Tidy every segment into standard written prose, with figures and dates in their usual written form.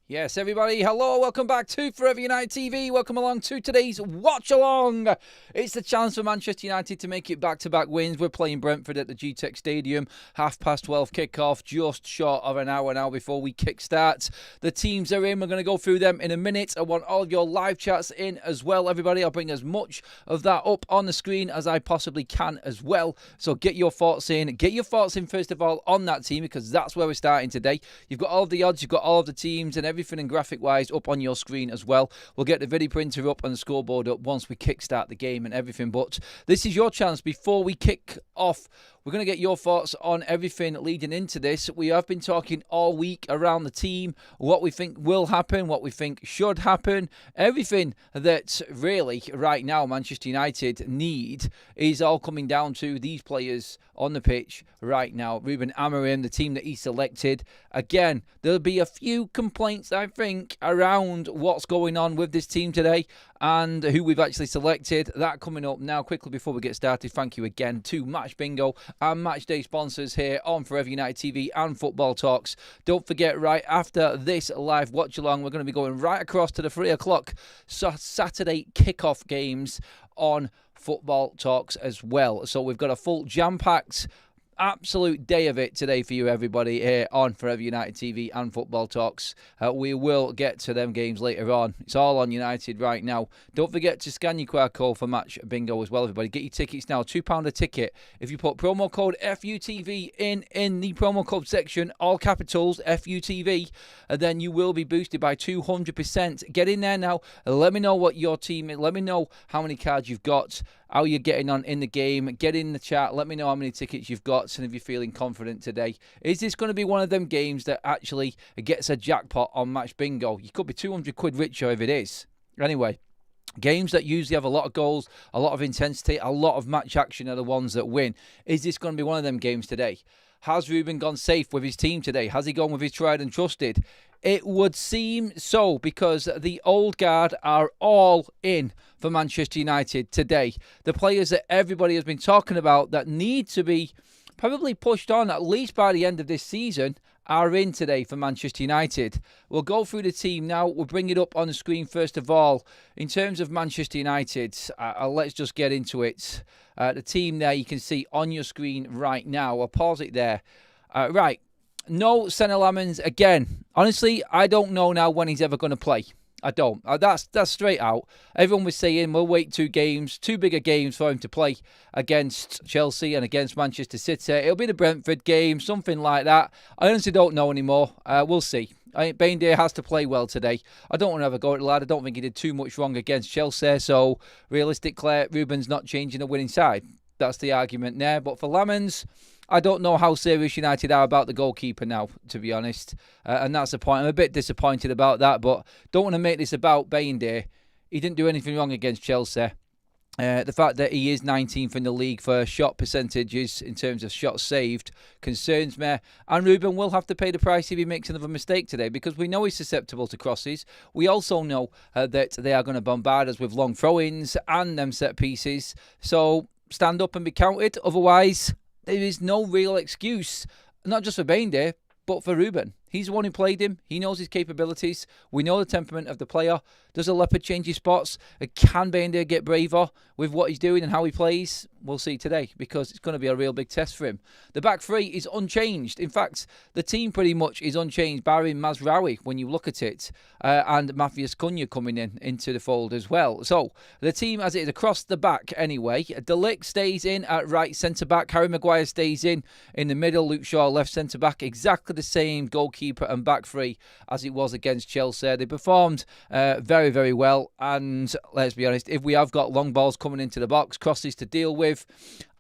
Yes, everybody, hello, welcome back to Forever United TV. Welcome along to today's Watch Along. It's the chance for Manchester United to make it back-to-back wins. We're playing Brentford at the GTEC Stadium. 12:30 kick-off, just short of an hour now before we kick-start. The teams are in. We're going to go through them in a minute. I want all of your live chats in as well, everybody. I'll bring as much of that up on the screen as I possibly can as well. So get your thoughts in. Get your thoughts in, first of all, on that team, because that's where we're starting today. You've got all of the odds, you've got all of the teams and everything and graphic-wise up on your screen as well. We'll get the video printer up and the scoreboard up once we kickstart the game and everything. But this is your chance before we kick off. We're going to get your thoughts on everything leading into this. We have been talking all week around the team, what we think will happen, what we think should happen. Everything that really right now Manchester United need is all coming down to these players on the pitch right now. Ruben Amorim, the team that he selected. Again, there'll be a few complaints, I think, around what's going on with this team today and who we've actually selected. That coming up now. Quickly before we get started, thank you again to Match Bingo and Match Day sponsors here on Forever United TV and Football Talks. Don't forget, right after this live watch along, we're going to be going right across to the 3 o'clock Saturday kickoff games on Football Talks as well. So we've got a full jam-packed absolute day of it today for you, everybody, here on Forever United TV and Football Talks. We will get to them games later on. It's all on United right now. Don't forget to scan your QR code for Match Bingo as well, everybody. Get your tickets now, £2 a ticket. If you put promo code FUTV in the promo code section, all capitals, FUTV, then you will be boosted by 200%. Get in there now. Let me know what your team is. Let me know how many cards you've got, how you're getting on in the game. Get in the chat. Let me know how many tickets you've got and if you're feeling confident today. Is this going to be one of them games that actually gets a jackpot on Match Bingo? You could be 200 quid richer if it is. Anyway, games that usually have a lot of goals, a lot of intensity, a lot of match action are the ones that win. Is this going to be one of them games today? Has Ruben gone safe with his team today? Has he gone with his tried and trusted? It would seem so, because the old guard are all in for Manchester United today. The players that everybody has been talking about that need to be probably pushed on at least by the end of this season are in today for Manchester United. We'll go through the team now. We'll bring it up on the screen first of all. In terms of Manchester United, let's just get into it. The team there you can see on your screen right now. I'll pause it there. Right. No Senna Lamens again. Honestly, I don't know now when he's ever going to play. I don't. That's straight out. Everyone was saying we'll wait 2 games, 2 bigger games for him to play against Chelsea and against Manchester City. It'll be the Brentford game, something like that. I honestly don't know anymore. We'll see. Baindir has to play well today. I don't want to have a go at the lad. I don't think he did too much wrong against Chelsea. So, realistically, Ruben's not changing the winning side. That's the argument there. But for Lamens, I don't know how serious United are about the goalkeeper now, to be honest. And that's the point. I'm a bit disappointed about that, but don't want to make this about Baindir. He didn't do anything wrong against Chelsea. The fact that he is 19th in the league for shot percentages in terms of shots saved concerns me. And Ruben will have to pay the price if he makes another mistake today, because we know he's susceptible to crosses. We also know that they are going to bombard us with long throw-ins and them set pieces. So stand up and be counted. Otherwise, there is no real excuse, not just for Baindir, but for Ruben. He's the one who played him. He knows his capabilities. We know the temperament of the player. Does a leopard change his spots? Can Baindir get braver with what he's doing and how he plays? We'll see today, because it's going to be a real big test for him. The back three is unchanged. In fact, the team pretty much is unchanged, barring Mazraoui when you look at it, and Matthias Cunha coming into the fold as well. So the team as it is across the back anyway. De Ligt stays in at right centre-back. Harry Maguire stays in the middle. Luke Shaw left centre-back. Exactly the same goalkeeper and back three as it was against Chelsea. They performed very, very well. And let's be honest, if we have got long balls coming into the box, crosses to deal with,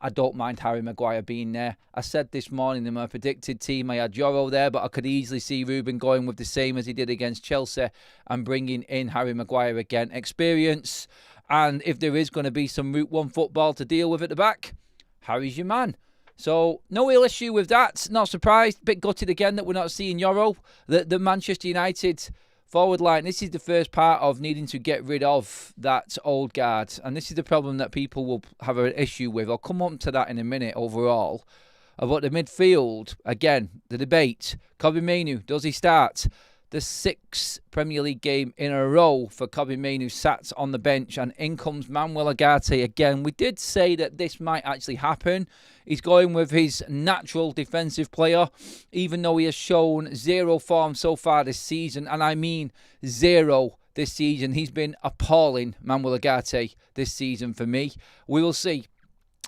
I don't mind Harry Maguire being there. I said this morning in my predicted team I had Joro there, but I could easily see Ruben going with the same as he did against Chelsea and bringing in Harry Maguire again. Experience, and if there is going to be some Route 1 football to deal with at the back, Harry's your man. So, no real issue with that. Not surprised. Bit gutted again that we're not seeing Joro. The Manchester United forward line, this is the first part of needing to get rid of that old guard. And this is the problem that people will have an issue with. I'll come on to that in a minute overall. About the midfield, again, the debate. Kobbie Mainoo, does he start? the 6th Premier League game in a row for Kobbie Mainoo sat on the bench, and in comes Manuel Ugarte again. We did say that this might actually happen. He's going with his natural defensive player, even though he has shown zero form so far this season, and I mean zero this season. He's been appalling, Manuel Ugarte, this season for me. We will see.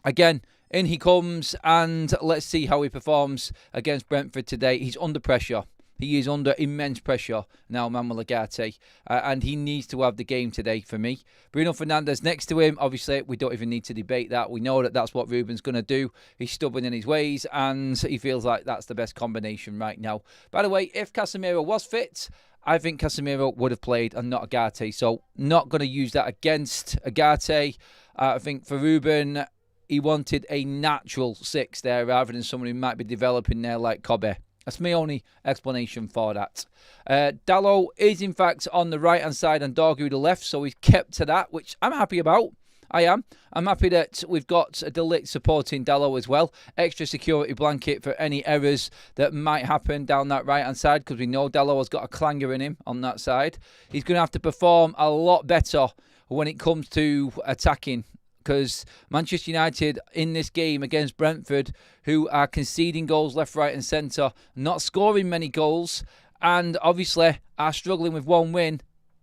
Again, in he comes, and let's see how he performs against Brentford today. He's under pressure. He is under immense pressure now, Manuel Ugarte, and he needs to have the game today for me. Bruno Fernandes next to him. Obviously, we don't even need to debate that. We know that that's what Ruben's going to do. He's stubborn in his ways, and he feels like that's the best combination right now. By the way, if Casemiro was fit, I think Casemiro would have played and not Ugarte, so not going to use that against Ugarte. I think for Ruben, he wanted a natural 6 there rather than someone who might be developing there like Kobbie. That's my only explanation for that. Dalot is, in fact, on the right-hand side and Dorgu the left, so he's kept to that, which I'm happy about. I am. I'm happy that we've got a De Ligt supporting Dalot as well. Extra security blanket for any errors that might happen down that right-hand side, because we know Dalot has got a clanger in him on that side. He's going to have to perform a lot better when it comes to attacking, because Manchester United in this game against Brentford, who are conceding goals left, right and centre, not scoring many goals, and obviously are struggling with one win.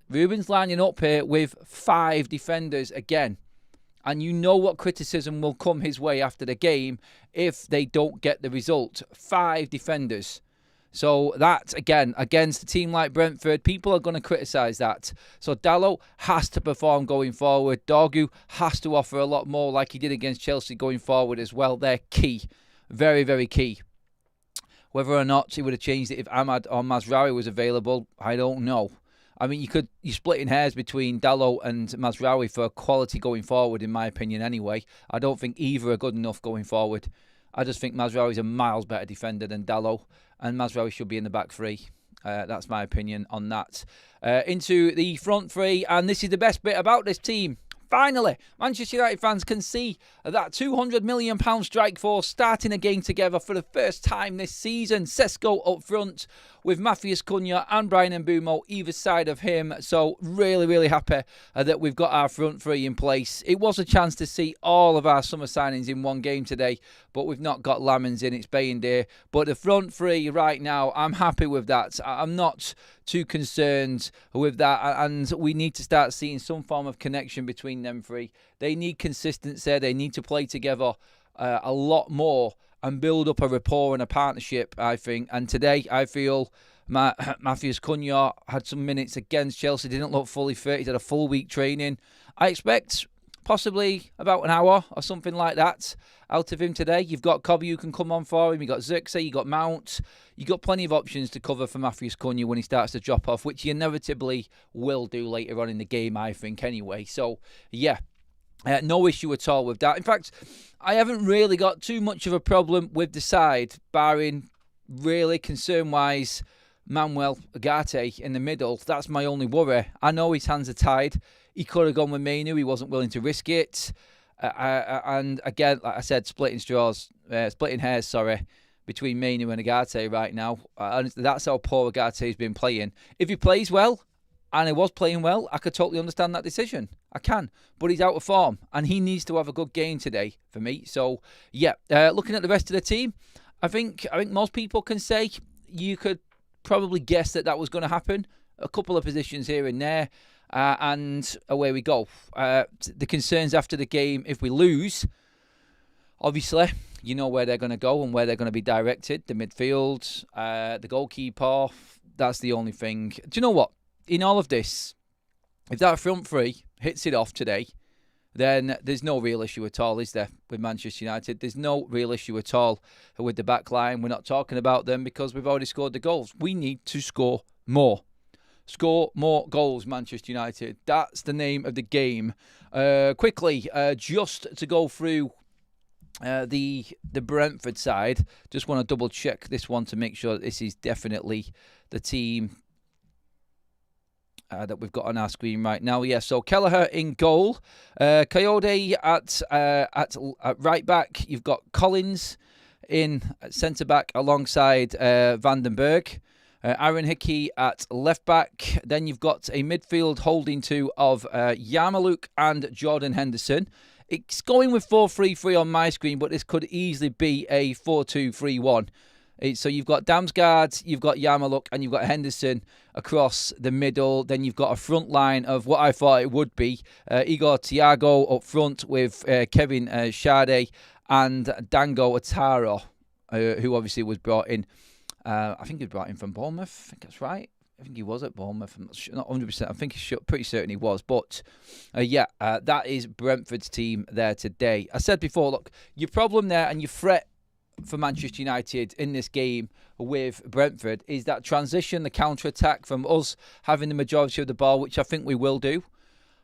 Ruben's lining up here with 5 defenders again. And you know what criticism will come his way after the game if they don't get the result. 5 defenders. So that, again, against a team like Brentford, people are going to criticise that. So Dalot has to perform going forward. Dorgu has to offer a lot more like he did against Chelsea going forward as well. They're key. Very, very key. Whether or not he would have changed it if Ahmad or Mazraoui was available, I don't know. I mean, you're splitting hairs between Dalot and Mazraoui for quality going forward, in my opinion, anyway. I don't think either are good enough going forward. I just think Mazraoui is a miles better defender than Dalot, and Mazraoui should be in the back 3. That's my opinion on that. Into the front 3, and this is the best bit about this team. Finally, Manchester United fans can see that £200 million strike force starting again together for the first time this season. Sesko up front with Matthias Cunha and Brian Mbeumo either side of him. So really, really happy that we've got our front 3 in place. It was a chance to see all of our summer signings in one game today, but we've not got Lamens in. It's Bayindir. But the front 3 right now, I'm happy with that. I'm not too concerned with that, and we need to start seeing some form of connection between them 3. They need consistency. They need to play together a lot more and build up a rapport and a partnership, I think. And today, I feel Matthias Cunha had some minutes against Chelsea, didn't look fully fit. He's had a full week training. I expect possibly about an hour or something like that out of him today. You've got Kobbie who can come on for him. You've got Zirkzee, you've got Mount. You've got plenty of options to cover for Matthias Cunha when he starts to drop off, which he inevitably will do later on in the game, I think, anyway. So, yeah, no issue at all with that. In fact, I haven't really got too much of a problem with the side, barring really concern-wise Manuel Ugarte in the middle. That's my only worry. I know his hands are tied. He could have gone with Mainoo. He wasn't willing to risk it. And again, like I said, splitting hairs, between Mainoo and Ugarte right now. And that's how poor Ugarte's been playing. If he plays well, and he was playing well, I could totally understand that decision. I can. But he's out of form, and he needs to have a good game today for me. So, yeah, looking at the rest of the team, I think most people can say you could probably guess that was going to happen. A couple of positions here and there. And away we go. The concerns after the game, if we lose, obviously, you know where they're going to go and where they're going to be directed. The midfield, the goalkeeper, that's the only thing. Do you know what? In all of this, if that front 3 hits it off today, then there's no real issue at all, is there, with Manchester United? There's no real issue at all with the back line. We're not talking about them because we've already scored the goals. We need to score more. Score more goals, Manchester United. That's the name of the game. Quickly, just to go through the Brentford side, just want to double check this one to make sure that this is definitely the team that we've got on our screen right now. Yeah, so Kelleher in goal. Coyote at right back. You've got Collins in centre back alongside Vandenberg. Aaron Hickey at left back. Then you've got a midfield holding two of Yarmouk and Jordan Henderson. It's going with 4-3-3 on my screen, but this could easily be a 4-2-3-1. So you've got Damsgaard, you've got Yarmouk, and you've got Henderson across the middle. Then you've got a front line of what I thought it would be. Igor Thiago up front with Kevin Sade and Dango Ataro, who obviously was brought in. I think he was brought in from Bournemouth. I think that's right. I think he was at Bournemouth. I'm not sure, not 100%. I think pretty certain he was. But, that is Brentford's team there today. I said before, look, your problem there and your threat for Manchester United in this game with Brentford is that transition, the counter-attack from us having the majority of the ball, which I think we will do.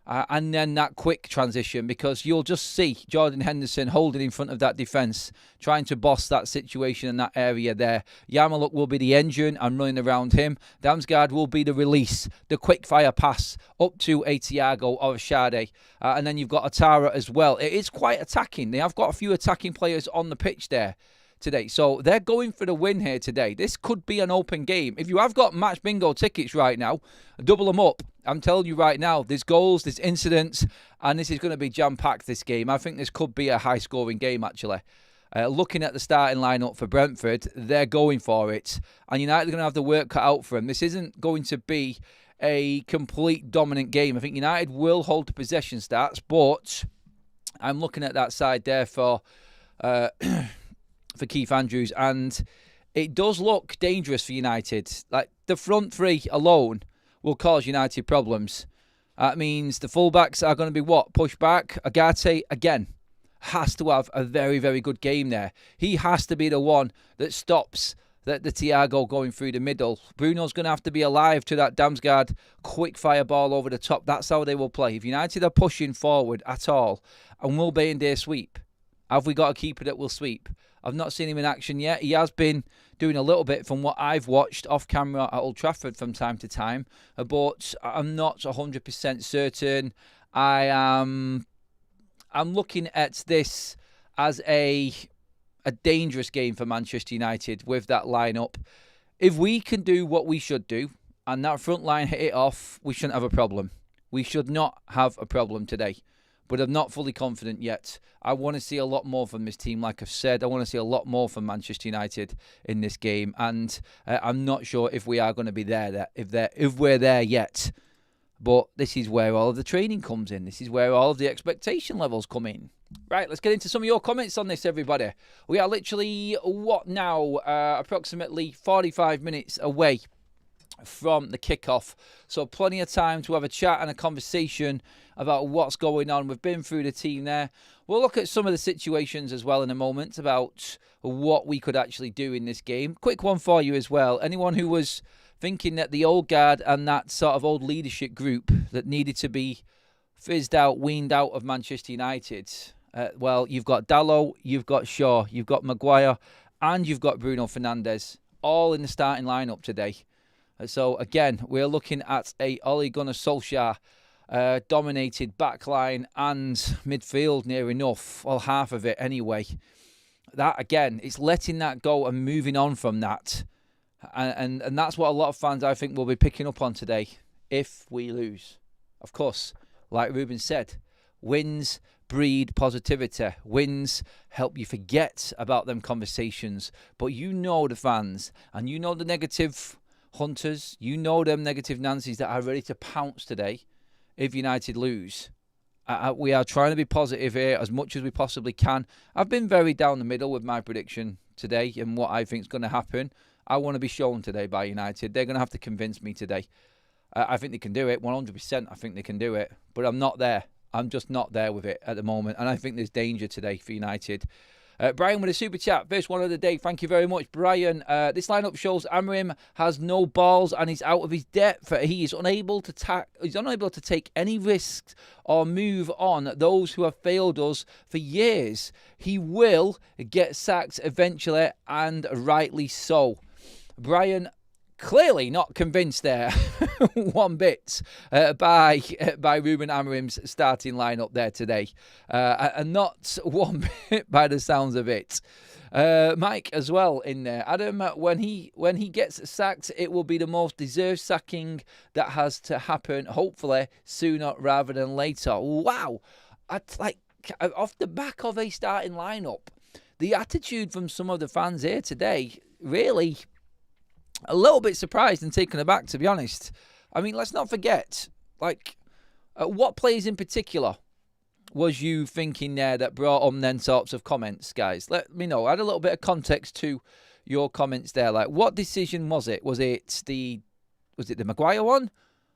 And then that quick transition, because you'll just see Jordan Henderson holding in front of that defence, trying to boss that situation in that area there. Yarmouk will be the engine and running around him. Damsgaard will be the release, the quick fire pass up to a Thiago or a Sade. And then you've got Atara as well. It is quite attacking. They have got a few attacking players on the pitch there today. So they're going for the win here today. This could be an open game. If you have got match bingo tickets right now, double them up. I'm telling you right now, there's goals, there's incidents, and this is going to be jam-packed, this game. I think this could be a high-scoring game, actually. Looking at the starting lineup for Brentford, they're going for it. And United are going to have the work cut out for them. This isn't going to be a complete dominant game. I think United will hold the possession stats, but I'm looking at that side there for Keith Andrews, and it does look dangerous for United. Like, the front three alone will cause United problems. That means the fullbacks are going to be pushed back. Agate, again, has to have a very, very good game there. He has to be the one that stops the Thiago going through the middle. Bruno's going to have to be alive to that Damsgaard quick fire ball over the top. That's how they will play. If United are pushing forward at all, and will Bayendare sweep? Have we got a keeper that will sweep? I've not seen him in action yet. He has been doing a little bit from what I've watched off camera at Old Trafford from time to time, but I'm not 100% certain. I'm looking at this as a dangerous game for Manchester United with that lineup. If we can do what we should do and that front line hit it off, we shouldn't have a problem. We should not have a problem today. But I'm not fully confident yet. I want to see a lot more from this team. Like I've said, I want to see a lot more from Manchester United in this game. And I'm not sure if we are going to be there if we're there yet. But this is where all of the training comes in. This is where all of the expectation levels come in. Right, let's get into some of your comments on this, everybody. We are literally, approximately 45 minutes away from the kickoff. So plenty of time to have a chat and a conversation about what's going on. We've been through the team there. We'll look at some of the situations as well in a moment about what we could actually do in this game. Quick one for you as well. Anyone who was thinking that the old guard and that sort of old leadership group that needed to be fizzed out, weaned out of Manchester United, well, you've got Dalot, you've got Shaw, you've got Maguire, and you've got Bruno Fernandes, all in the starting lineup today. So again, we're looking at a Ole Gunnar Solskjaer dominated backline and midfield near enough, well, half of it anyway. That again, it's letting that go and moving on from that, and that's what a lot of fans I think will be picking up on today if we lose. Of course, like Ruben said, wins breed positivity. Wins help you forget about them conversations. But you know the fans, and you know the negative hunters, you know them negative Nancys that are ready to pounce today if United lose. We are trying to be positive here as much as we possibly can. I've been very down the middle with my prediction today and what I think is going to happen. I want to be shown today by United. They're going to have to convince me today. I think they can do it, 100%. I think they can do it, but I'm not there. I'm just not there with it at the moment, and I think there's danger today for United. Brian with a super chat, first one of the day. Thank you very much, Brian. This lineup shows Amorim has no balls and he's out of his depth. He is unable to take any risks or move on those who have failed us for years. He will get sacked eventually, and rightly so. Brian, clearly not convinced there one bit by Ruben Amorim's starting lineup there today, and not one bit by the sounds of it. Mike as well in there. Adam, when he gets sacked, it will be the most deserved sacking that has to happen, hopefully sooner rather than later. Wow. Off the back of a starting lineup, the attitude from some of the fans here today, really a little bit surprised and taken aback, to be honest. I mean, let's not forget, what players in particular was you thinking there that brought on them sorts of comments, guys? Let me know. Add a little bit of context to your comments there. Like, what decision was it? Was it the Maguire one?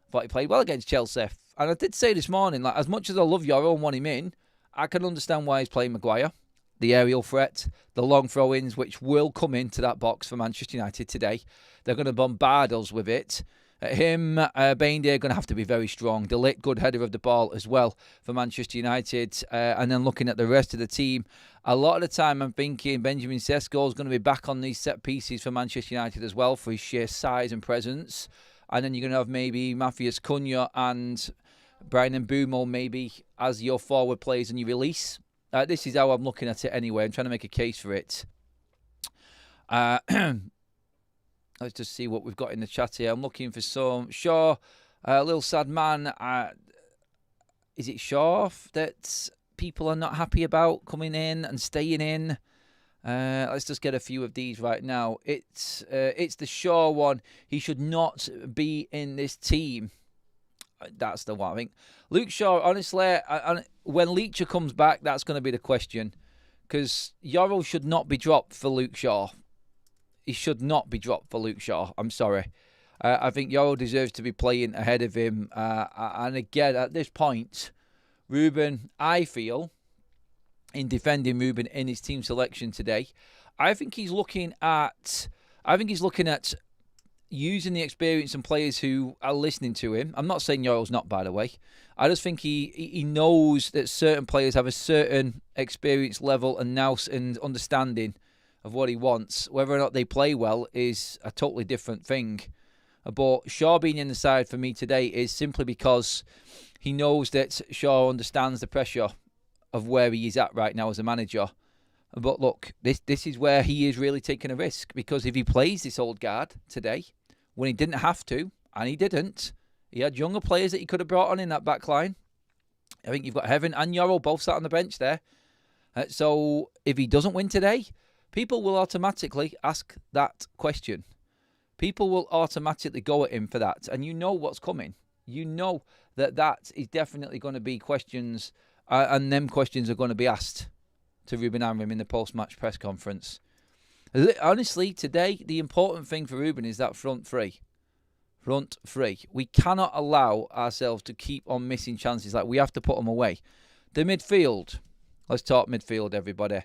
I thought he played well against Chelsea. And I did say this morning, like, as much as I love Euro and want him in, I can understand why he's playing Maguire. The aerial threat, the long throw-ins, which will come into that box for Manchester United today. They're going to bombard us with it. Bain are going to have to be very strong. The late good header of the ball as well for Manchester United. And then looking at the rest of the team, a lot of the time I'm thinking Benjamin Sesko is going to be back on these set pieces for Manchester United as well for his sheer size and presence. And then you're going to have maybe Matthias Cunha and Brian Mbeumo maybe as your forward players and your release. This is how I'm looking at it anyway. I'm trying to make a case for it. Let's just see what we've got in the chat here. I'm looking for some Shaw, little sad man. Is it Shaw that people are not happy about coming in and staying in? Let's just get a few of these right now. It's the Shaw one. He should not be in this team. That's the one. I think Luke Shaw, honestly, when Leacher comes back, that's going to be the question. Because Yorrell should not be dropped for Luke Shaw. He should not be dropped for Luke Shaw. I'm sorry. I think Yorrell deserves to be playing ahead of him. And again, at this point, Ruben, I feel, in defending Ruben in his team selection today, I think he's looking at using the experience and players who are listening to him. I'm not saying Yorrell's not, by the way. I just think he knows that certain players have a certain experience level and nous and understanding of what he wants. Whether or not they play well is a totally different thing. But Shaw being in the side for me today is simply because he knows that Shaw understands the pressure of where he is at right now as a manager. But look, this is where he is really taking a risk, because if he plays this old guard today, when he didn't have to, and he didn't, he had younger players that he could have brought on in that back line. I think you've got Heaven and Yorrell both sat on the bench there. So if he doesn't win today, people will automatically ask that question. People will automatically go at him for that. And you know what's coming. You know that is definitely going to be questions, and them questions are going to be asked to Ruben Amorim in the post-match press conference. Honestly, today, the important thing for Ruben is that front three. Front three. We cannot allow ourselves to keep on missing chances. Like, we have to put them away. The midfield. Let's talk midfield, everybody.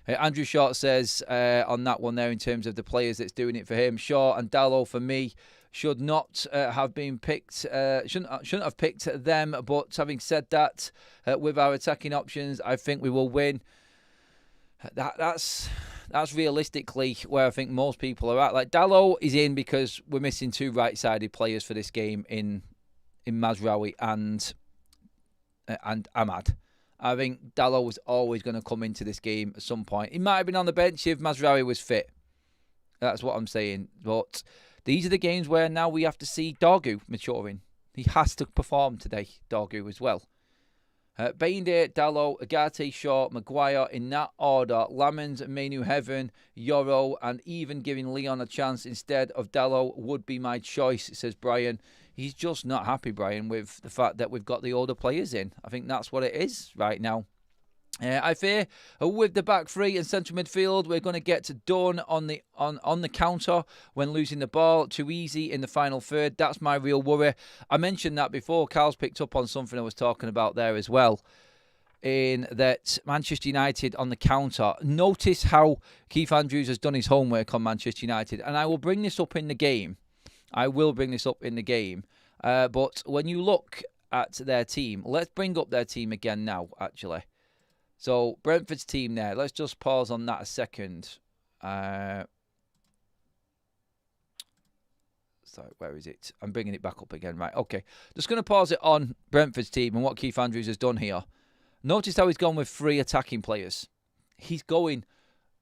Andrew Short says on that one there, in terms of the players that's doing it for him, Shaw and Dalot for me should not have been picked. Shouldn't have picked them. But having said that, with our attacking options, I think we will win. That's realistically where I think most people are at. Like, Dalot is in because we're missing two right-sided players for this game in Mazraoui and Ahmad. I think Dalot was always going to come into this game at some point. He might have been on the bench if Mazraoui was fit. That's what I'm saying. But these are the games where now we have to see Dorgu maturing. He has to perform today, Dorgu as well. Bainde, Dalot, Agate, Shaw, Maguire, in that order. Lamens, Menu, Heaven, Yorrell, and even giving Leon a chance instead of Dalot would be my choice, says Brian. He's just not happy, Brian, with the fact that we've got the older players in. I think that's what it is right now. I fear with the back three and central midfield, we're going to get done on the counter when losing the ball. Too easy in the final third. That's my real worry. I mentioned that before. Carl's picked up on something I was talking about there as well. In that Manchester United on the counter. Notice how Keith Andrews has done his homework on Manchester United. And I will bring this up in the game. But when you look at their team, let's bring up their team again now, actually. So, Brentford's team there. Let's just pause on that a second. Sorry, where is it? I'm bringing it back up again. Right, okay. Just going to pause it on Brentford's team and what Keith Andrews has done here. Notice how he's gone with 3 attacking players. He's going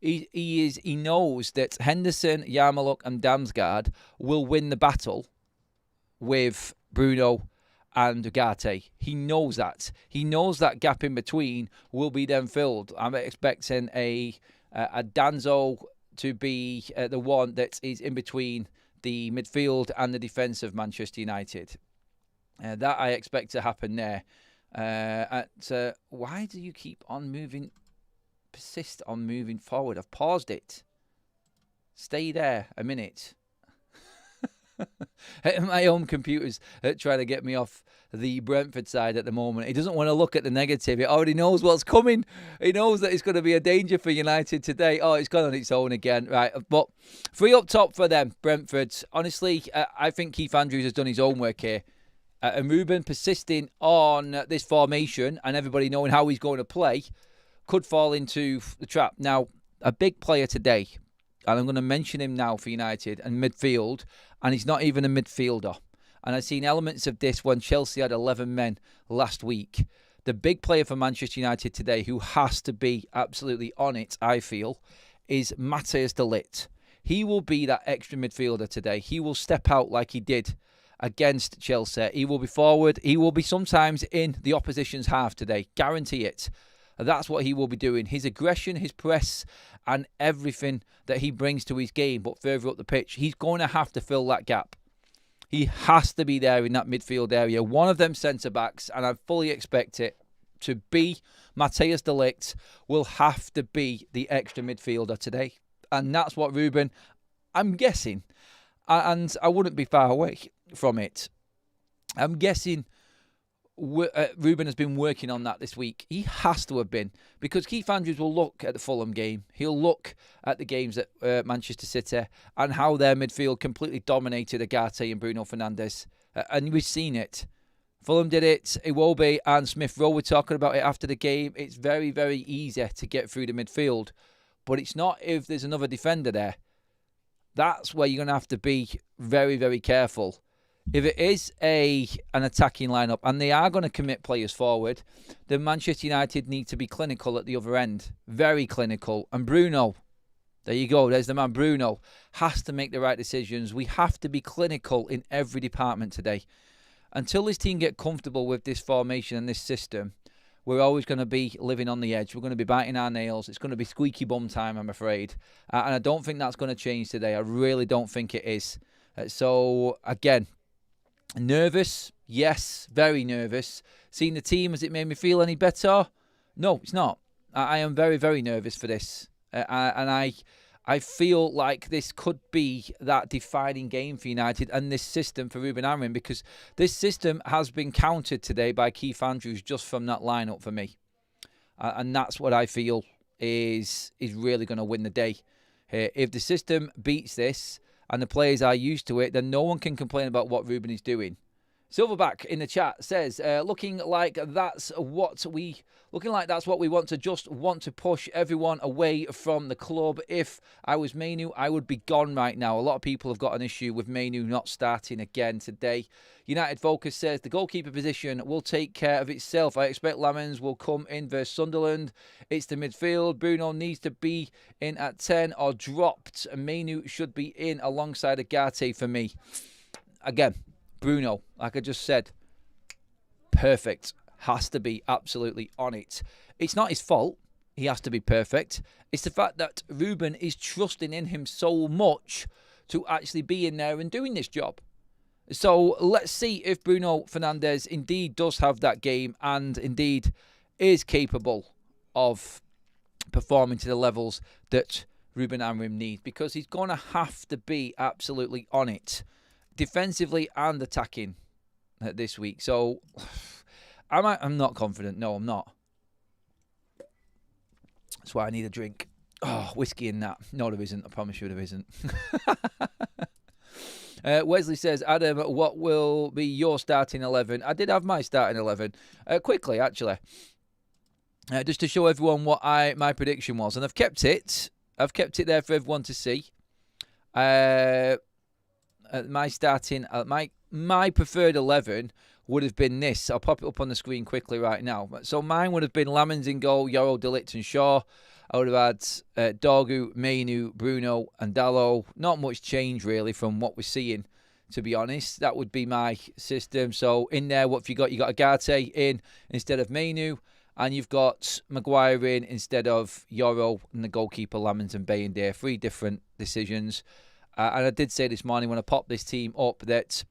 He knows that Henderson, Yarmouk and Damsgaard will win the battle with Bruno and Ugarte. He knows that. He knows that gap in between will be then filled. I'm expecting a Danzo to be the one that is in between the midfield and the defence of Manchester United. That I expect to happen there. Why do you keep on moving? Persist on moving forward. I've paused it. Stay there a minute. My own computer's trying to get me off the Brentford side at the moment. He doesn't want to look at the negative. He already knows what's coming. He knows that it's going to be a danger for United today. Oh, it's gone on its own again. Right, but 3 up top for them, Brentford. Honestly, I think Keith Andrews has done his own work here. And Ruben persisting on this formation and everybody knowing how he's going to play could fall into the trap. Now, a big player today, and I'm going to mention him now for United and midfield, and he's not even a midfielder. And I've seen elements of this when Chelsea had 11 men last week. The big player for Manchester United today, who has to be absolutely on it, I feel, is Matthias de Ligt. He will be that extra midfielder today. He will step out like he did against Chelsea. He will be forward. He will be sometimes in the opposition's half today. Guarantee it. That's what he will be doing. His aggression, his press, and everything that he brings to his game, but further up the pitch, he's going to have to fill that gap. He has to be there in that midfield area. One of them centre-backs, and I fully expect it to be Matthias de Ligt, will have to be the extra midfielder today. And that's what Ruben, I'm guessing, and I wouldn't be far away from it. I'm guessing Ruben has been working on that this week. He has to have been, because Keith Andrews will look at the Fulham game. He'll look at the games at Manchester City and how their midfield completely dominated Ugarte and Bruno Fernandes. And we've seen it. Fulham did it. Iwobi and Smith Rowe were talking about it after the game. It's very, very easy to get through the midfield. But it's not if there's another defender there. That's where you're going to have to be very, very careful. If it is an attacking lineup and they are going to commit players forward, then Manchester United need to be clinical at the other end. Very clinical. And Bruno, there you go, there's the man Bruno, has to make the right decisions. We have to be clinical in every department today. Until this team get comfortable with this formation and this system, we're always going to be living on the edge. We're going to be biting our nails. It's going to be squeaky bum time, I'm afraid. And I don't think that's going to change today. I really don't think it is. So, again, nervous, yes, very nervous. Seeing the team, has it made me feel any better? No, it's not. I am very, very nervous for this. And I feel like this could be that defining game for United and this system for Ruben Amorim, because this system has been countered today by Keith Andrews just from that lineup for me. And that's what I feel is really going to win the day. If the system beats this and the players are used to it, then no one can complain about what Ruben is doing. Silverback in the chat says, looking like that's what we want to push everyone away from the club. If I was Mainu, I would be gone right now. A lot of people have got an issue with Mainu not starting again today. United Focus says the goalkeeper position will take care of itself. I expect Lamens will come in versus Sunderland. It's the midfield. Bruno needs to be in at 10 or dropped. Mainu should be in alongside Ugarte for me. Again, Bruno, like I just said, perfect. Has to be absolutely on it. It's not his fault. He has to be perfect. It's the fact that Ruben is trusting in him so much to actually be in there and doing this job. So let's see if Bruno Fernandes indeed does have that game and indeed is capable of performing to the levels that Ruben Amorim needs, because he's going to have to be absolutely on it, defensively and attacking this week. So I'm not confident. No, I'm not. That's why I need a drink. Oh, whiskey in that. No, there isn't. I promise you there isn't. Wesley says, Adam, what will be your starting 11? I did have my starting 11. Quickly, actually. Just to show everyone what my prediction was. And I've kept it. I've kept it there for everyone to see. My starting, my preferred 11 would have been this. I'll pop it up on the screen quickly right now. So mine would have been Lamens in goal, Yoro, De Ligt and Shaw. I would have had Dorgu, Mainu, Bruno and Dalot. Not much change really from what we're seeing, to be honest. That would be my system. So in there, what have you got? You got Agate in instead of Mainu, and you've got Maguire in instead of Yoro, and the goalkeeper Lamens and Bayendare. 3 different decisions. And I did say this morning when I popped this team up that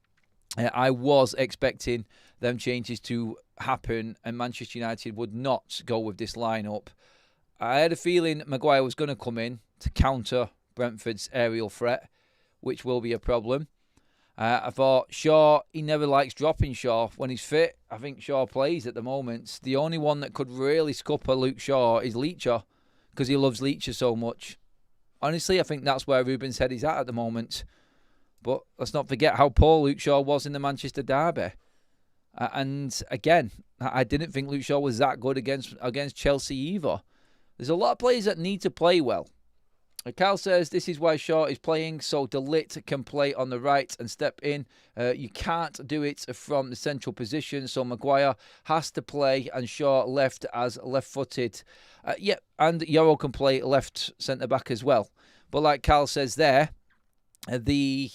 I was expecting them changes to happen and Manchester United would not go with this lineup. I had a feeling Maguire was going to come in to counter Brentford's aerial threat, which will be a problem. I thought Shaw, he never likes dropping Shaw when he's fit. I think Shaw plays at the moment. The only one that could really scupper Luke Shaw is Leacher, because he loves Leacher so much. Honestly, I think that's where Ruben's head is at the moment. But let's not forget how poor Luke Shaw was in the Manchester derby. And again, I didn't think Luke Shaw was that good against Chelsea either. There's a lot of players that need to play well. Carl says this is why Shaw is playing, so De Ligt can play on the right and step in. You can't do it from the central position, so Maguire has to play and Shaw left as left-footed. And Yoro can play left centre-back as well. But like Carl says there, the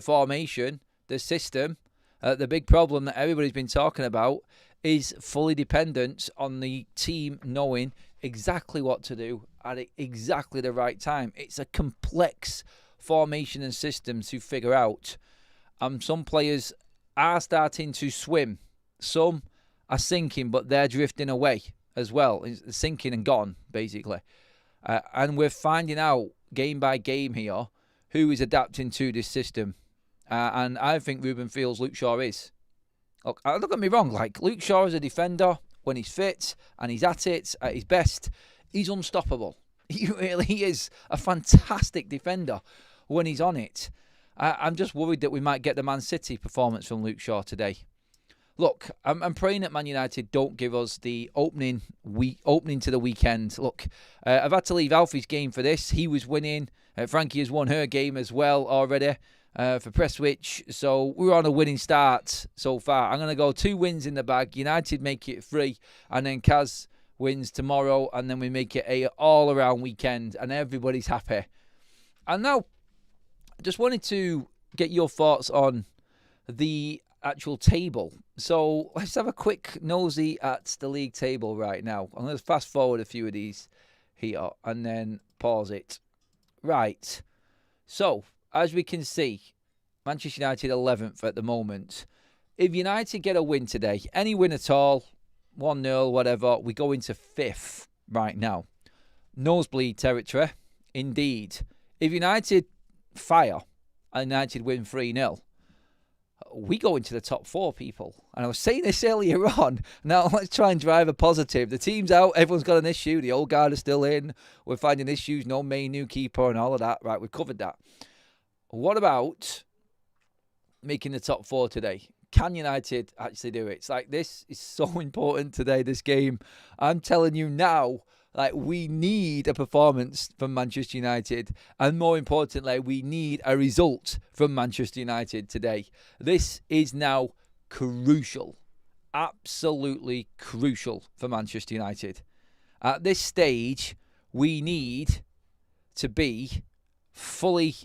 formation, the system, the big problem that everybody's been talking about is fully dependent on the team knowing exactly what to do at exactly the right time. It's a complex formation and system to figure out. Some players are starting to swim. Some are sinking, but they're drifting away as well. It's sinking and gone, basically. And we're finding out game by game here who is adapting to this system. And I think Ruben feels Luke Shaw is. Look, don't get me wrong, like Luke Shaw is a defender when he's fit and he's at it, at his best, he's unstoppable. He really is a fantastic defender when he's on it. I'm just worried that we might get the Man City performance from Luke Shaw today. Look, I'm praying that Man United don't give us the opening to the weekend. Look, I've had to leave Alfie's game for this. He was winning. Frankie has won her game as well already for Prestwich. So we're on a winning start so far. I'm going to go 2 wins in the bag. United make it 3. And then Kaz wins tomorrow. And then we make it a all-around weekend. And everybody's happy. And now, I just wanted to get your thoughts on the actual table. So let's have a quick nosy at the league table right now. I'm going to fast forward a few of these here and then pause it. Right. So, as we can see, Manchester United 11th at the moment. If United get a win today, any win at all, 1-0, whatever, we go into 5th right now. Nosebleed territory, indeed. If United fire and United win 3-0, we go into the top 4, people. And I was saying this earlier on. Now, let's try and drive a positive. The team's out. Everyone's got an issue. The old guard is still in. We're finding issues. No main new keeper and all of that. Right, we've covered that. What about making the top 4 today? Can United actually do it? It's like, this is so important today, this game. I'm telling you now, like, we need a performance from Manchester United. And more importantly, we need a result from Manchester United today. This is now crucial. Absolutely crucial for Manchester United. At this stage, we need to be fully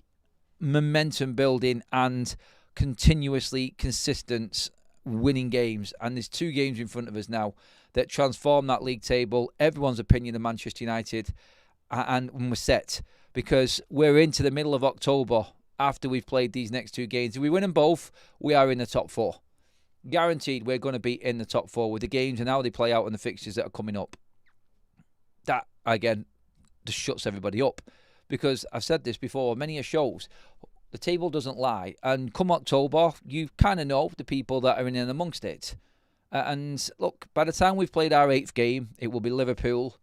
momentum building and continuously consistent winning games. And there's 2 games in front of us now that transform that league table, everyone's opinion of Manchester United, and we're set. Because we're into the middle of October after we've played these next 2 games. If we win them both, we are in the top 4. Guaranteed we're going to be in the top 4 with the games and how they play out and the fixtures that are coming up. That, again, just shuts everybody up. Because I've said this before, many shows, the table doesn't lie. And come October, you kind of know the people that are in and amongst it. And look, by the time we've played our 8th game, it will be Liverpool.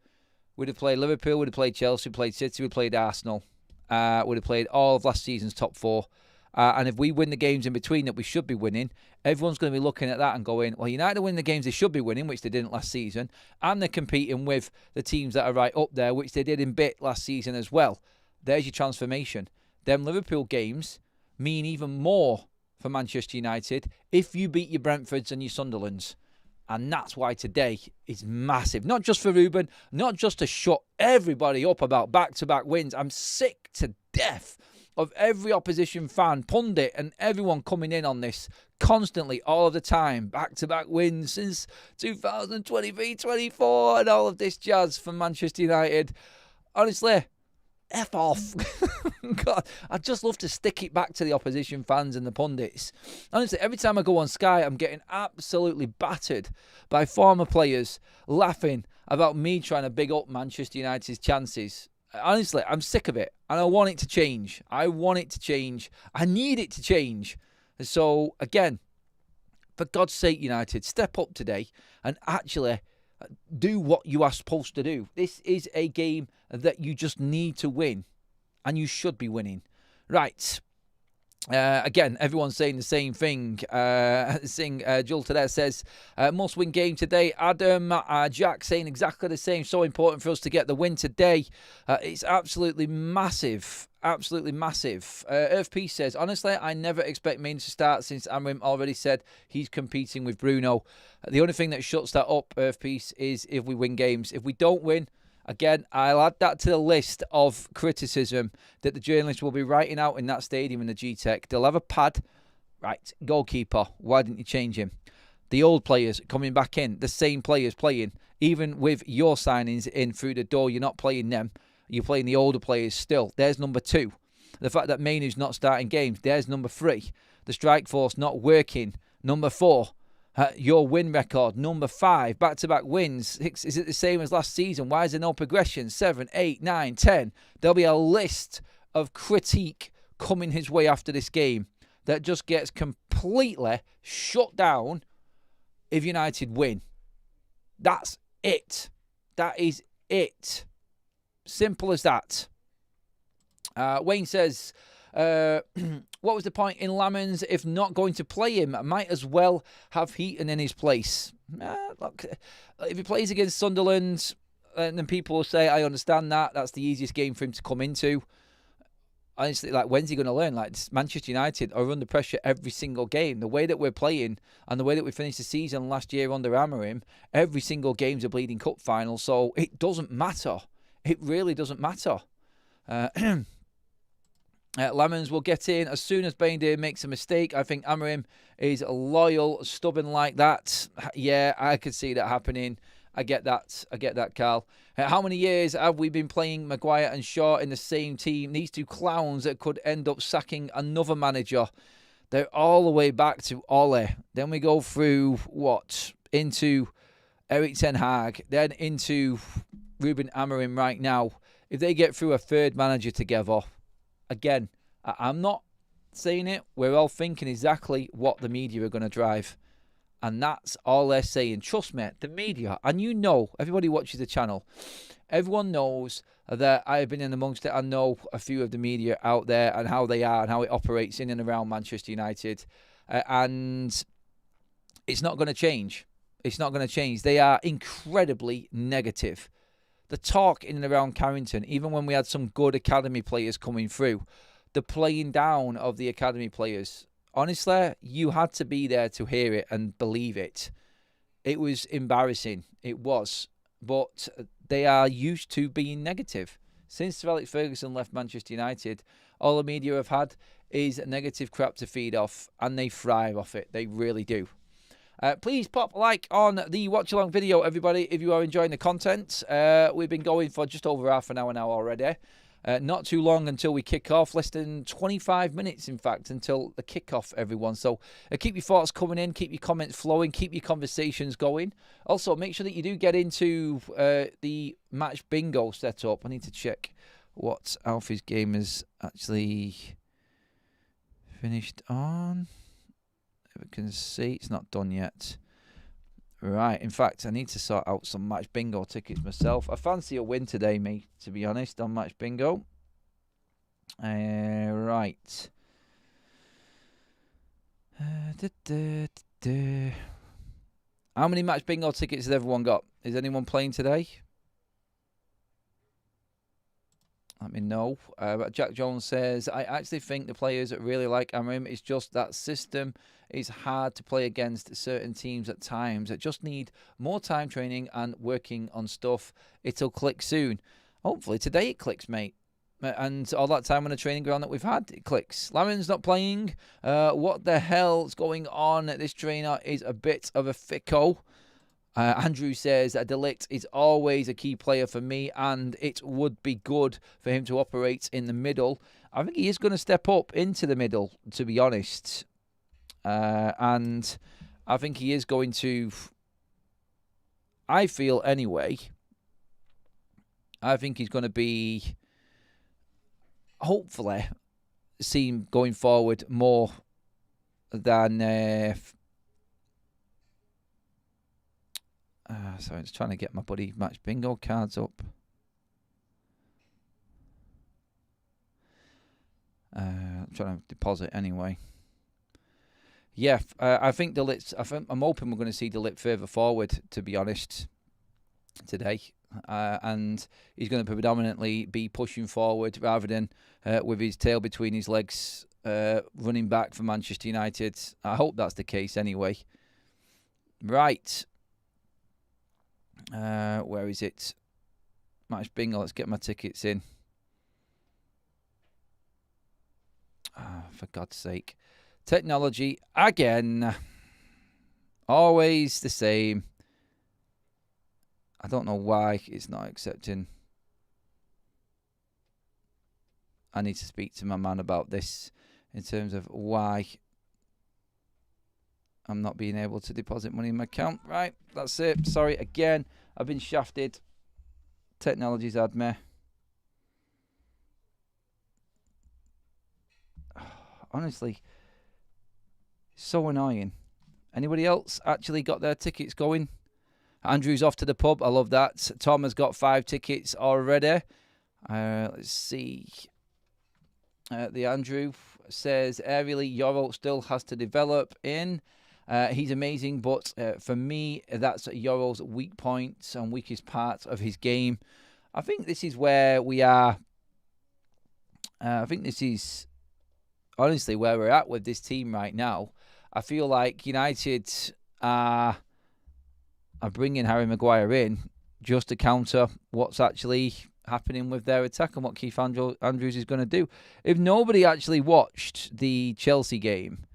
We'd have played Liverpool, we'd have played Chelsea, we'd played City, we'd played Arsenal. We'd have played all of last season's top 4. And if we win the games in between that we should be winning, everyone's going to be looking at that and going, well, United win the games they should be winning, which they didn't last season. And they're competing with the teams that are right up there, which they did in bit last season as well. There's your transformation. Them Liverpool games mean even more for Manchester United if you beat your Brentfords and your Sunderlands. And that's why today is massive. Not just for Ruben, not just to shut everybody up about back-to-back wins. I'm sick to death of every opposition fan, pundit, and everyone coming in on this constantly, all of the time. Back-to-back wins since 2023-24 and all of this jazz from Manchester United. Honestly, F off. God, I'd just love to stick it back to the opposition fans and the pundits. Honestly, every time I go on Sky, I'm getting absolutely battered by former players laughing about me trying to big up Manchester United's chances. Honestly, I'm sick of it, and I want it to change. I want it to change. I need it to change. So, again, for God's sake, United, step up today and actually do what you are supposed to do. This is a game that you just need to win, and you should be winning. Right. Again, everyone's saying the same thing. Joel today says, must-win game today. Adam, Jack saying exactly the same. So important for us to get the win today. It's absolutely massive. Absolutely massive. Earth Peace says, honestly, I never expect Maine to start since Amrim already said he's competing with Bruno. The only thing that shuts that up, Earth Peace, is if we win games. If we don't win, again, I'll add that to the list of criticism that the journalists will be writing out in that stadium in the G-Tech. They'll have a pad. Right, goalkeeper, why didn't you change him? The old players coming back in, the same players playing. Even with your signings in through the door, you're not playing them. You're playing the older players still. There's number 2. The fact that Mainu's not starting games, there's number 3. The strike force not working, number 4. Your win record, number 5. Back-to-back wins. Is it the same as last season? Why is there no progression? 7, 8, 9, 10. There'll be a list of critique coming his way after this game that just gets completely shut down if United win. That's it. That is it. Simple as that. Wayne says, what was the point in Lamens if not going to play him? Might as well have Heaton in his place. Look, if he plays against Sunderland, then people will say, I understand that. That's the easiest game for him to come into. Honestly, like, when's he going to learn? Like, Manchester United are under pressure every single game. The way that we're playing and the way that we finished the season last year under Amorim, every single game's a bleeding cup final. So it doesn't matter. It really doesn't matter. Lamens will get in as soon as Baindir makes a mistake. I think Amorim is loyal, stubborn like that. Yeah, I could see that happening. I get that, Carl. How many years have we been playing Maguire and Shaw in the same team? These two clowns that could end up sacking another manager. They're all the way back to Ole. Then we go through, into Erik Ten Hag, then into Ruben Amorim right now. If they get through a third manager together, again, I'm not saying it. We're all thinking exactly what the media are going to drive. And that's all they're saying. Trust me, the media, and you know, everybody watches the channel, everyone knows that I have been in amongst it. I know a few of the media out there and how they are and how it operates in and around Manchester United. And it's not going to change. It's not going to change. They are incredibly negative. The talk in and around Carrington, even when we had some good academy players coming through, the playing down of the academy players, honestly, you had to be there to hear it and believe it. It was embarrassing. It was. But they are used to being negative. Since Sir Alex Ferguson left Manchester United, all the media have had is negative crap to feed off, and they thrive off it. They really do. Please pop a like on the watch-along video, everybody, if you are enjoying the content. We've been going for just over half an hour now already. Not too long until we kick off. Less than 25 minutes, in fact, until the kick-off, everyone. So keep your thoughts coming in, keep your comments flowing, keep your conversations going. Also, make sure that you do get into the match bingo setup. I need to check what Alfie's game is actually finished on. If we can see, it's not done yet. Right, in fact, I need to sort out some match bingo tickets myself. I fancy a win today, mate, to be honest, on match bingo. Right. How many match bingo tickets has everyone got? Is anyone playing today? Let me know. Jack Jones says, I actually think the players really like Amorim. It's just that system is hard to play against certain teams at times that just need more time training and working on stuff. It'll click soon. Hopefully today it clicks, mate. And all that time on the training ground that we've had, it clicks. Lamin's not playing. What the hell's going on? This trainer is a bit of a thicko. Andrew says that De Ligt is always a key player for me, and it would be good for him to operate in the middle. I think he is going to step up into the middle, to be honest. And I think he is going to, I feel anyway, I think he's going to be, hopefully, seen going forward more than... so I'm just trying to get my buddy Match Bingo cards up. I'm trying to deposit anyway. Yeah, I think De Ligt, I'm hoping we're going to see De Ligt further forward, to be honest, today. And he's going to predominantly be pushing forward rather than with his tail between his legs, running back for Manchester United. I hope that's the case anyway. Right. Where is it? Match Bingo. Let's get my tickets in. For God's sake. Technology again. Always the same. I don't know why it's not accepting. I need to speak to my man about this in terms of why I'm not being able to deposit money in my account. Right, that's it. Sorry again. I've been shafted. Technology's had me. Honestly, so annoying. Anybody else actually got their tickets going? Andrew's off to the pub. I love that. Tom has got 5 tickets already. Let's see. The Andrew says, aerially, Euro still has to develop in. He's amazing, but for me, that's Euro's weak points and weakest part of his game. I think this is where we are. I think this is honestly where we're at with this team right now. I feel like United are bringing Harry Maguire in just to counter what's actually happening with their attack and what Keith Andrews is going to do. If nobody actually watched the Chelsea game,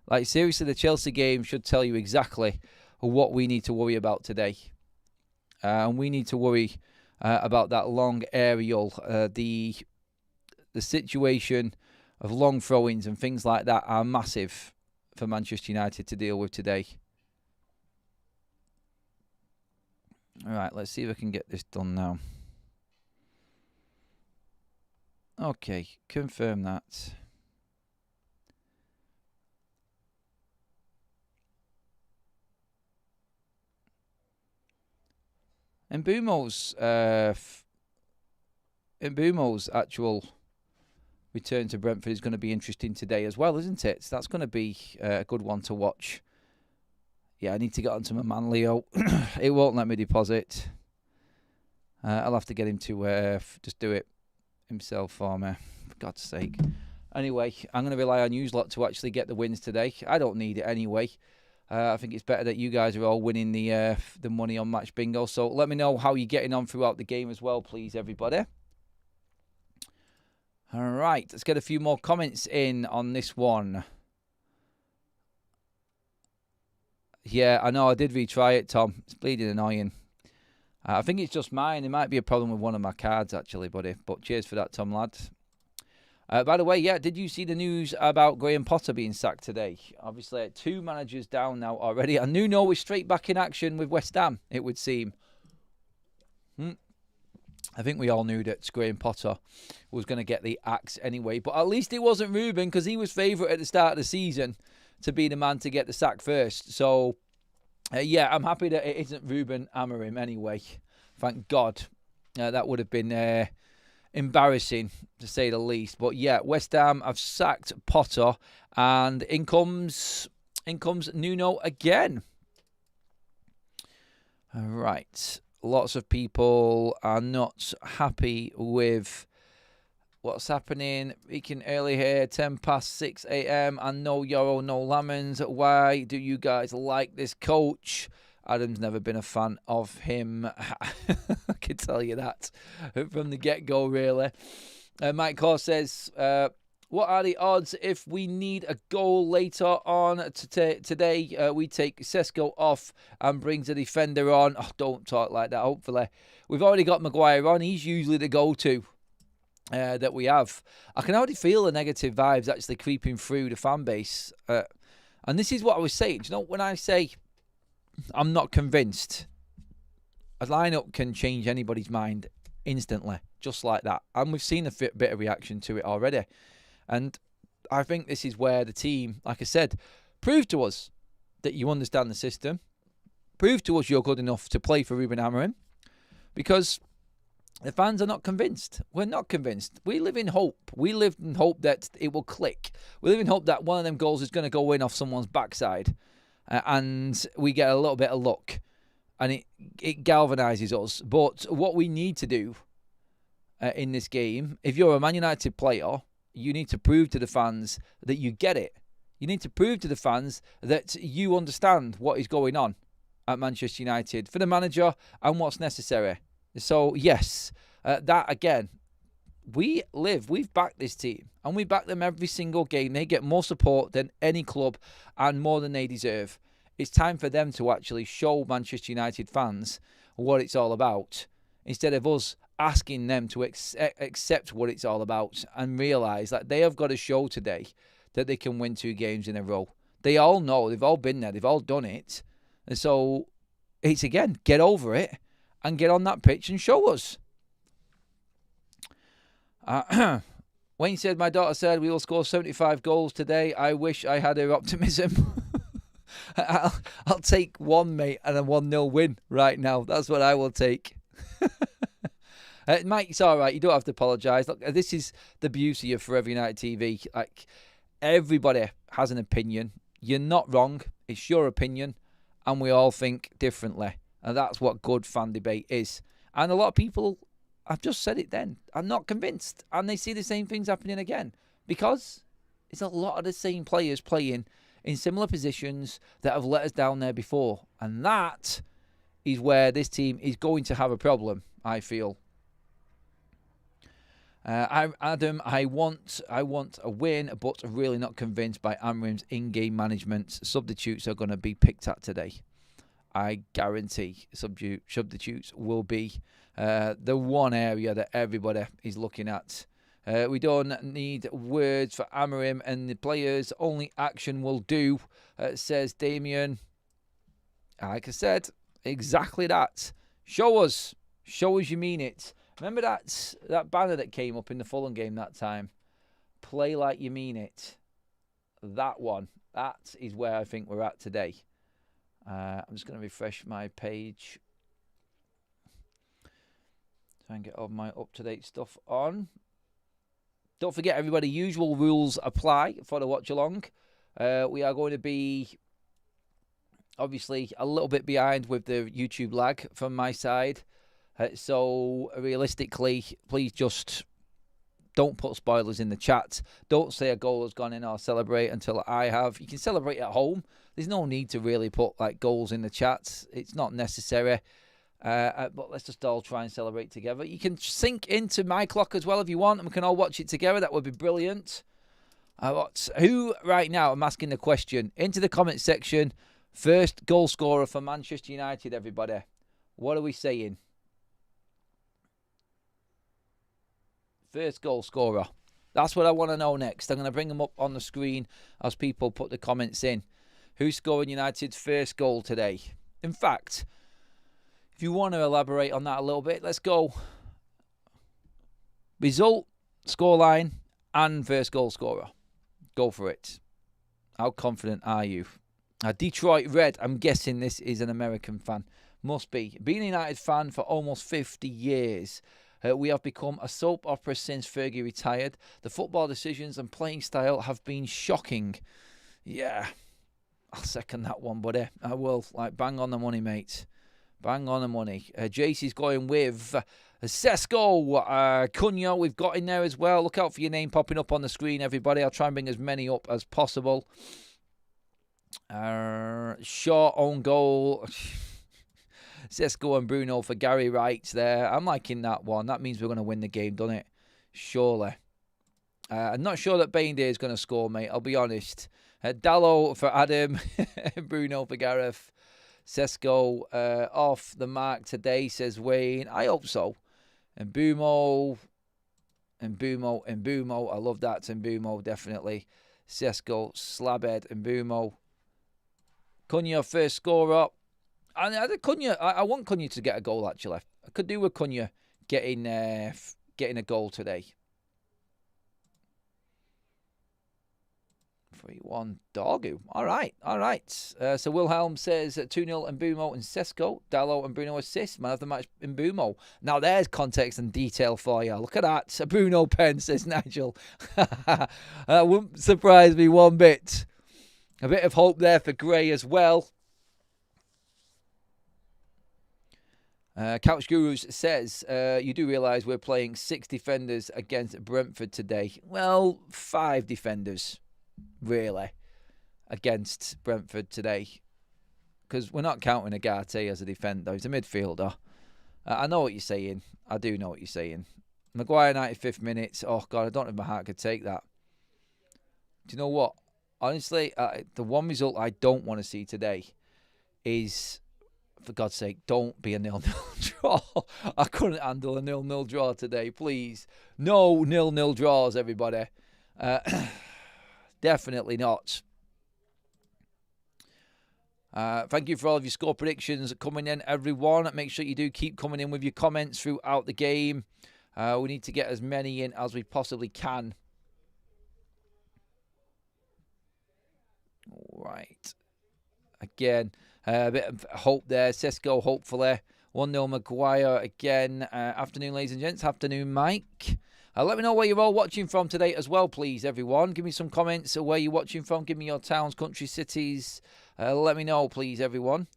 like seriously, the Chelsea game should tell you exactly what we need to worry about today. And we need to worry about that long aerial, the situation of long throw-ins and things like that are massive for Manchester United to deal with today. All right, let's see if I can get this done now. Okay, confirm that. And Mbumo's actual return to Brentford is going to be interesting today as well, isn't it? So that's going to be a good one to watch. Yeah, I need to get onto my man Leo. It won't let me deposit. I'll have to get him to just do it himself for me, for God's sake. Anyway, I'm going to rely on you lot to actually get the wins today. I don't need it anyway. I think it's better that you guys are all winning the money on Match Bingo. So let me know how you're getting on throughout the game as well, please, everybody. All right, let's get a few more comments in on this one. Yeah, I know, I did retry it, Tom. It's bleeding annoying. I think it's just mine. There might be a problem with one of my cards, actually, buddy. But cheers for that, Tom, lad. By the way, yeah, did you see the news about Graham Potter being sacked today? Obviously, 2 managers down now already. And Nuno is straight back in action with West Ham, it would seem. I think we all knew that Graham Potter was going to get the axe anyway. But at least it wasn't Ruben, because he was favourite at the start of the season to be the man to get the sack first. So, yeah, I'm happy that it isn't Ruben Amorim anyway. Thank God. That would have been embarrassing, to say the least. But, yeah, West Ham have sacked Potter. And in comes Nuno again. All right. Lots of people are not happy with What's happening? Speaking early here, 10 past 6 a.m. and no Euro, no Lamans. Why do you guys like this coach? Adam's never been a fan of him. I can tell you that from the get-go, really. Mike Core says, what are the odds if we need a goal later on today? We take Sesko off and brings a defender on. Oh, don't talk like that, hopefully. We've already got Maguire on. He's usually the go-to. That we have. I can already feel the negative vibes actually creeping through the fan base. And this is what I was saying. You know, when I say I'm not convinced, a lineup can change anybody's mind instantly, just like that. And we've seen a bit of reaction to it already. And I think this is where the team, like I said, prove to us that you understand the system. Prove to us you're good enough to play for Ruben Amorim. Because the fans are not convinced. We're not convinced. We live in hope. We live in hope that it will click. We live in hope that one of them goals is going to go in off someone's backside. And we get a little bit of luck. And it galvanises us. But what we need to do in this game, if you're a Man United player, you need to prove to the fans that you get it. You need to prove to the fans that you understand what is going on at Manchester United for the manager and what's necessary. So, yes, that again, we've backed this team and we back them every single game. They get more support than any club and more than they deserve. It's time for them to actually show Manchester United fans what it's all about instead of us asking them to accept what it's all about and realise that they have got to show today that they can win 2 games in a row. They all know, they've all been there, they've all done it. And so, it's again, get over it. And get on that pitch and show us. Wayne said, my daughter said we will score 75 goals today. I wish I had her optimism. I'll take 1, mate, and a 1-0 win right now. That's what I will take. Mike, it's all right. You don't have to apologise. Look, this is the beauty of Forever United TV. Like, everybody has an opinion. You're not wrong. It's your opinion. And we all think differently. And that's what good fan debate is. And a lot of people, I've just said it then, are not convinced. And they see the same things happening again. Because it's a lot of the same players playing in similar positions that have let us down there before. And that is where this team is going to have a problem, I feel. Adam, I want a win, but really not convinced by Amorim's in-game management. Substitutes are going to be picked at today. I guarantee substitutes will be the one area that everybody is looking at. We don't need words for Amorim and the players. Only action will do, says Damien. Like I said, exactly that. Show us you mean it. Remember that banner that came up in the Fulham game that time? Play like you mean it. That one. That is where I think we're at today. I'm just going to refresh my page. Try and get all my up-to-date stuff on. Don't forget, everybody, usual rules apply for the watch-along. We are going to be, obviously, a little bit behind with the YouTube lag from my side. So, realistically, please just don't put spoilers in the chat. Don't say a goal has gone in or celebrate until I have. You can celebrate at home. There's no need to really put like goals in the chat. It's not necessary. But let's just all try and celebrate together. You can sync into my clock as well if you want, and we can all watch it together. That would be brilliant. Who right now, I'm asking the question, into the comment section, first goal scorer for Manchester United, everybody. What are we saying? First goal scorer. That's what I want to know next. I'm going to bring them up on the screen as people put the comments in. Who's scoring United's first goal today? In fact, if you want to elaborate on that a little bit, let's go. Result, scoreline, and first goal scorer. Go for it. How confident are you? Detroit Red, I'm guessing this is an American fan. Must be. Being a United fan for almost 50 years. We have become a soap opera since Fergie retired. The football decisions and playing style have been shocking. Yeah, I'll second that one, buddy. I will. Like, bang on the money, mate. Bang on the money. Jayce's going with Sesko, Cunha, we've got in there as well. Look out for your name popping up on the screen, everybody. I'll try and bring as many up as possible. Shaw own goal. Sesko and Bruno for Gary Wright there. I'm liking that one. That means we're going to win the game, doesn't it? Surely. I'm not sure that Bainday is going to score, mate. I'll be honest. Dallo for Adam. Bruno for Gareth. Sesko off the mark today, says Wayne. I hope so. And Mbumo. I love that. And Mbumo, definitely. Sesko, Slabhead, and Mbumo. Cunha, first scorer. And Cunha, I want Cunha to get a goal, actually. I could do with Cunha getting a goal today. 3-1 Dorgu. All right. So Wilhelm says 2-0 and Mbumo and Sesko. Dallo and Bruno assist. Man of the match in Mbumo. Now there's context and detail for you. Look at that. A Bruno pen, says Nigel. That wouldn't surprise me one bit. A bit of hope there for Gray as well. Couch Gurus says, you do realise we're playing 6 defenders against Brentford today. Well, 5 defenders, really, against Brentford today. Because we're not counting Agate as a defender. He's a midfielder. I know what you're saying. I do know what you're saying. Maguire, 95th minute. Oh, God, I don't know if my heart could take that. Do you know what? Honestly, the one result I don't want to see today is, for God's sake, don't be a 0-0 draw. I couldn't handle a 0-0 draw today, please. No 0-0 draws, everybody. Definitely not. Thank you for all of your score predictions coming in, everyone. Make sure you do keep coming in with your comments throughout the game. We need to get as many in as we possibly can. All right. Again, a bit of hope there. Sesko, hopefully. 1-0 Maguire again. Afternoon, ladies and gents. Afternoon, Mike. Let me know where you're all watching from today as well, please, everyone. Give me some comments of where you're watching from. Give me your towns, countries, cities. Let me know, please, everyone.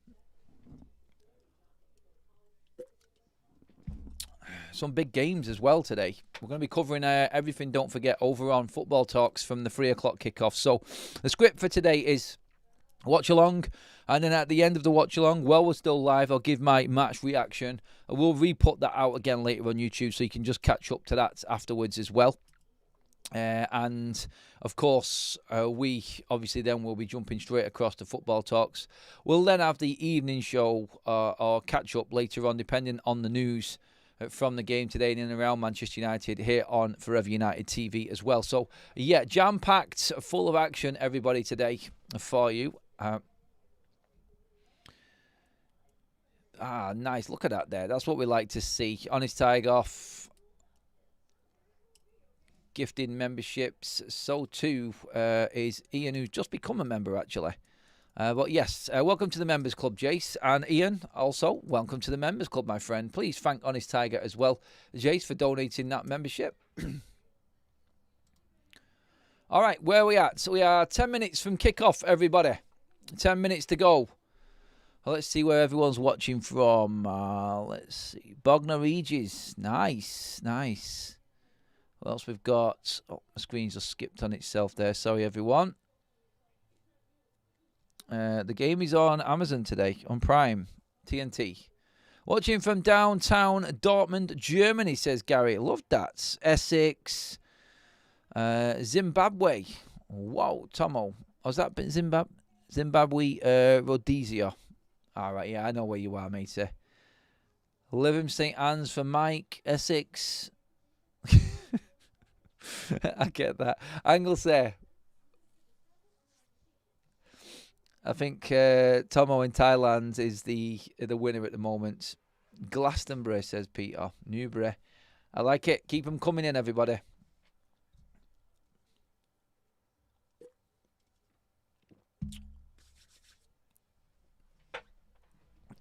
Some big games as well today. We're going to be covering everything, don't forget, over on Football Talks from the 3 o'clock kickoff. So the script for today is watch along, and then at the end of the watch along, while we're still live, I'll give my match reaction. I will re-put that out again later on YouTube, so you can just catch up to that afterwards as well. And of course, we obviously then will be jumping straight across to Football Talks. We'll then have the evening show or catch up later on, depending on the news from the game today in and around Manchester United here on Forever United TV as well. So yeah, jam-packed, full of action, everybody, today for you. Nice. Look at that there. That's what we like to see. Honest Tiger gifting memberships. So too is Ian, who's just become a member, actually. But yes, welcome to the Members Club, Jace. And Ian, also, welcome to the Members Club, my friend. Please thank Honest Tiger as well, Jace, for donating that membership. All right, where are we at? So we are 10 minutes from kickoff, everybody. 10 minutes to go. Well, let's see where everyone's watching from. Let's see. Bognor Regis. Nice. What else we've got? Oh, my screen's just skipped on itself there. Sorry, everyone. The game is on Amazon today, on Prime, TNT. Watching from downtown Dortmund, Germany, says Gary. Love that. Essex. Zimbabwe. Wow, Tomo. Was that Zimbabwe, Rhodesia. All right, yeah, I know where you are, matey. Living St. Anne's for Mike. Essex. I get that. Anglesey. I think Tomo in Thailand is the winner at the moment. Glastonbury, says Peter. Newbury. I like it. Keep them coming in, everybody.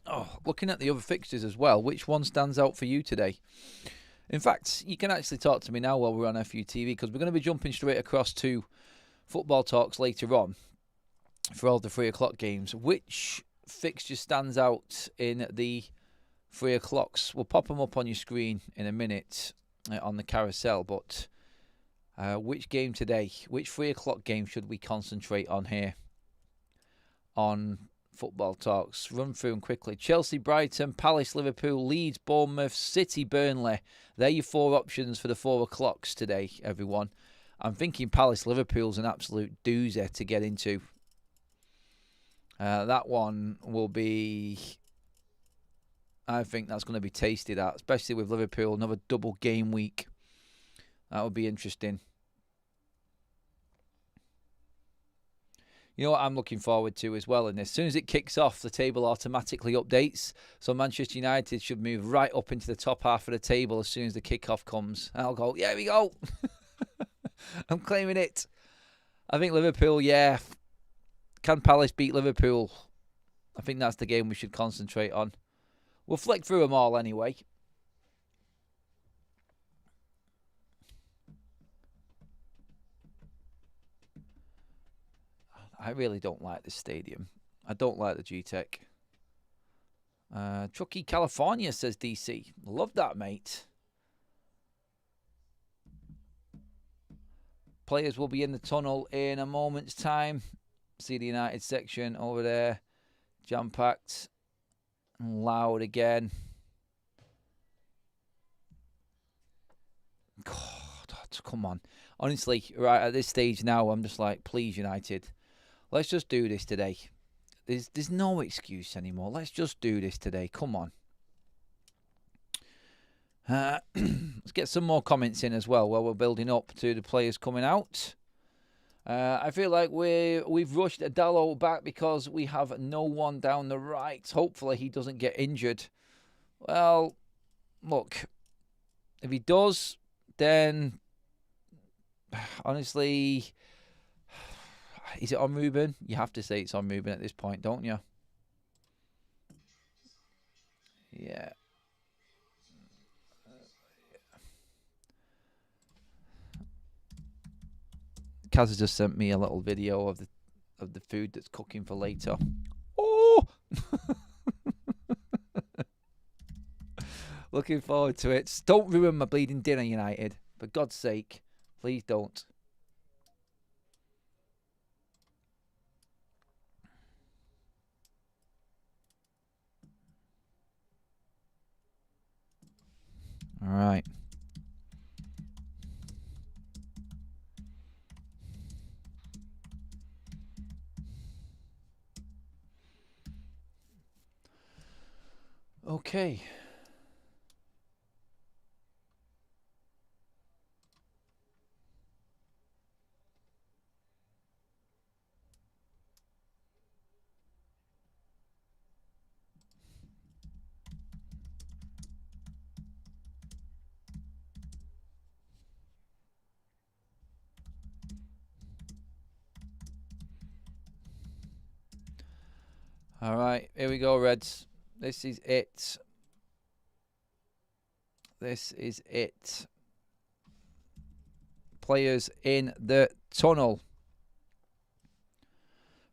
Oh, looking at the other fixtures as well, which one stands out for you today? In fact, you can actually talk to me now while we're on FUTV, because we're going to be jumping straight across to Football Talks later on for all the 3 o'clock games. Which fixture stands out in the 3 o'clocks. We'll pop them up on your screen in a minute on the carousel. But which game today? Which 3 o'clock game should we concentrate on here on Football Talks? Run through them quickly. Chelsea, Brighton, Palace, Liverpool, Leeds, Bournemouth, City, Burnley. They're your 4 options for the 4 o'clocks today, everyone. I'm thinking Palace, Liverpool's an absolute doozy to get into. That one will be... I think that's going to be tasty, that, especially with Liverpool, another double game week. That would be interesting. You know what I'm looking forward to as well in this? As soon as it kicks off, the table automatically updates. So Manchester United should move right up into the top half of the table as soon as the kickoff comes. And I'll go, yeah, here we go. I'm claiming it. I think Liverpool, yeah. Can Palace beat Liverpool? I think that's the game we should concentrate on. We'll flick through them all anyway. I really don't like this stadium. I don't like the G-Tech. Truckee, California, says DC. Love that, mate. Players will be in the tunnel in a moment's time. See the United section over there. Jam-packed. Loud again. God, come on. Honestly, right at this stage now, I'm just like, please, United. Let's just do this today. There's no excuse anymore. Let's just do this today. Come on. Let's get some more comments in as well while we're building up to the players coming out. I feel like we've rushed Dallo back because we have no one down the right. Hopefully he doesn't get injured. Well, look, if he does, then honestly, is it on Ruben? You have to say it's on Ruben at this point, don't you? Yeah. Kaz has just sent me a little video of the food that's cooking for later. Oh! Looking forward to it. Don't ruin my bleeding dinner, United. For God's sake, please don't. All right. Okay. All right, here we go, Reds. This is it. This is it. Players in the tunnel.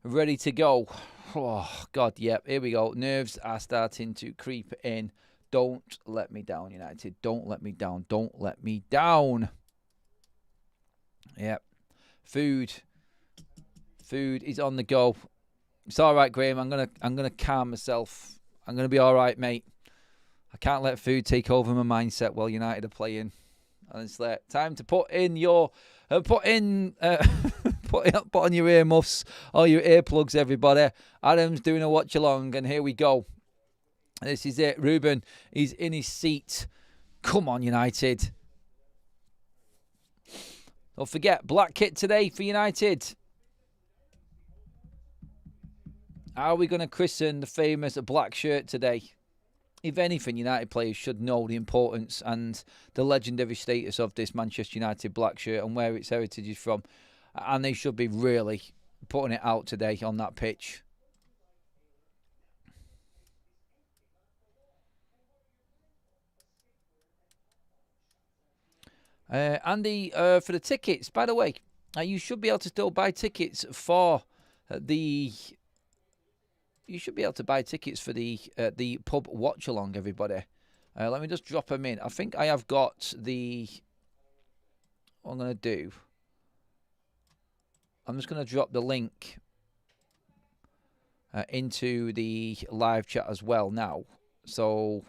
Ready to go. Oh, God, yep. Here we go. Nerves are starting to creep in. Don't let me down, United. Don't let me down. Don't let me down. Yep. Food is on the go. It's all right, Graham. I'm gonna calm myself. I'm gonna be all right, mate. I can't let food take over my mindset while United are playing. And it's like time to put in your put on your earmuffs or your earplugs, everybody. Adam's doing a watch along, and here we go. This is it. Ruben, he's in his seat. Come on, United. Don't forget, black kit today for United. Are we going to christen the famous black shirt today? If anything, United players should know the importance and the legendary status of this Manchester United black shirt and where its heritage is from. And they should be really putting it out today on that pitch. Andy, for the tickets, by the way, you should be able to still buy tickets for the you should be able to buy tickets for the pub watch along, everybody. Let me just drop them in. I think I have got the. What I'm going to do. I'm just going to drop the link into the live chat as well now. So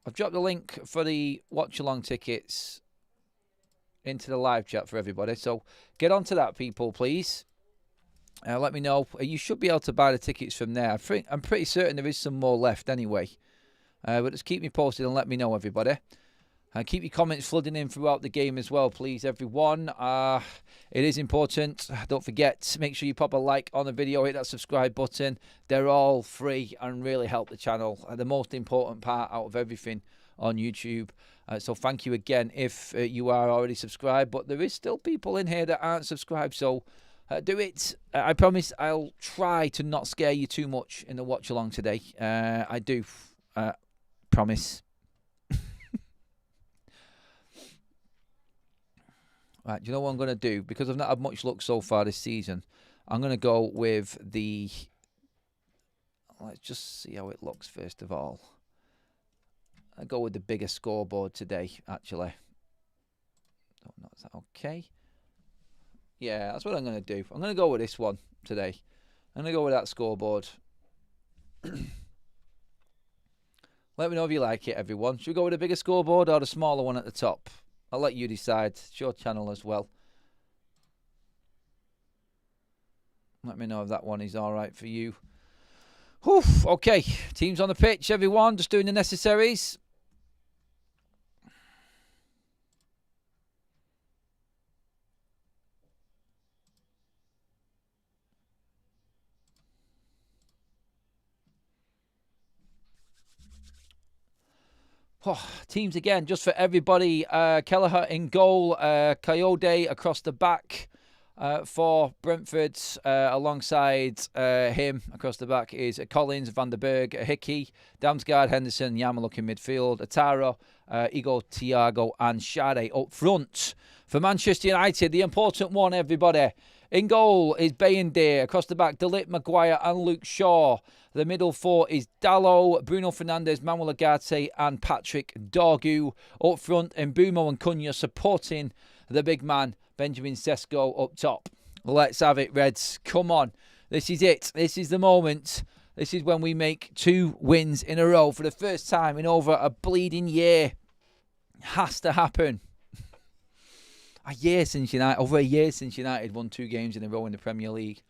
I've dropped the link for the watch along tickets into the live chat for everybody. So get onto that, people, please. Let me know. You should be able to buy the tickets from there. I'm pretty certain there is some more left anyway. But just keep me posted and let me know, everybody. And keep your comments flooding in throughout the game as well, please, everyone. It is important. Don't forget, make sure you pop a like on the video, hit that subscribe button. They're all free and really help the channel. The most important part out of everything on YouTube. So thank you again if you are already subscribed. But there is still people in here that aren't subscribed, so do it. I promise I'll try to not scare you too much in the watch along today. I do promise. Right, do you know what I'm going to do? Because I've not had much luck so far this season, I'm going to go with the... Let's just see how it looks first of all. I'll go with the bigger scoreboard today, actually. Don't know, is that okay? Yeah, that's what I'm going to do. I'm going to go with this one today. I'm going to go with that scoreboard. Let me know if you like it, everyone. Should we go with the bigger scoreboard or the smaller one at the top? I'll let you decide. It's your channel as well. Let me know if that one is all right for you. Whew, okay, teams on the pitch, everyone. Just doing the necessaries. Oh, teams again, just for everybody. Kelleher in goal. Coyote across the back for Brentford. Alongside him across the back is Collins, Van der Berg, Hickey, Damsgaard, Henderson, Yamaluk in midfield, Ataro, Igor, Thiago and Shade up front. For Manchester United, the important one, everybody. In goal is Bayendare. Across the back, Delit, Maguire and Luke Shaw. The middle four is Dallo, Bruno Fernandes, Manuel Ugarte and Patrick Dorgu. Up front, Mbumo and Cunha supporting the big man, Benjamin Sesko up top. Let's have it, Reds. Come on. This is it. This is the moment. This is when we make 2 wins in a row for the first time in over a bleeding year. Has to happen. Over a year since United won 2 games in a row in the Premier League.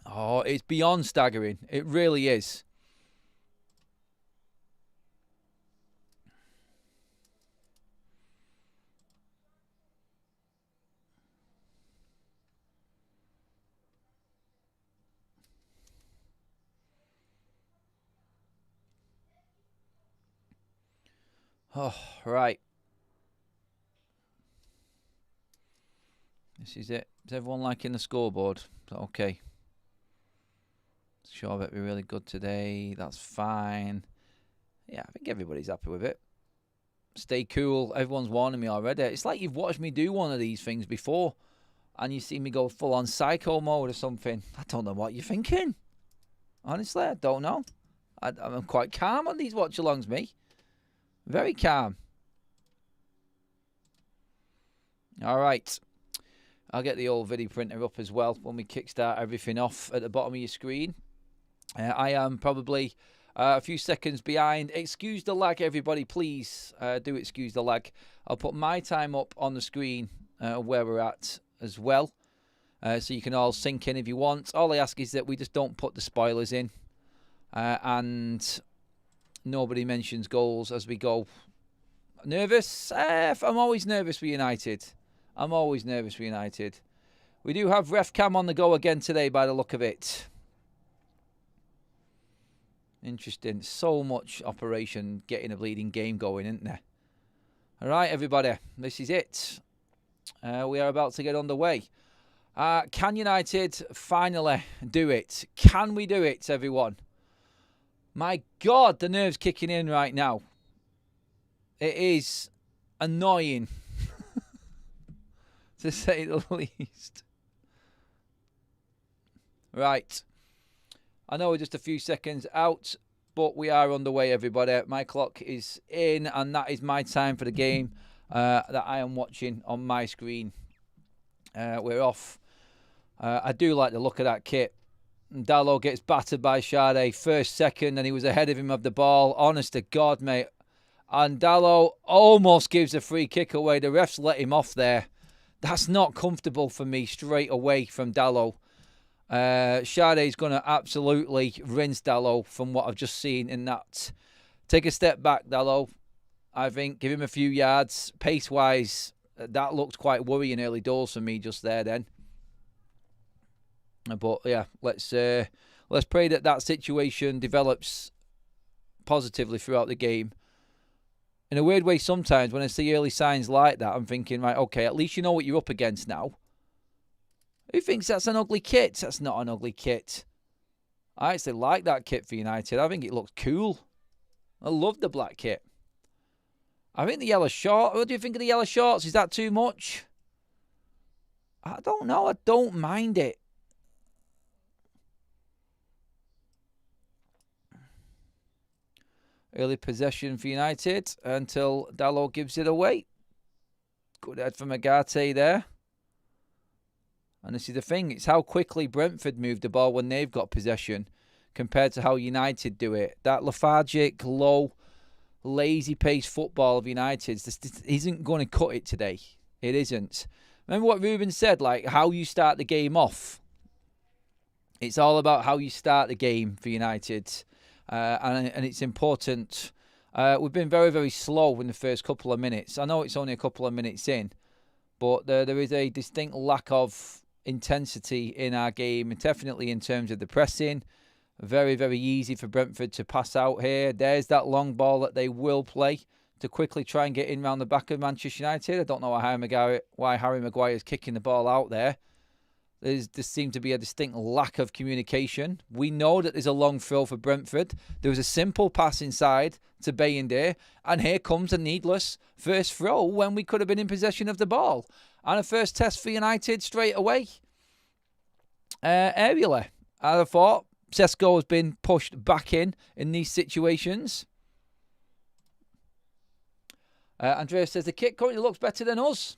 Oh, it's beyond staggering. It really is. Oh, right. This is it. Is everyone liking the scoreboard? Is that okay? Sure, I bet we're really good today. That's fine. Yeah, I think everybody's happy with it. Stay cool. Everyone's warning me already. It's like you've watched me do one of these things before and you see me go full on psycho mode or something. I don't know what you're thinking. Honestly, I don't know. I'm quite calm on these watch-alongs, me. Very calm. All right. I'll get the old video printer up as well when we kickstart everything off at the bottom of your screen. I am probably a few seconds behind. Excuse the lag, everybody. Please do excuse the lag. I'll put my time up on the screen where we're at as well. So you can all sync in if you want. All I ask is that we just don't put the spoilers in. And nobody mentions goals as we go. Nervous? I'm always nervous for United. I'm always nervous for United. We do have Ref Cam on the go again today by the look of it. Interesting. So much operation getting a bleeding game going, isn't there? All right, everybody. This is it. We are about to get underway. Can United finally do it? Can we do it, everyone? My God, the nerves kicking in right now. It is annoying, to say the least. Right. I know we're just a few seconds out, but we are underway, everybody. My clock is in, and that is my time for the game that I am watching on my screen. We're off. I do like the look of that kit. Dalot gets battered by Sade first, second, and he was ahead of him of the ball. Honest to God, mate. And Dalot almost gives a free kick away. The refs let him off there. That's not comfortable for me straight away from Dalot. Sade's going to absolutely rinse Dalot from what I've just seen in that. Take a step back, Dalot. I think give him a few yards. Pace-wise, that looked quite worrying early doors for me just there then. But yeah, let's pray that situation develops positively throughout the game. In a weird way, sometimes when I see early signs like that, I'm thinking, right, okay, at least you know what you're up against now. Who thinks that's an ugly kit? That's not an ugly kit. I actually like that kit for United. I think it looks cool. I love the black kit. I think the yellow shorts. What do you think of the yellow shorts? Is that too much? I don't know. I don't mind it. Early possession for United until Dalot gives it away. Good head from Agate there. And this is the thing. It's how quickly Brentford move the ball when they've got possession compared to how United do it. That lethargic, low, lazy pace football of United's this isn't going to cut it today. It isn't. Remember what Ruben said, like how you start the game off. It's all about how you start the game for United. And it's important. We've been very, very slow in the first couple of minutes. I know it's only a couple of minutes in, but there is a distinct lack of intensity in our game, and definitely in terms of the pressing. Very, very easy for Brentford to pass out here. There's that long ball that they will play to quickly try and get in round the back of Manchester United. I don't know why Harry Maguire is kicking the ball out there. There seems to be a distinct lack of communication. We know that there's a long throw for Brentford. There was a simple pass inside to Bayende, and here comes a needless first throw when we could have been in possession of the ball. And a first test for United straight away. Aerially, I thought Sesko has been pushed back in these situations. Andreas says the kit currently looks better than us.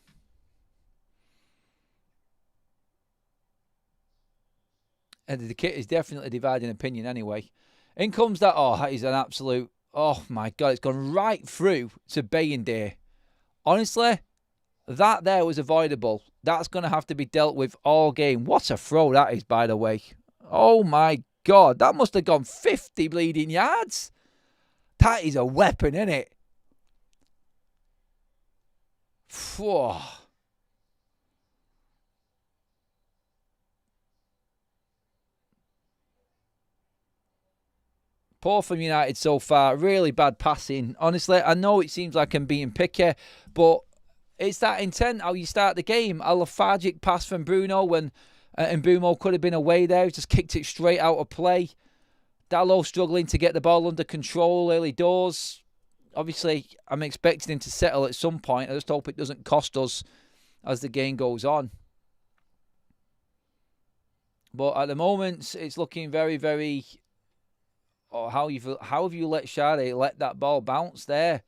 And the kit is definitely dividing opinion anyway. In comes that. Oh, that is an absolute. Oh my God, it's gone right through to Bayende. Honestly, that there was avoidable. That's going to have to be dealt with all game. What a throw that is, by the way. Oh my God, that must have gone 50 bleeding yards. That is a weapon, isn't it? Whew. Poor from United so far. Really bad passing. Honestly, I know it seems like I'm being picky, but it's that intent how you start the game. A lethargic pass from Bruno when Mbumo could have been away there. He just kicked it straight out of play. Dalot struggling to get the ball under control early doors. Obviously, I'm expecting him to settle at some point. I just hope it doesn't cost us as the game goes on. But at the moment, it's looking very, very... Oh, how have you let Sade let that ball bounce there?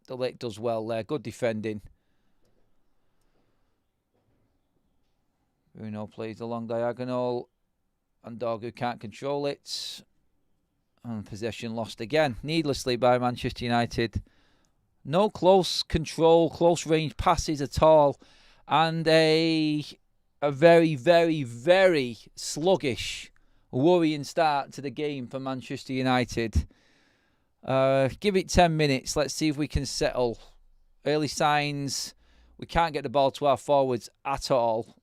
The Lake does well there. Good defending. Bruno plays the long diagonal. And Dorgu can't control it. And possession lost again. Needlessly by Manchester United. No close control, close range passes at all. And a very, very, very sluggish, worrying start to the game for Manchester United. Give it 10 minutes. Let's see if we can settle. Early signs. We can't get the ball to our forwards at all.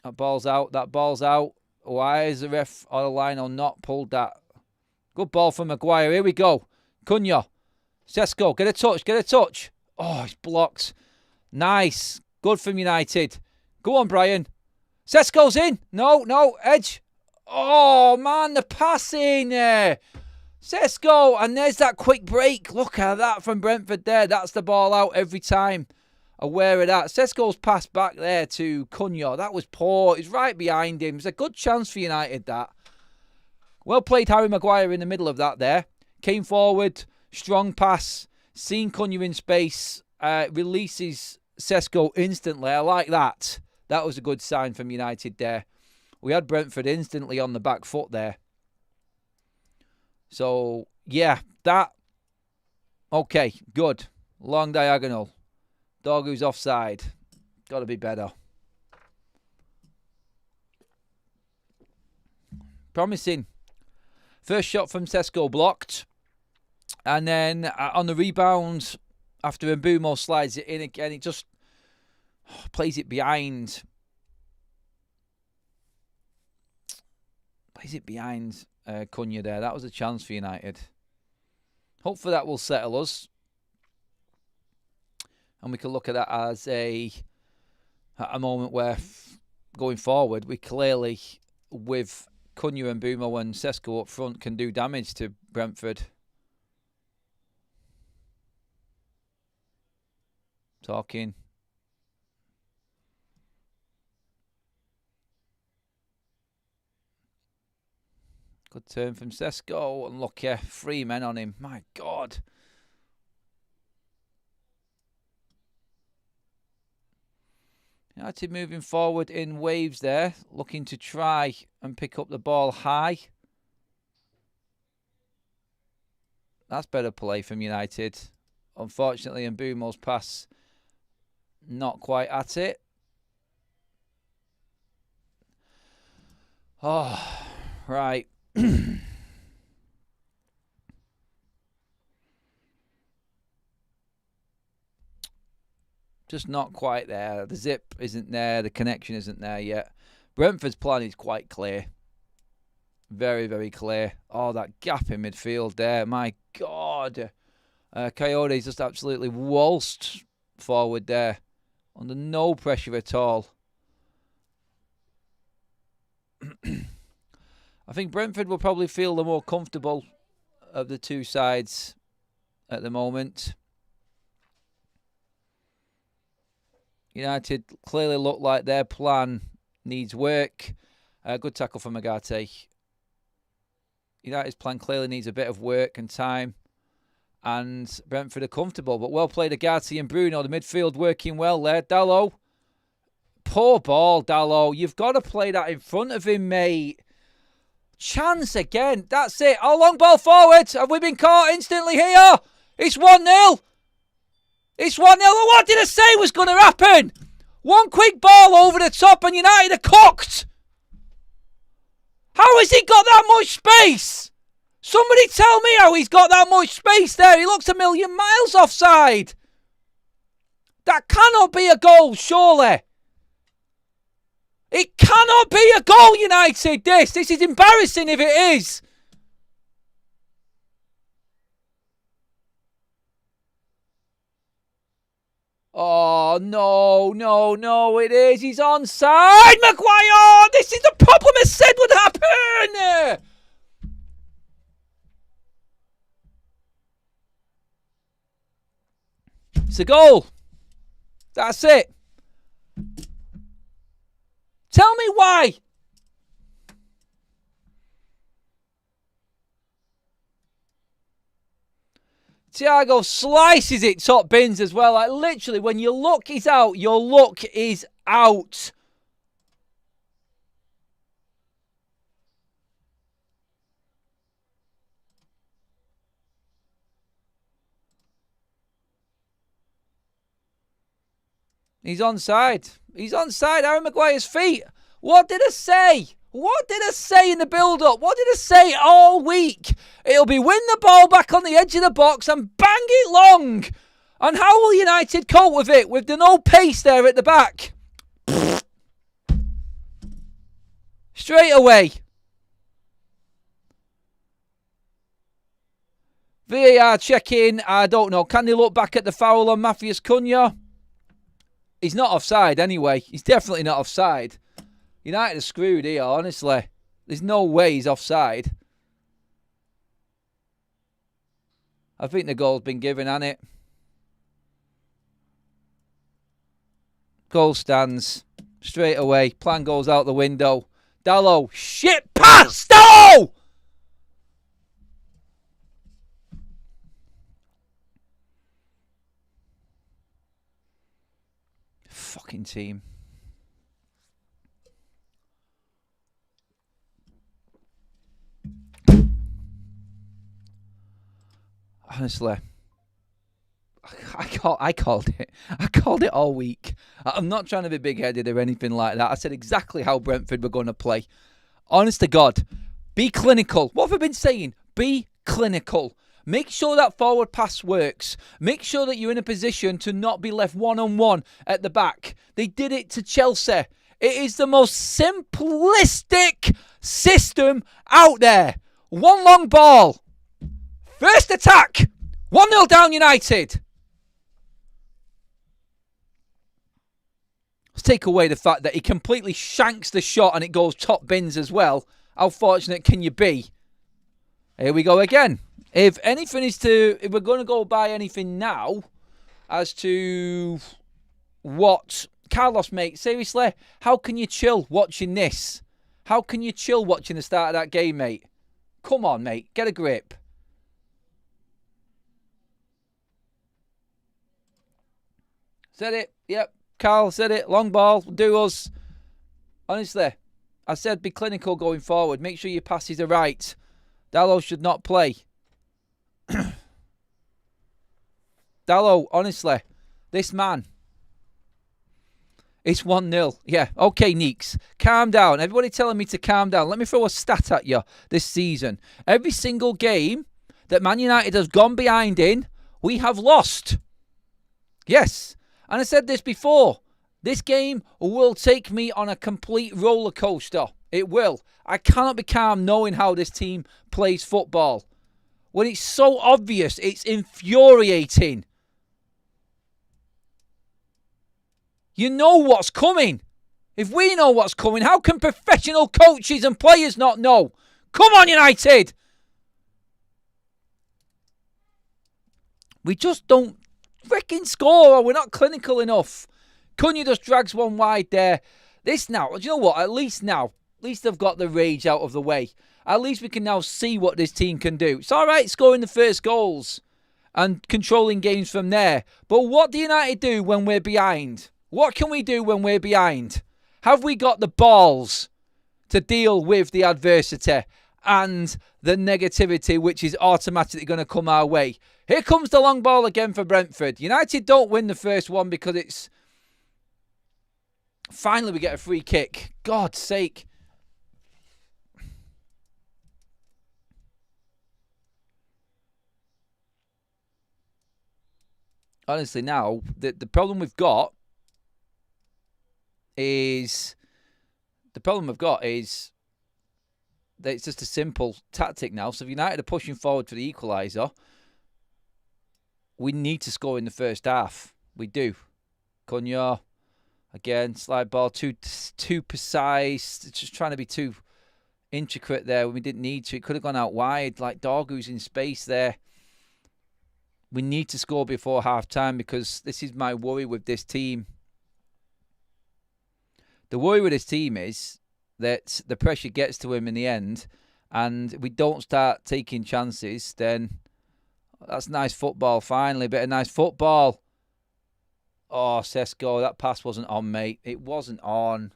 That ball's out. That ball's out. Why is the ref on the line or not pulled that? Good ball from Maguire. Here we go. Cunha. Sesko. Get a touch. Get a touch. Oh, it's blocked. Nice. Good from United. Go on, Brian. Sesko's in. No. Edge. Oh, man. The passing. Sesko. And there's that quick break. Look at that from Brentford there. That's the ball out every time. aware of that. Sesko's pass back there to Cunha. That was poor. He's right behind him. It's a good chance for United, that. Well played, Harry Maguire in the middle of that there. Came forward, strong pass, seen Cunha in space, releases Sesko instantly. I like that. That was a good sign from United there. We had Brentford instantly on the back foot there. So, yeah, that. Okay, good. Long diagonal. Dorgu's offside. Got to be better. Promising. First shot from Sesko blocked. And then on the rebound, after Mbumo slides it in again, it just plays it behind. Plays it behind Cunha there. That was a chance for United. Hopefully that will settle us. And we can look at that as a moment where, going forward, we clearly, with Cunha and Mbumo and Sesko up front, can do damage to Brentford. Talking. Good turn from Sesko. Unlucky. 3 men on him. My God. United moving forward in waves there. Looking to try and pick up the ball high. That's better play from United. Unfortunately, Mbumo's pass not quite at it. Oh, right. Just not quite there. The zip isn't there. The connection isn't there yet. Brentford's plan is quite clear. Very, very clear. Oh, that gap in midfield there. My God. Coyote's just absolutely waltzed forward there. Under no pressure at all. I think Brentford will probably feel the more comfortable of the two sides at the moment. United clearly look like their plan needs work. Good tackle from Agate. United's plan clearly needs a bit of work and time. And Brentford are comfortable. But well played, Agate and Bruno. The midfield working well there. Dalot. Poor ball, Dalot. You've got to play that in front of him, mate. Chance again. That's it. Oh, long ball forward. Have we been caught instantly here? It's 1-0. It's 1-0. What did I say was going to happen? One quick ball over the top and United are cooked. How has he got that much space? Somebody tell me how he's got that much space there. He looks a million miles offside. That cannot be a goal, surely. It cannot be a goal, United, this. This is embarrassing if it is. Oh, no, it is. He's onside. Maguire, this is the problem I said would happen. It's a goal. That's it. Tell me why. Thiago slices it top bins as well. Like literally, when your luck is out, your luck is out. He's onside. He's onside. Harry Maguire's feet. What did I say? What did I say in the build-up? What did I say all week? It'll be win the ball back on the edge of the box and bang it long. And how will United cope with it? With the no pace there at the back. Straight away. VAR check-in. I don't know. Can they look back at the foul on Matheus Cunha? He's not offside anyway. He's definitely not offside. United are screwed here, honestly. There's no way he's offside. I think the goal's been given, hasn't it? Goal stands. Straight away. Plan goes out the window. Dallo. Shit pass! Dallo! Fucking team. Honestly, I called it. I called it all week. I'm not trying to be big-headed or anything like that. I said exactly how Brentford were going to play. Honest to God, be clinical. What have I been saying? Be clinical. Make sure that forward pass works. Make sure that you're in a position to not be left one-on-one at the back. They did it to Chelsea. It is the most simplistic system out there. One long ball. First attack. 1-0 down United. Let's take away the fact that he completely shanks the shot and it goes top bins as well. How fortunate can you be? Here we go again. If we're going to go by anything now as to what Carlos, mate, seriously, how can you chill watching this? How can you chill watching the start of that game, mate? Come on, mate, get a grip. Said it, yep. Carl said it. Long ball, do us. Honestly, I said be clinical going forward. Make sure your passes are right. Dallo should not play. Dallo, honestly, this man. It's 1-0. Yeah, okay, Neeks. Calm down. Everybody telling me to calm down. Let me throw a stat at you this season. Every single game that Man United has gone behind in, we have lost. Yes. And I said this before. This game will take me on a complete roller coaster. It will. I cannot be calm knowing how this team plays football. When it's so obvious, it's infuriating. You know what's coming. If we know what's coming, how can professional coaches and players not know? Come on, United! We just don't freaking score, or we're not clinical enough. Cunha just drags one wide there. This now, do you know what? At least they've got the rage out of the way. At least we can now see what this team can do. It's all right scoring the first goals and controlling games from there. But what do United do when we're behind? What can we do when we're behind? Have we got the balls to deal with the adversity and the negativity which is automatically going to come our way? Here comes the long ball again for Brentford. United don't win the first one because it's... Finally we get a free kick. God's sake. Honestly now, the problem we've got is... that it's just a simple tactic now. So if United are pushing forward for the equaliser, we need to score in the first half. We do. Cunha, again, slide ball, too precise. It's just trying to be too intricate there when we didn't need to. It could have gone out wide, like Dorgu's in space there. We need to score before half-time because this is my worry with this team. The worry with this team is that the pressure gets to him in the end and we don't start taking chances, then that's nice football finally. Bit of nice football. Oh, Sesko, that pass wasn't on, mate. It wasn't on.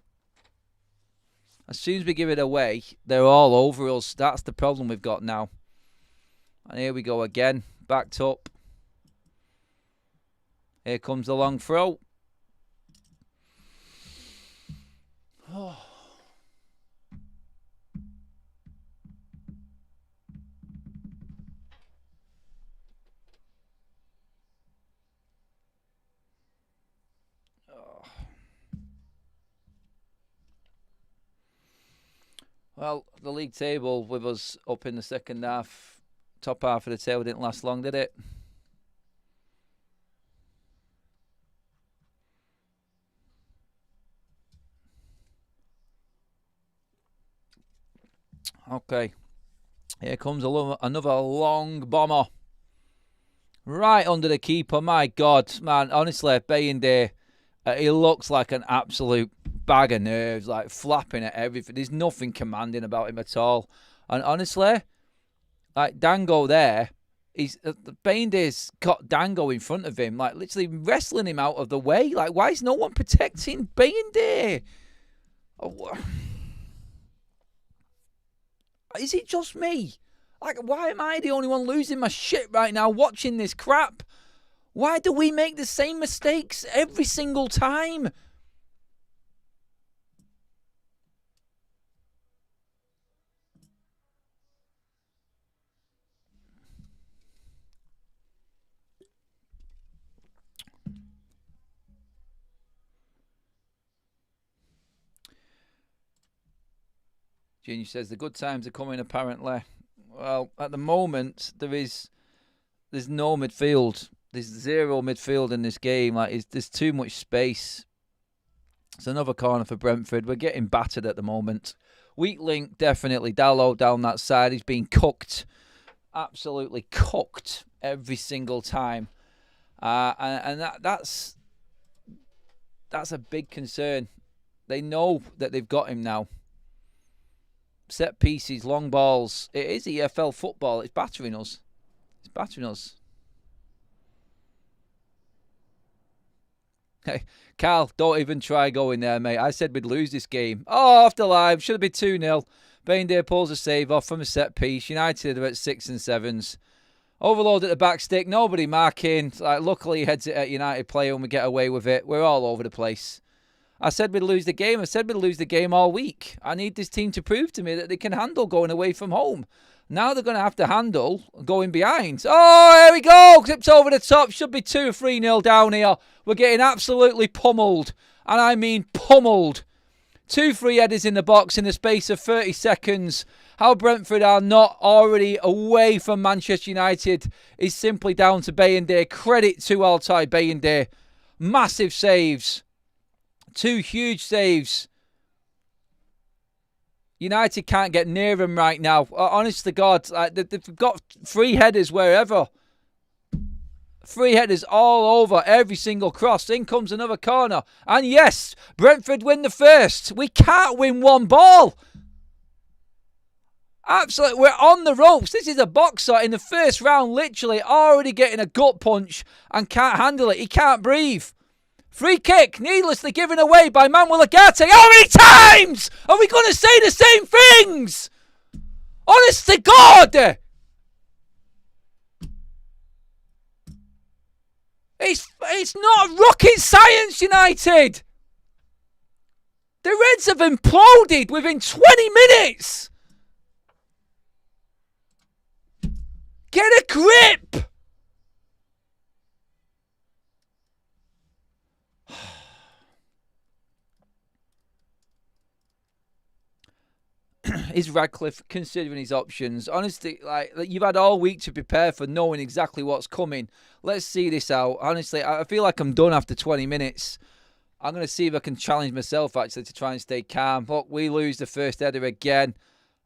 As soon as we give it away, they're all over us. That's the problem we've got now. And here we go again. Backed up. Here comes the long throw. Oh. Well, the league table with us up in the second half, top half of the table didn't last long, did it? Okay. Here comes another long bomber. Right under the keeper. My God, man. Honestly, Bayende, He looks like an absolute bag of nerves, like flapping at everything. There's nothing commanding about him at all. And honestly, like Dango there, Bayindir's got Dango in front of him, like literally wrestling him out of the way. Like, why is no one protecting Bayindir? Oh, is it just me? Like, why am I the only one losing my shit right now watching this crap? Why do we make the same mistakes every single time? Junior says the good times are coming, apparently. Well, at the moment, there's no midfield. There's zero midfield in this game. Like, there's too much space. It's another corner for Brentford. We're getting battered at the moment. Weak link, definitely. Dalot down that side. He's being cooked. Absolutely cooked every single time. And that's a big concern. They know that they've got him now. Set pieces, long balls. It is EFL football. It's battering us. It's battering us. Hey, Carl, don't even try going there, mate. I said we'd lose this game. Oh, off the live. Should have been 2-0. Bayindir pulls a save off from a set piece. United are at 6 and 7s. Overload at the back stick. Nobody marking. Like, luckily, he heads it at United player and we get away with it. We're all over the place. I said we'd lose the game. I said we'd lose the game all week. I need this team to prove to me that they can handle going away from home. Now they're going to have to handle going behind. Oh, here we go. Zips over the top. Should be 2 or 3-0 down here. We're getting absolutely pummeled. And I mean pummeled. 2 free headers in the box in the space of 30 seconds. How Brentford are not already away from Manchester United is simply down to Bayindir. Credit to Altay Bayindir. Massive saves. 2 huge saves. United can't get near him right now. Honest to God, they've got 3 headers wherever. 3 headers all over every single cross. In comes another corner. And yes, Brentford win the first. We can't win one ball. Absolutely, we're on the ropes. This is a boxer in the first round, literally already getting a gut punch and can't handle it. He can't breathe. Free kick, needlessly given away by Manuel Ugarte. How many times are we going to say the same things? Honest to God. It's not rocket science, United. The Reds have imploded within 20 minutes. Get a grip. Is Radcliffe considering his options? Honestly, like you've had all week to prepare for knowing exactly what's coming. Let's see this out. Honestly, I feel like I'm done after 20 minutes. I'm going to see if I can challenge myself, actually, to try and stay calm. Look, we lose the first header again.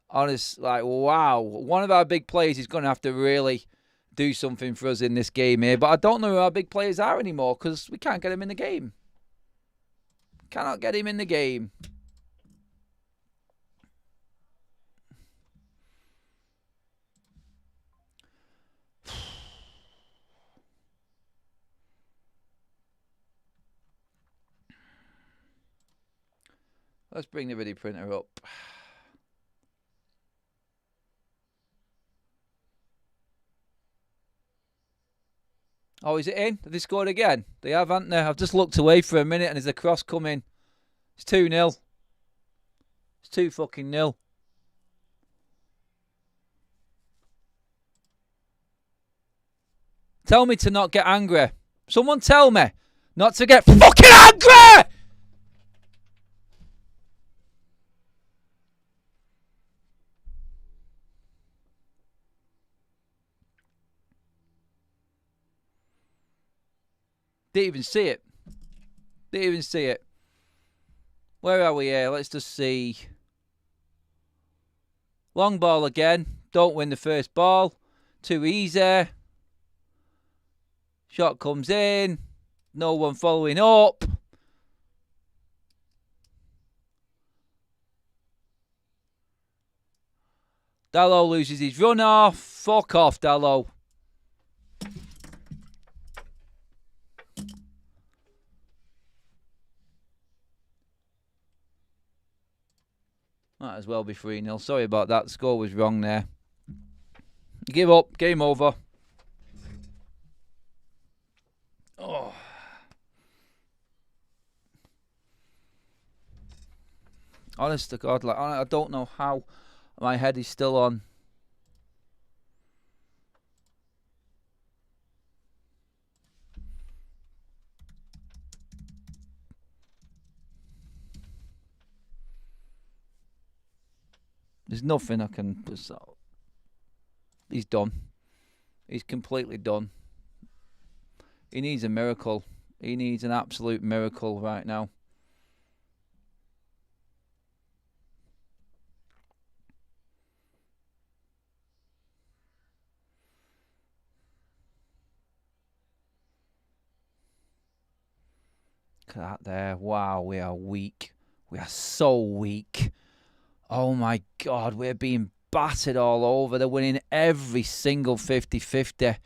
Honestly, like, wow. One of our big players is going to have to really do something for us in this game here. But I don't know who our big players are anymore because we can't get him in the game. Cannot get him in the game. Let's bring the video printer up. Oh, is it in? Have they scored again? They have, haven't they? I've just looked away for a minute and there's a cross coming. It's 2-0. It's 2 fucking 0. Tell me to not get angry. Someone tell me not to get fucking angry! Didn't even see it. Didn't even see it. Where are we here? Let's just see. Long ball again. Don't win the first ball. Too easy. Shot comes in. No one following up. Dalot loses his run off. Fuck off, Dalot. Might as well be 3-0. Sorry about that. The score was wrong there. Give up. Game over. Oh. Honest to God, like I don't know how my head is still on. There's nothing I can. He's done. He's completely done. He needs a miracle. He needs an absolute miracle right now. Look at that there. Wow, we are weak. We are so weak. Oh my God, we're being battered all over. They're winning every single 50-50.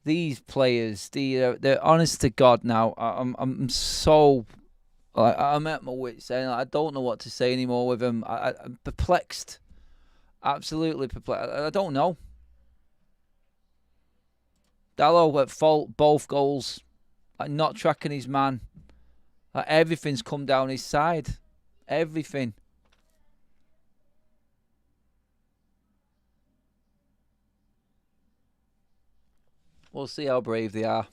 These players, they're honest to God now. I'm so, I'm at my wit's end. I don't know what to say anymore with them. I'm perplexed, absolutely perplexed. I don't know. Dalot at fault, both goals. Like not tracking his man. Like everything's come down his side. Everything. We'll see how brave they are.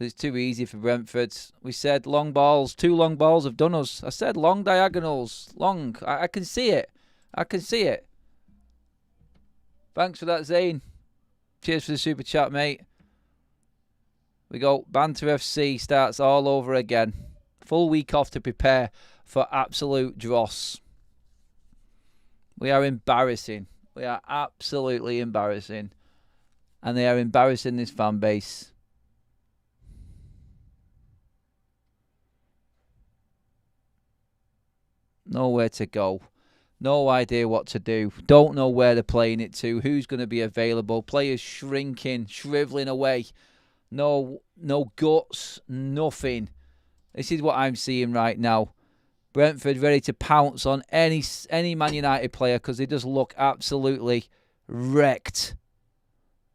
It's too easy for Brentford. We said long balls. 2 long balls have done us. I said long diagonals. Long. I can see it. I can see it. Thanks for that, Zane. Cheers for the super chat, mate. We go. Banter FC starts all over again. Full week off to prepare for absolute dross. We are embarrassing. We are absolutely embarrassing. And they are embarrassing this fan base. Nowhere to go. No idea what to do. Don't know where they're playing it to. Who's going to be available? Players shrinking, shriveling away. No guts, nothing. This is what I'm seeing right now. Brentford ready to pounce on any Man United player because they just look absolutely wrecked.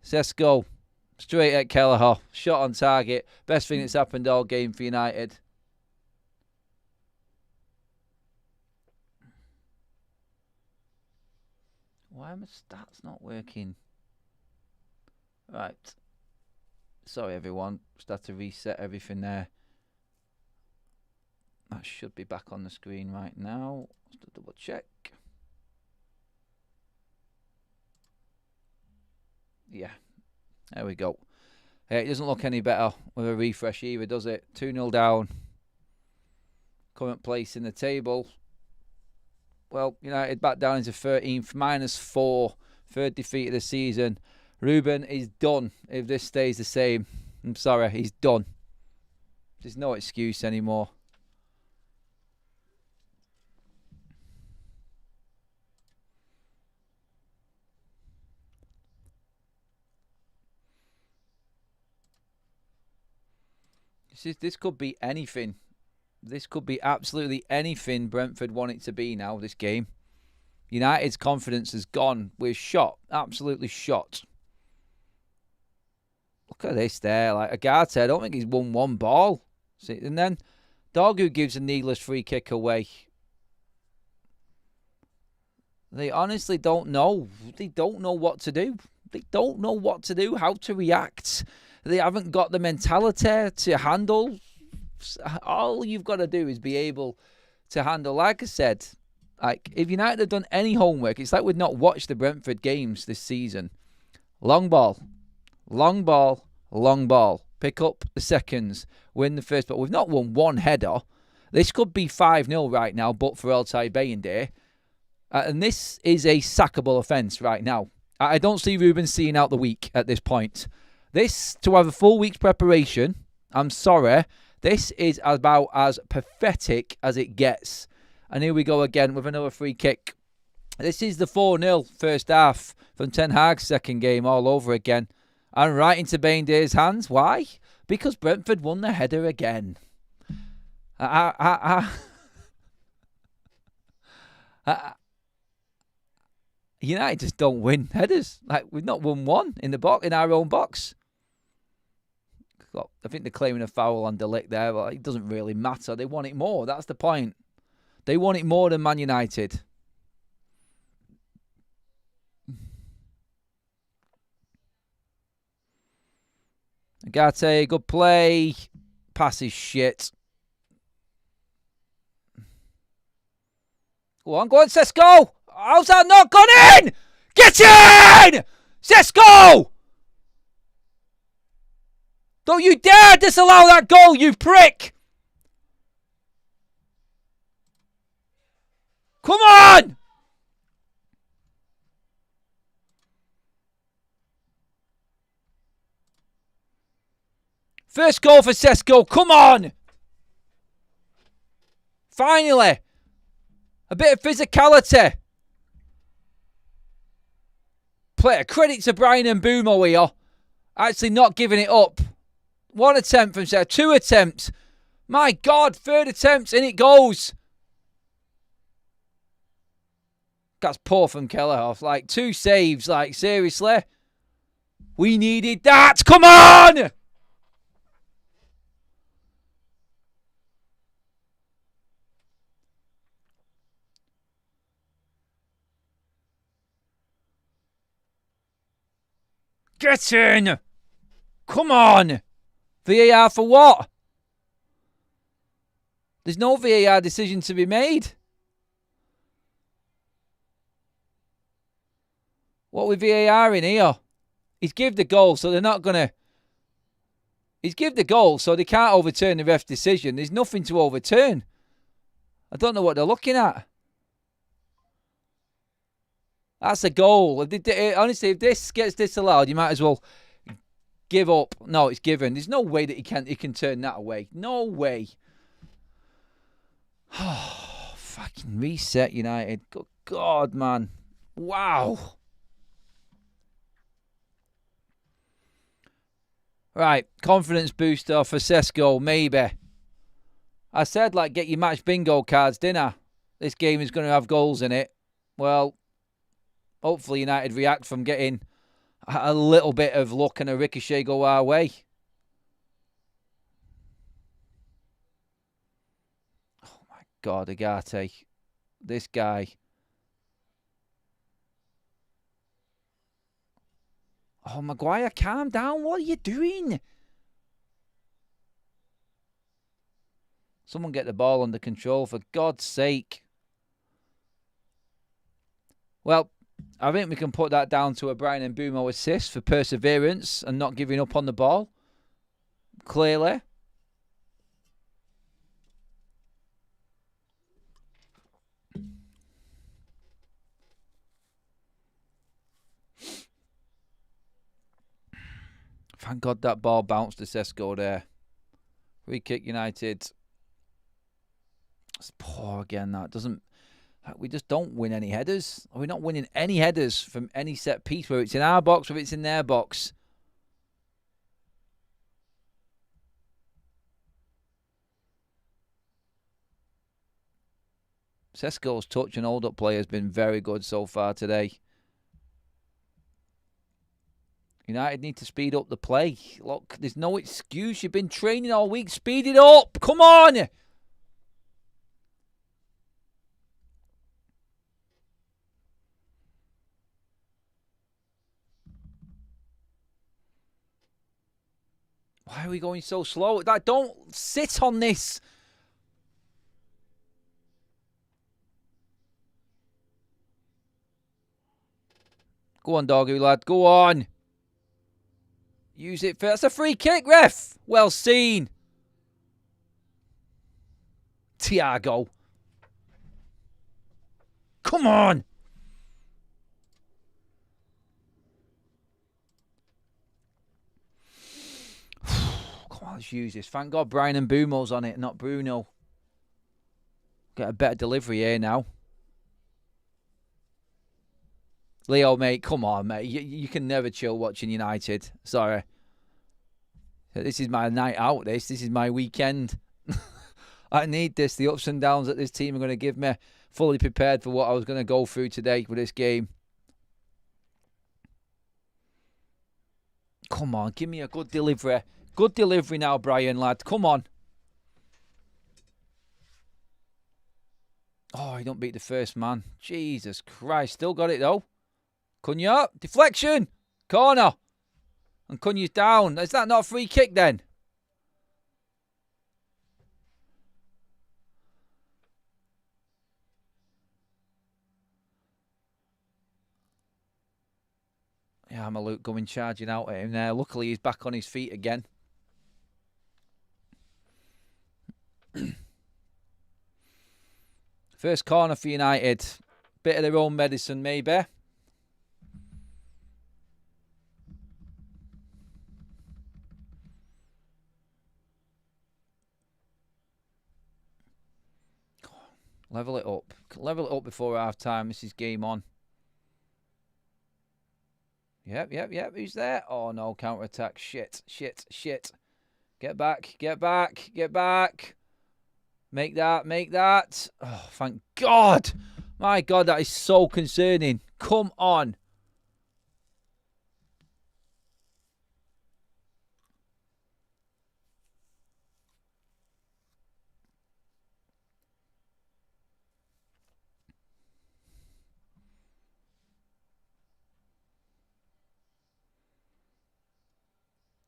So let's go. Straight at Kelleher. Shot on target. Best thing that's happened all game for United. Why are my stats not working? Right. Sorry, everyone. Just had to reset everything there. That should be back on the screen right now. Just a double check. Yeah. There we go. It doesn't look any better with a refresh either, does it? 2-0 down. Current place in the table. Well, United back down into 13th, -4. 3rd defeat of the season. Ruben is done if this stays the same. I'm sorry, he's done. There's no excuse anymore. This could be anything. This could be absolutely anything Brentford want it to be now, this game. United's confidence has gone. We're shot. Absolutely shot. Look at this there. Like Agate, I don't think he's won one ball. See, and then Dorgu gives a needless free kick away. They honestly don't know. They don't know what to do. They don't know what to do, how to react. They haven't got the mentality to handle. All you've got to do is be able to handle. Like I said, like if United have done any homework, it's like we've not watched the Brentford games this season. Long ball, long ball, long ball. Pick up the seconds, win the first ball. We've not won one header. This could be 5-0 right now, but for Altay Bayindir. And this is a sackable offence right now. I don't see Ruben seeing out the week at this point. This, to have a full week's preparation, I'm sorry, this is about as pathetic as it gets. And here we go again with another free kick. This is the 4-0 first half from Ten Hag's second game all over again. And right into Bainde's hands. Why? Because Brentford won the header again. United just don't win headers. Like, we've not won one in our own box. I think they're claiming a foul on De Ligt there, but it doesn't really matter. They want it more. That's the point. They want it more than Man United. Agate, good play. Pass is shit. Go on, Sesko! How's that not gone in? Get in! Sesko! Don't you dare disallow that goal, you prick! Come on! First goal for Sesko, come on! Finally! A bit of physicality. Credit to Brian and Mbeumo here. Actually not giving it up. One attempt from Sesko. 2 attempts. My God, 3rd attempt, in it goes. That's poor from Kellehoff. Like, 2 saves. Like, seriously? We needed that. Come on! Get in! Come on! VAR for what? There's no VAR decision to be made. What with VAR in here? He's give the goal, so they're not going to... He's give the goal, so they can't overturn the ref's decision. There's nothing to overturn. I don't know what they're looking at. That's a goal. Honestly, if this gets disallowed, you might as well give up. No, it's given. There's no way that he can turn that away. No way. Oh, fucking reset United. Good God, man. Wow. Right, confidence booster for Sesko, maybe. I said, like, get your match bingo cards, didn't I? This game is going to have goals in it. Well, hopefully United react from getting a little bit of luck and a ricochet go our way. Oh my God, Agate. This guy. Oh, Maguire, calm down. What are you doing? Someone get the ball under control, for God's sake. Well, I think we can put that down to a Brian and Mbeumo assist for perseverance and not giving up on the ball. Clearly. Thank God that ball bounced to Sesko there. Free kick United. It's poor again. That doesn't... We just don't win any headers. We're not winning any headers from any set piece, whether it's in our box, whether it's in their box. Sesko's touch and hold-up play has been very good so far today. United need to speed up the play. Look, there's no excuse. You've been training all week. Speed it up. Come on. Why are we going so slow? Don't sit on this. Go on, doggy lad. Go on. Use it for... That's a free kick, ref. Well seen. Thiago. Come on. Come on, let's use this. Thank God Brian and Mbeumo's on it, not Bruno. Get a better delivery here now. Leo, mate, come on, mate. You can never chill watching United. Sorry. This is my night out, this. This is my weekend. I need this. The ups and downs that this team are going to give me. Fully prepared for what I was going to go through today with this game. Come on, give me a good delivery. Good delivery now, Brian, lad. Come on. Oh, he don't beat the first man. Jesus Christ. Still got it, though. Cunha. Deflection. Corner. And Cunha's down. Is that not a free kick, then? Yeah, I'm a Luke going charging out at him there. Luckily, he's back on his feet again. First corner for United. Bit of their own medicine, maybe. Level it up. Level it up before half-time. This is game on. Yep. Who's there? Oh, no. Counter-attack. Shit. Get back. Make that. Oh, thank God. My God, that is so concerning. Come on.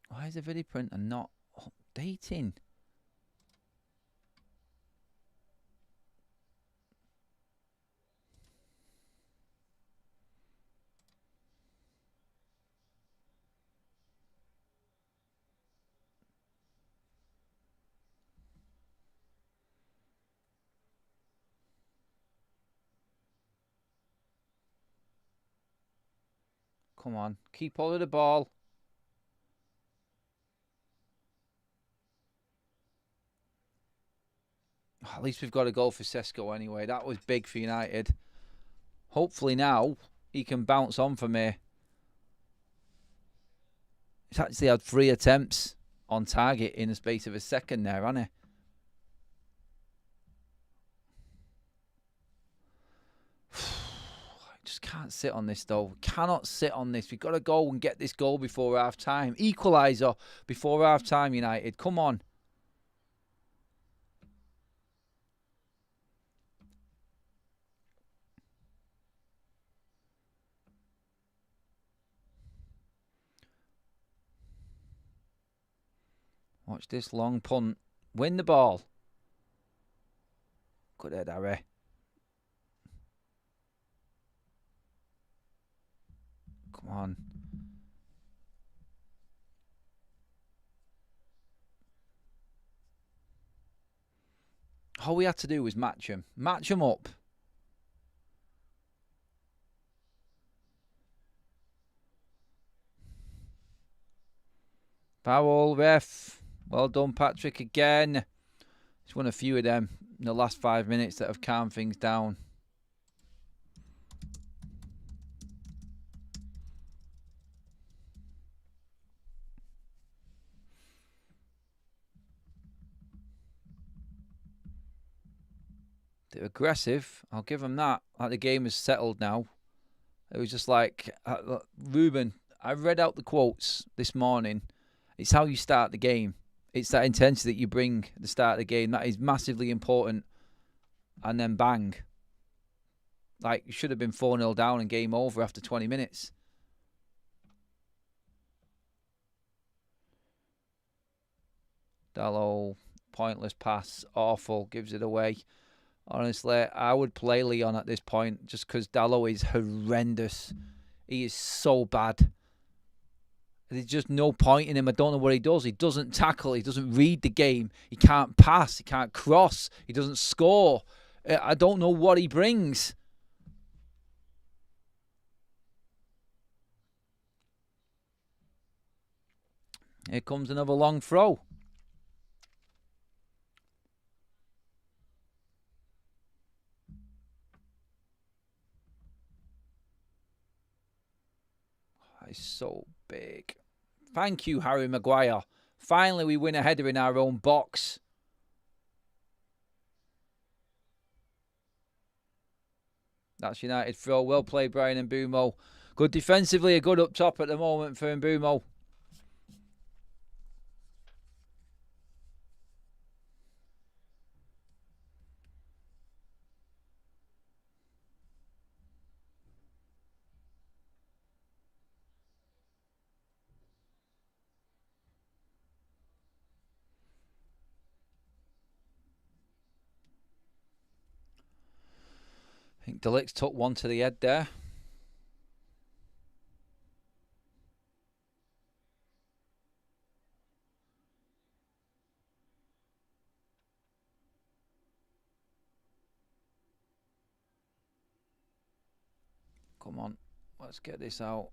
Why is the video printer not updating? Come on. Keep hold of the ball. At least we've got a goal for Sesko anyway. That was big for United. Hopefully now he can bounce on for me. He's actually had 3 attempts on target in the space of a second there, hasn't he? I just can't sit on this, though. Cannot sit on this. We've got to go and get this goal before half-time. Equaliser before half-time, United. Come on. Watch this long punt. Win the ball. Good head, Harry. Come on. All we had to do was match him. Match him up. Foul, ref. Well done, Patrick, again. He's won a few of them in the last 5 minutes that have calmed things down. They're aggressive. I'll give them that. Like the game is settled now. It was just like, Ruben, I read out the quotes this morning. It's how you start the game. It's that intensity that you bring at the start of the game. That is massively important. And then bang. Like, you should have been 4-0 down and game over after 20 minutes. Dalot, pointless pass. Awful. Gives it away. Honestly, I would play Leon at this point just because Dalot is horrendous. He is so bad. There's just no point in him. I don't know what he does. He doesn't tackle. He doesn't read the game. He can't pass. He can't cross. He doesn't score. I don't know what he brings. Here comes another long throw. It's so big. Thank you, Harry Maguire. Finally, we win a header in our own box. That's United throw. Well played, Brian Mbeumo. Good defensively, a good up top at the moment for Mbeumo. I think De Ligt took one to the head there. Come on, let's get this out.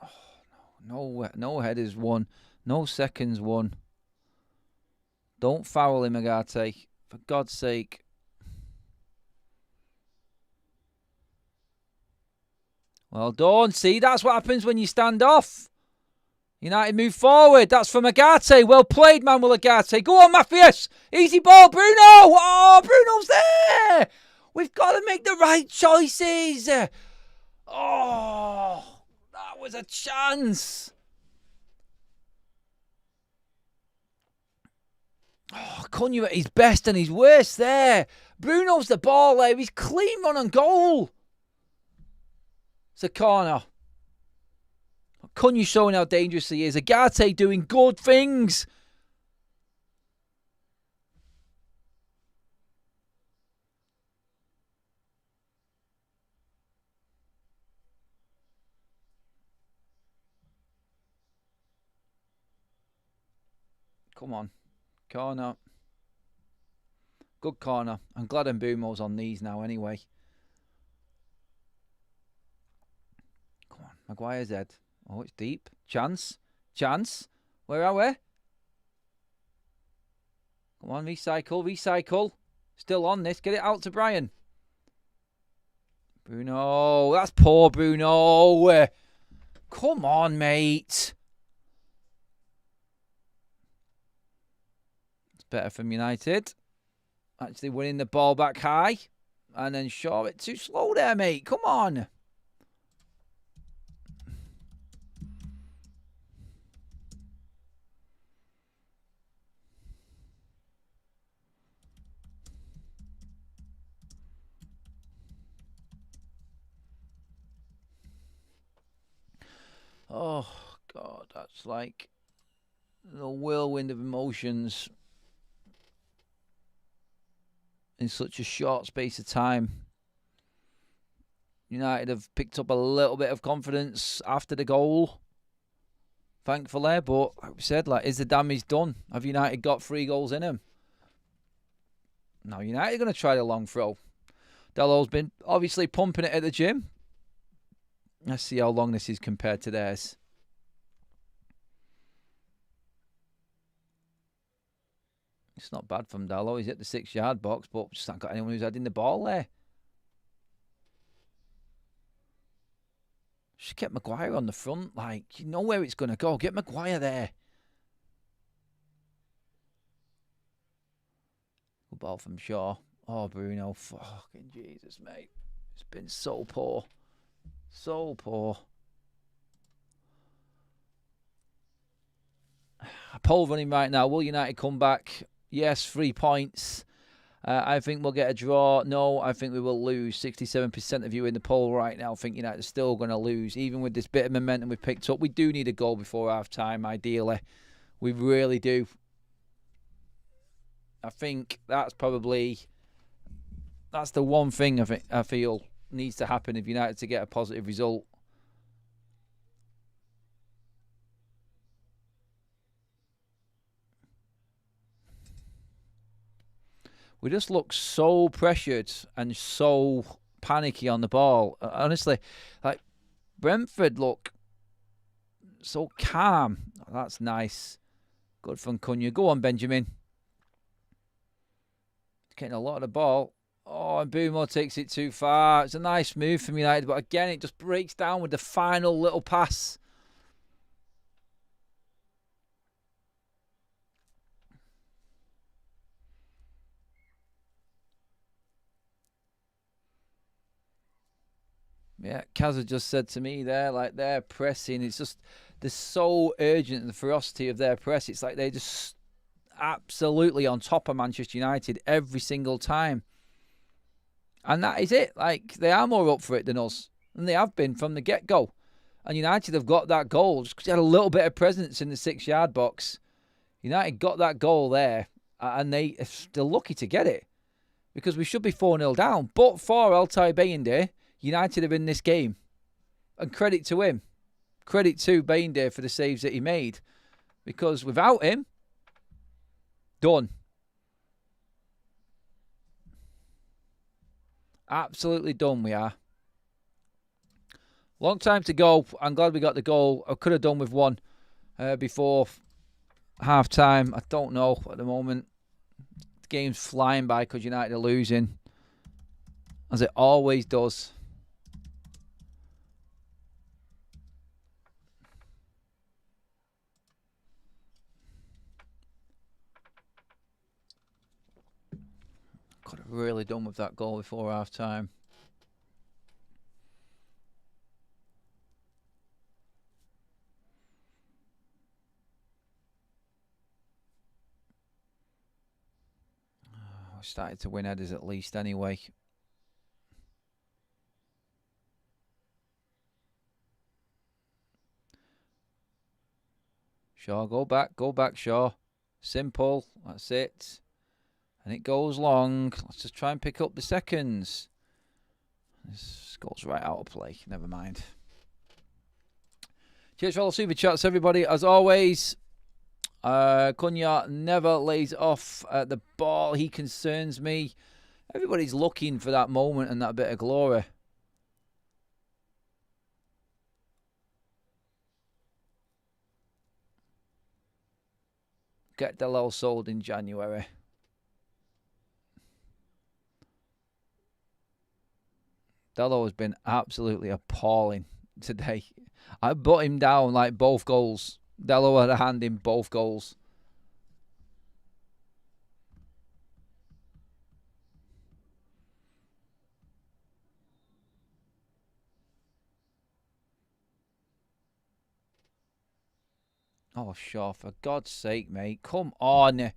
Oh, no headers won. No seconds won. Don't foul him, Agate. For God's sake. Well done. See, that's what happens when you stand off. United move forward. That's from Agate. Well played, Manuel Agate. Go on, Matthias. Easy ball, Bruno. Oh, Bruno's there. We've got to make the right choices. Oh, that was a chance. Oh, Cunha at his best and his worst there. Bruno's the ball there. He's clean run on goal. It's a corner. Cunha showing how dangerous he is. Agate doing good things. Come on. Corner. Good corner. I'm glad Mbeumo's on these now anyway. Come on. Maguire's head. Oh, it's deep. Chance. Chance. Where are we? Come on, recycle. Recycle. Still on this. Get it out to Brian. Bruno. That's poor Bruno. Come on, mate. It's better from United. Actually winning the ball back high. And then Shaw, it too slow there, mate. Come on. Oh, God, that's like the whirlwind of emotions in such a short space of time. United have picked up a little bit of confidence after the goal, thankfully, but like we said, is the damage done? Have United got 3 goals in them? Now United are going to try the long throw. Dello's been obviously pumping it at the gym. Let's see how long this is compared to theirs. It's not bad from Dallo. He's at the 6-yard box, but just not got anyone who's heading the ball there. Just get Maguire on the front. You know where it's going to go. Get Maguire there. Good ball from Shaw. Oh, Bruno. Fucking Jesus, mate. It's been so poor. So poor. A poll running right now. Will United come back? Yes, 3 points. I think we'll get a draw. No, I think we will lose. 67% of you in the poll right now think United are still going to lose. Even with this bit of momentum we've picked up, we do need a goal before half-time, ideally. We really do. I think that's the one thing I feel needs to happen if United to get a positive result. We just look so pressured and so panicky on the ball. Honestly, Brentford look so calm. Oh, that's nice. Good from Cunha. Go on, Benjamin. Getting a lot of the ball. Oh, and Bumo takes it too far. It's a nice move from United, but again, it just breaks down with the final little pass. Yeah, Kaz just said to me there, like, they're pressing. It's just, they're so urgent, the ferocity of their press. It's like they're just absolutely on top of Manchester United every single time. And that is it. Like, they are more up for it than us. And they have been from the get-go. And United have got that goal just because they had a little bit of presence in the 6-yard box. United got that goal there. And they're lucky to get it. Because we should be 4-0 down. But for Altay Bayındır, United have in this game. And credit to him. Credit to Bayındır for the saves that he made. Because without him, done. Absolutely done we are. Long time to go. I'm glad we got the goal. I could have done with one before half time. I don't know at the moment. The game's flying by because United are losing. As it always does. Could have really done with that goal before half time. We started to win headers at least anyway. Shaw, go back, Shaw. Simple, that's it. And it goes long. Let's just try and pick up the seconds. This goes right out of play. Never mind. Cheers for all the super chats, everybody. As always, Cunha never lays off the ball. He concerns me. Everybody's looking for that moment and that bit of glory. Get Delal sold in January. Dello has been absolutely appalling today. I put him down like both goals. Dello had a hand in both goals. Oh, Shaw, for God's sake, mate. Come on.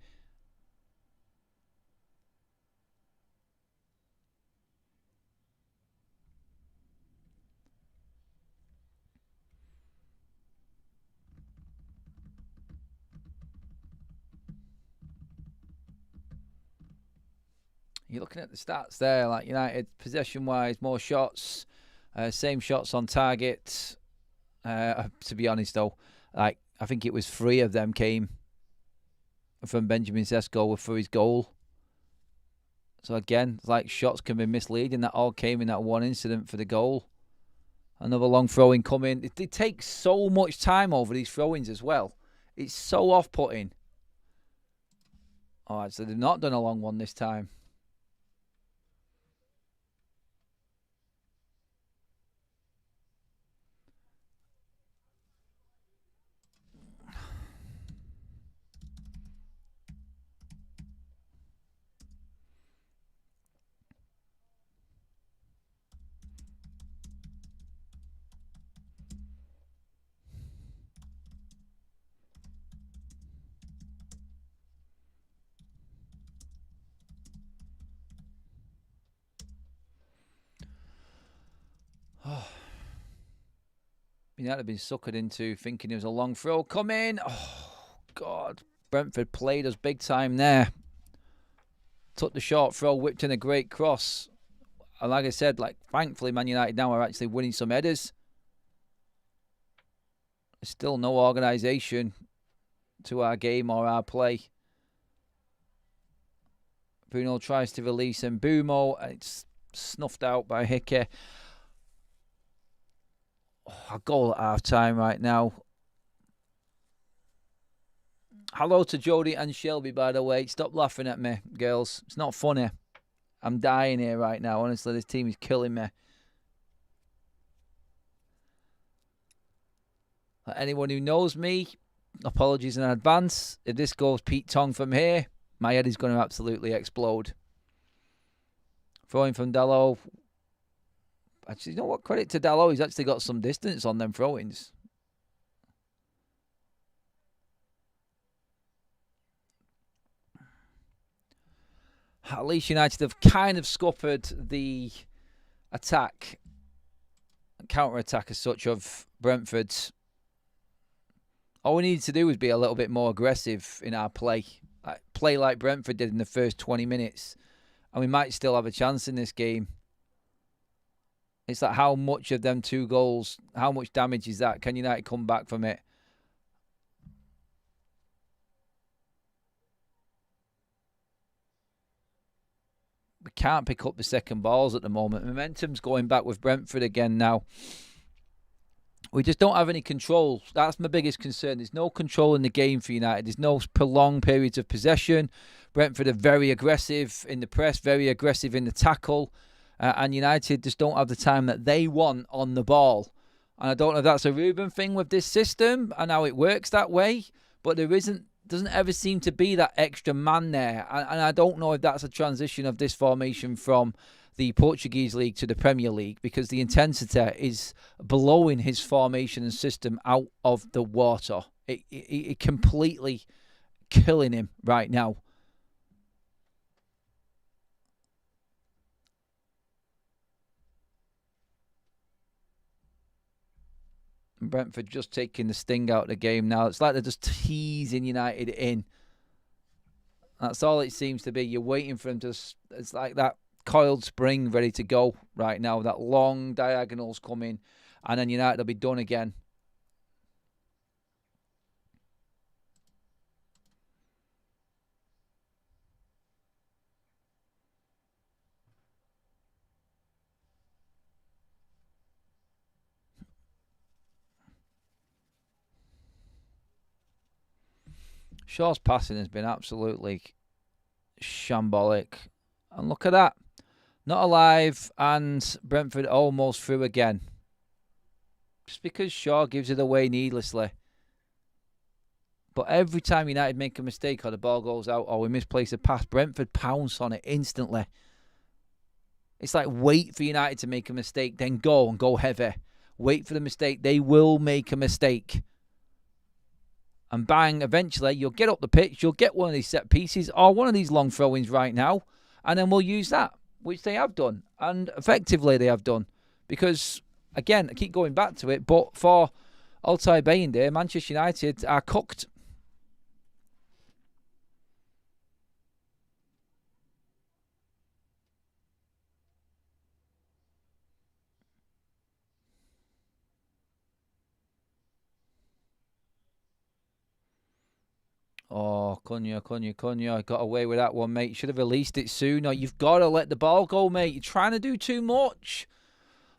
You're looking at the stats there, like United possession-wise, more shots, same shots on target. To be honest, though, like I think it was 3 of them came from Benjamin Sesko for his goal. So again, like shots can be misleading. That all came in that one incident for the goal. Another long throw-in coming. They take so much time over these throw-ins as well. It's so off-putting. All right, so they've not done a long one this time. United have been suckered into thinking it was a long throw coming. Oh, God. Brentford played us big time there. Took the short throw, whipped in a great cross. And like I said, like thankfully Man United now are actually winning some headers. There's still no organisation to our game or our play. Bruno tries to release Mbumo, and it's snuffed out by Hickey. A goal at half time right now. Hello to Jodie and Shelby, by the way. Stop laughing at me, girls. It's not funny. I'm dying here right now. Honestly, this team is killing me. Anyone who knows me, apologies in advance. If this goes Pete Tong from here, my head is going to absolutely explode. Throwing from Dalot. Actually, you know what? Credit to Dalot. He's actually got some distance on them throw-ins. At least United have kind of scuppered the attack, counter-attack as such, of Brentford. All we needed to do was be a little bit more aggressive in our play. Play like Brentford did in the first 20 minutes. And we might still have a chance in this game. It's like how much of them 2 goals, how much damage is that? Can United come back from it? We can't pick up the second balls at the moment. Momentum's going back with Brentford again now. We just don't have any control. That's my biggest concern. There's no control in the game for United. There's no prolonged periods of possession. Brentford are very aggressive in the press, very aggressive in the tackle. And United just don't have the time that they want on the ball. And I don't know if that's a Ruben thing with this system and how it works that way. But there doesn't ever seem to be that extra man there. And I don't know if that's a transition of this formation from the Portuguese league to the Premier League, because the intensity is blowing his formation and system out of the water. It completely killing him right now. Brentford just taking the sting out of the game now. It's like they're just teasing United in. That's all it seems to be. You're waiting for them to... It's like that coiled spring ready to go right now. That long diagonals coming, and then United will be done again. Shaw's passing has been absolutely shambolic. And look at that. Not alive, and Brentford almost through again. Just because Shaw gives it away needlessly. But every time United make a mistake or the ball goes out or we misplace a pass, Brentford pounce on it instantly. It's like wait for United to make a mistake, then go and go heavy. Wait for the mistake. They will make a mistake. And bang, eventually you'll get up the pitch, you'll get one of these set pieces or one of these long throw-ins right now, and then we'll use that, which they have done. And effectively they have done. Because, again, I keep going back to it, but for Altay Bayındır, Manchester United are cooked. Oh, Cunha got away with that one, mate. Should have released it sooner. You've got to let the ball go, mate. You're trying to do too much.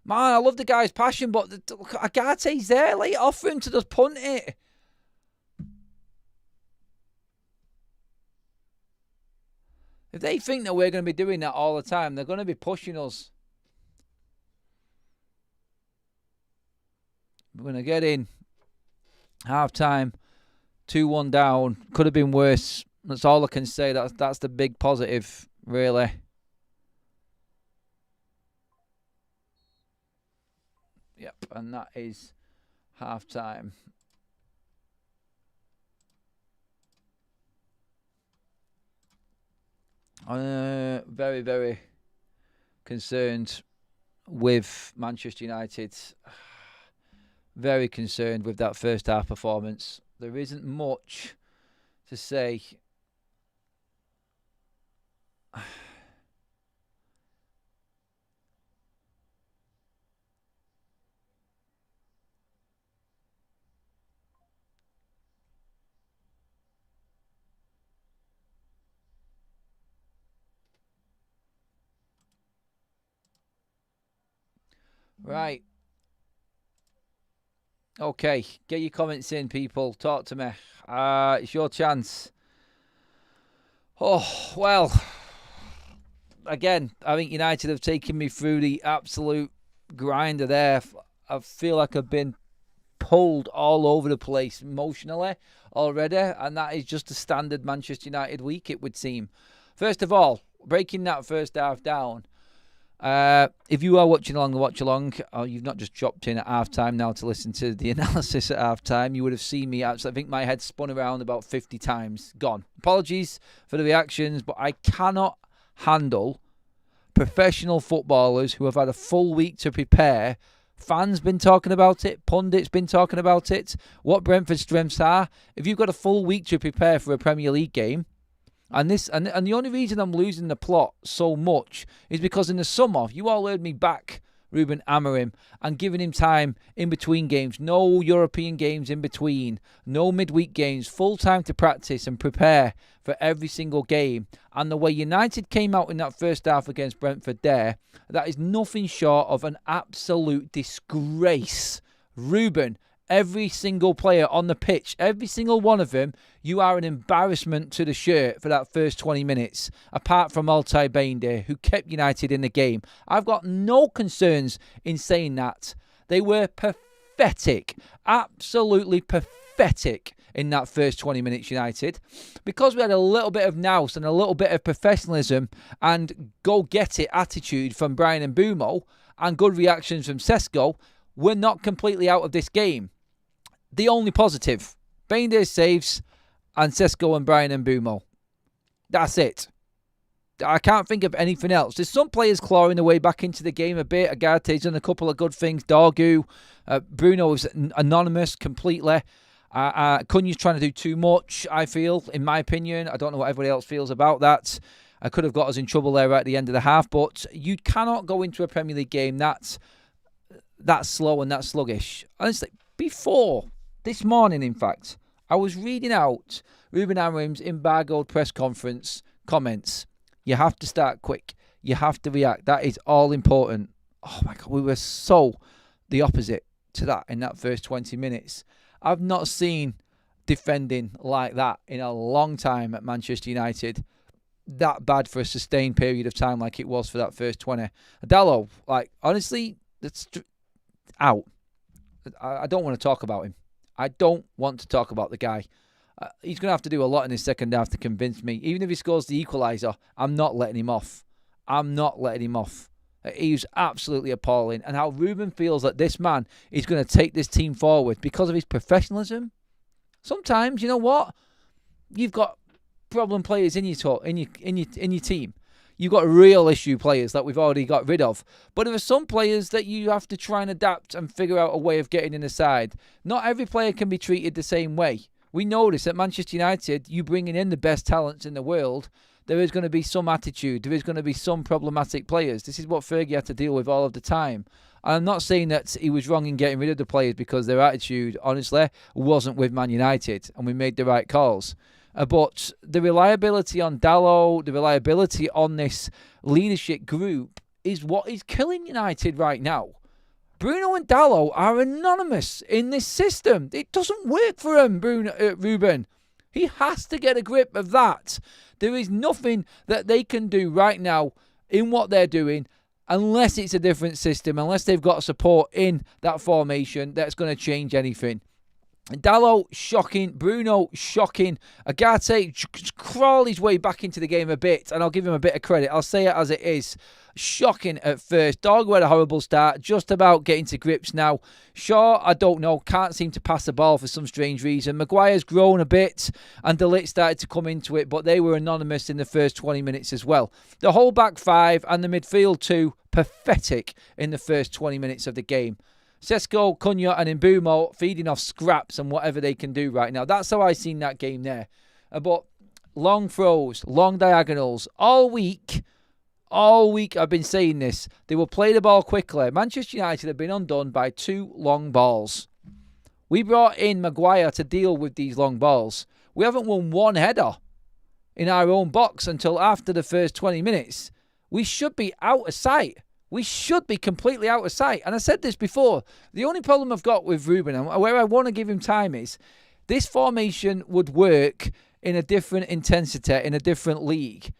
Man, I love the guy's passion, but Agate's there. Let it off for him to just punt it. If they think that we're going to be doing that all the time, they're going to be pushing us. We're going to get in. Half-time. 2-1 down. Could have been worse. That's all I can say. That's the big positive, really. Yep, and that is half-time. Very, very concerned with Manchester United. Very concerned with that first half performance. There isn't much to say. Right. Okay, get your comments in, people. Talk to me. It's your chance. Oh, well. again, I think United have taken me through the absolute grinder there. I feel like I've been pulled all over the place emotionally already, and that is just a standard Manchester United week, it would seem. First of all, breaking that first half down, if you are watching along the watch along, or you've not just dropped in at half time now to listen to the analysis at half time, you would have seen me. Actually, I think my head spun around about 50 times. Gone. Apologies for the reactions, but I cannot handle professional footballers who have had a full week to prepare. Fans been talking about it, pundits been talking about it, what Brentford's strengths are. If you've got a full week to prepare for a Premier League game, and the only reason I'm losing the plot so much is because in the summer, you all heard me back Ruben Amorim and giving him time in between games. No European games in between. No midweek games. Full time to practice and prepare for every single game. And the way United came out in that first half against Brentford there, that is nothing short of an absolute disgrace. Ruben, every single player on the pitch, every single one of them, you are an embarrassment to the shirt for that first 20 minutes, apart from Altay Bayındır, who kept United in the game. I've got no concerns in saying that. They were pathetic, absolutely pathetic in that first 20 minutes, United. Because we had a little bit of nous and a little bit of professionalism and go-get-it attitude from Bryan Mbeumo and good reactions from Sesko, we're not completely out of this game. The only positive, Bayındır saves and Sesko and Bryan Mbeumo. That's it. I can't think of anything else. There's some players clawing their way back into the game a bit. Agate's done a couple of good things. Dorgu. Bruno is anonymous completely. Cunha's trying to do too much, I feel, in my opinion. I don't know what everybody else feels about that. I could have got us in trouble there at the end of the half, but you cannot go into a Premier League game that slow and that sluggish. Honestly, before this morning, in fact, I was reading out Ruben Amorim's embargoed press conference comments. You have to start quick. You have to react. That is all important. Oh my God, we were so the opposite to that in that first 20 minutes. I've not seen defending like that in a long time at Manchester United. That bad for a sustained period of time like it was for that first 20. Dalot, honestly, that's out. I don't want to talk about him. I don't want to talk about the guy. He's going to have to do a lot in his second half to convince me. Even if he scores the equaliser, I'm not letting him off. He was absolutely appalling. And how Ruben feels that this man is going to take this team forward because of his professionalism. Sometimes, you know what? You've got problem players in your team. You've got real issue players that we've already got rid of. But there are some players that you have to try and adapt and figure out a way of getting in the side. Not every player can be treated the same way. We know this at Manchester United. You bringing in the best talents in the world, there is going to be some attitude. There is going to be some problematic players. This is what Fergie had to deal with all of the time. And I'm not saying that he was wrong in getting rid of the players because their attitude, honestly, wasn't with Man United. And we made the right calls. But the reliability on Dalot, the reliability on this leadership group is what is killing United right now. Bruno and Dalot are anonymous in this system. It doesn't work for him, Ruben. He has to get a grip of that. There is nothing that they can do right now in what they're doing unless it's a different system, unless they've got support in that formation that's going to change anything. Dalot, shocking. Bruno, shocking. Agate crawled his way back into the game a bit, and I'll give him a bit of credit. I'll say it as it is. Shocking at first. Dorgu had a horrible start, just about getting to grips now. Shaw, I don't know, can't seem to pass the ball for some strange reason. Maguire's grown a bit, and De Ligt started to come into it, but they were anonymous in the first 20 minutes as well. The whole back five and the midfield too, pathetic in the first 20 minutes of the game. Sesko, Cunha and Mbeumo feeding off scraps and whatever they can do right now. That's how I seen that game there. But long throws, long diagonals, all week I've been saying this. They will play the ball quickly. Manchester United have been undone by 2 long balls. We brought in Maguire to deal with these long balls. We haven't won one header in our own box until after the first 20 minutes. We should be out of sight. We should be completely out of sight. And I said this before. The only problem I've got with Ruben, and where I want to give him time, is this formation would work in a different intensity, in a different league.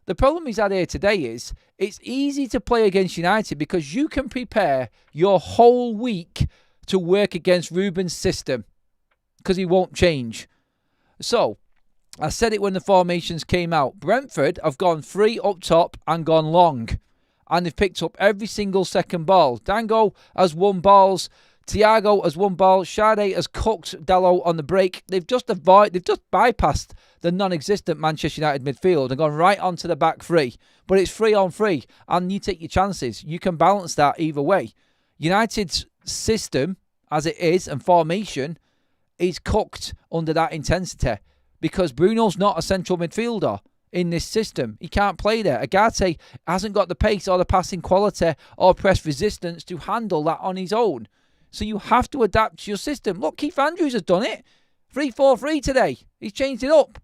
The problem he's had here today is it's easy to play against United because you can prepare your whole week to work against Ruben's system because he won't change. So, I said it when the formations came out. Brentford have gone 3 up top and gone long. And they've picked up every single second ball. Dango has won balls. Thiago has won balls. Sade has cooked Dalot on the break. They've just bypassed the non-existent Manchester United midfield and gone right onto the back three. But it's 3-on-3, and you take your chances. You can balance that either way. United's system, as it is, and formation, is cooked under that intensity because Bruno's not a central midfielder in this system. He can't play there. Agate hasn't got the pace or the passing quality or press resistance to handle that on his own. So you have to adapt to your system. Look, Keith Andrews has done it. 3-4-3 today. He's changed it up.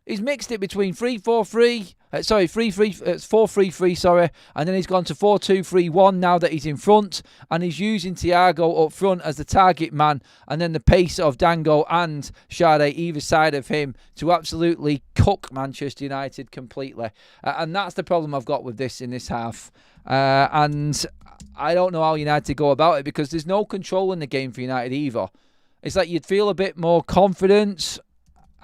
He's mixed it between 3-4-3, 4-3-3, sorry, and then he's gone to 4-2-3-1 now that he's in front, and he's using Thiago up front as the target man, and then the pace of Dango and Sade either side of him to absolutely cook Manchester United completely. And that's the problem I've got with this in this half. And I don't know how United go about it because there's no control in the game for United either. It's like you'd feel a bit more confidence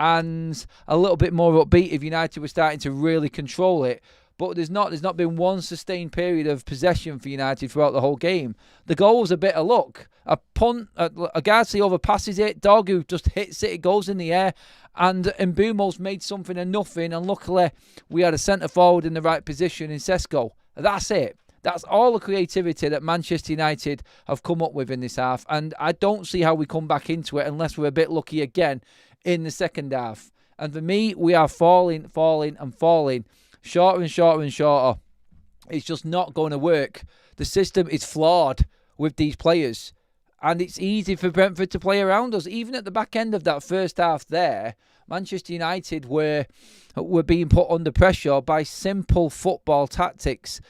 and a little bit more upbeat if United were starting to really control it. But there's not been one sustained period of possession for United throughout the whole game. The goal was a bit of luck. A punt, Agate overpasses it. Dogu just hits it. It goes in the air. And Mbumo's made something of nothing. And luckily, we had a centre-forward in the right position in Sesko. That's it. That's all the creativity that Manchester United have come up with in this half. And I don't see how we come back into it unless we're a bit lucky again in the second half. And for me, we are falling. Shorter and shorter and shorter. It's just not going to work. The system is flawed with these players. And it's easy for Brentford to play around us. Even at the back end of that first half there, Manchester United were being put under pressure by simple football tactics.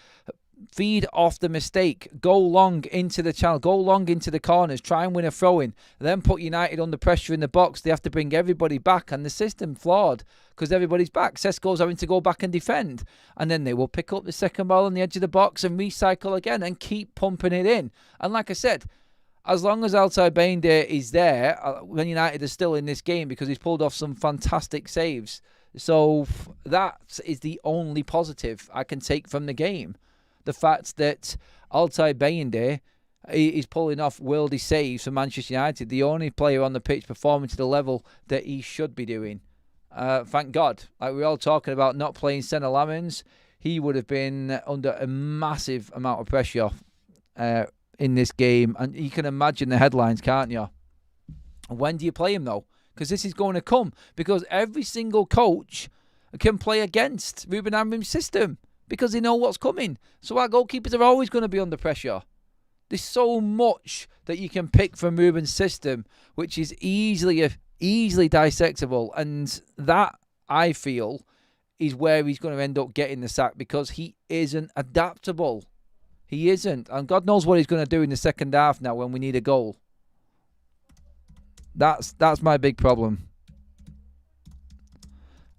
Feed off the mistake, go long into the channel, go long into the corners, try and win a throw-in, then put United under pressure in the box. They have to bring everybody back, and the system flawed because everybody's back. Sesko's having to go back and defend, and then they will pick up the second ball on the edge of the box and recycle again and keep pumping it in. And like I said, as long as Altay Bayındır is there, when United is still in this game because he's pulled off some fantastic saves. So that is the only positive I can take from the game. The fact that Altay Bayındır is pulling off worldy saves for Manchester United, the only player on the pitch performing to the level that he should be doing. Thank God. Like we're all talking about not playing Senna Lamens, he would have been under a massive amount of pressure in this game. And you can imagine the headlines, can't you? When do you play him, though? Because this is going to come. Because every single coach can play against Ruben Amorim's system. Because they know what's coming. So our goalkeepers are always going to be under pressure. There's so much that you can pick from Ruben's system, which is easily dissectable. And that, I feel, is where he's going to end up getting the sack because he isn't adaptable. He isn't. And God knows what he's going to do in the second half now when we need a goal. That's my big problem.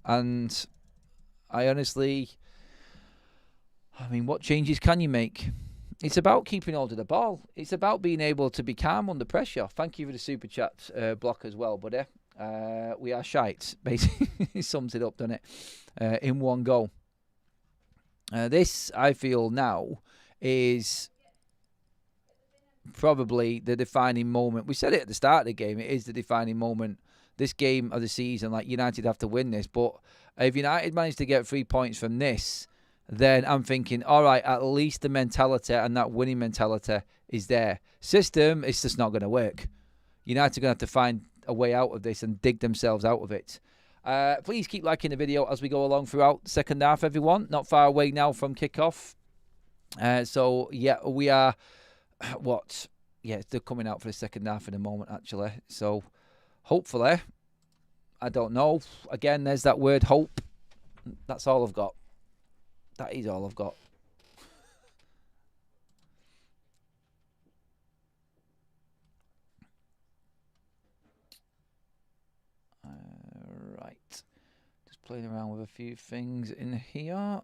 And I honestly... what changes can you make? It's about keeping hold of the ball. It's about being able to be calm under pressure. Thank you for the super chat block as well, buddy. We are shite. Basically, it sums it up, doesn't it? In one go. This, I feel now, is probably the defining moment. We said it at the start of the game. It is the defining moment. This game of the season, like United have to win this. But if United manage to get 3 points from this, then I'm thinking, all right, at least the mentality and that winning mentality is there. System, it's just not going to work. United are going to have to find a way out of this and dig themselves out of it. Please keep liking the video as we go along throughout the second half, everyone. Not far away now from kickoff. So, yeah, we are... What? Yeah, they're coming out for the second half in a moment, actually. So, hopefully, I don't know. Again, there's that word hope. That's all I've got. That is all I've got. Right. Just playing around with a few things in here.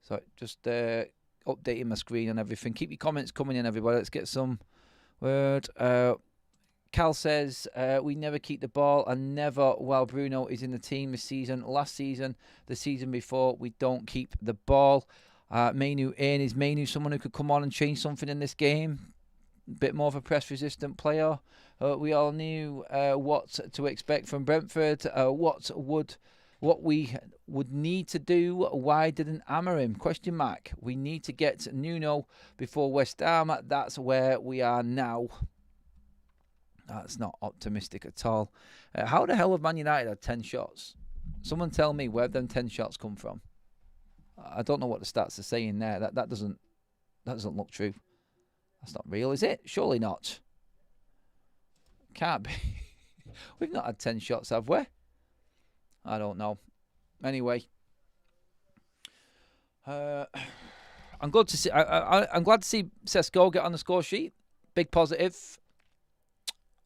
So just updating my screen and everything. Keep your comments coming in, everybody. Let's get some word. Cal says, we never keep the ball and never while Bruno is in the team this season. Last season, the season before, we don't keep the ball. Mainu in. Is Mainu someone who could come on and change something in this game? A bit more of a press-resistant player. We all knew what to expect from Brentford. What we would need to do. Why didn't hammer him? Question mark. We need to get Nuno before West Ham. That's where we are now. That's not optimistic at all. How the hell have Man United had 10 shots? Someone tell me where them 10 shots come from. I don't know what the stats are saying there. That doesn't look true. That's not real, is it? Surely not. Can't be. We've not had 10 shots, have we? I don't know. Anyway, I'm glad to see. I'm glad to see Sesko get on the score sheet. Big positive.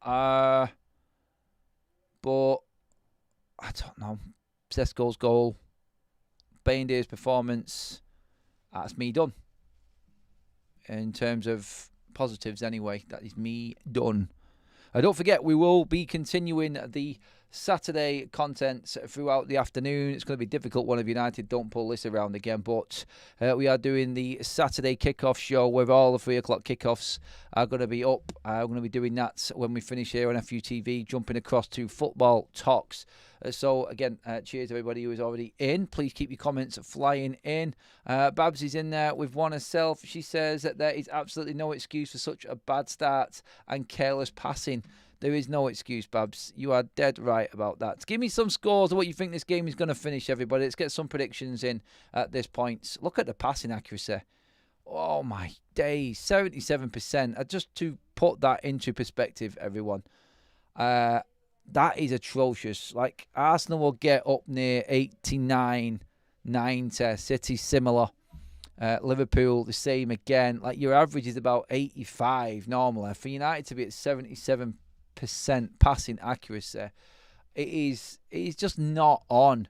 But I don't know. Sesko's goal, Baynday's performance. That's me done. In terms of positives, anyway, that is me done. Don't forget, we will be continuing the Saturday content throughout the afternoon. It's going to be a difficult one if United don't pull this around again, but we are doing the Saturday kickoff show where all the 3 o'clock kickoffs are going to be up. I'm going to be doing that when we finish here on FUTV, jumping across to Football Talks. So again, cheers everybody who is already in. Please keep your comments flying in. Babs is in there with one herself. She says that there is absolutely no excuse for such a bad start and careless passing. There is no excuse, Babs. You are dead right about that. Give me some scores of what you think this game is going to finish, everybody. Let's get some predictions in at this point. Look at the passing accuracy. Oh, my days. 77%. Just to put that into perspective, everyone. That is atrocious. Like, Arsenal will get up near 89, 90. City, similar. Liverpool, the same again. Like, your average is about 85 normally. For United to be at 77% passing accuracy, it is just not on.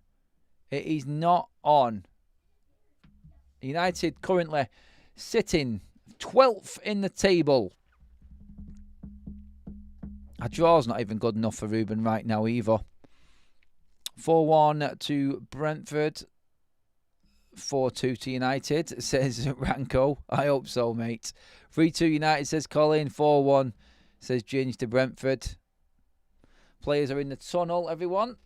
It is not on. United currently sitting 12th in the table. A draw's not even good enough for Ruben right now either. 4-1 to Brentford. 4-2 to United, says Ranko. I hope so, mate. 3-2 United, says Colin. 4-1, says Ginge to Brentford. Players are in the tunnel, everyone.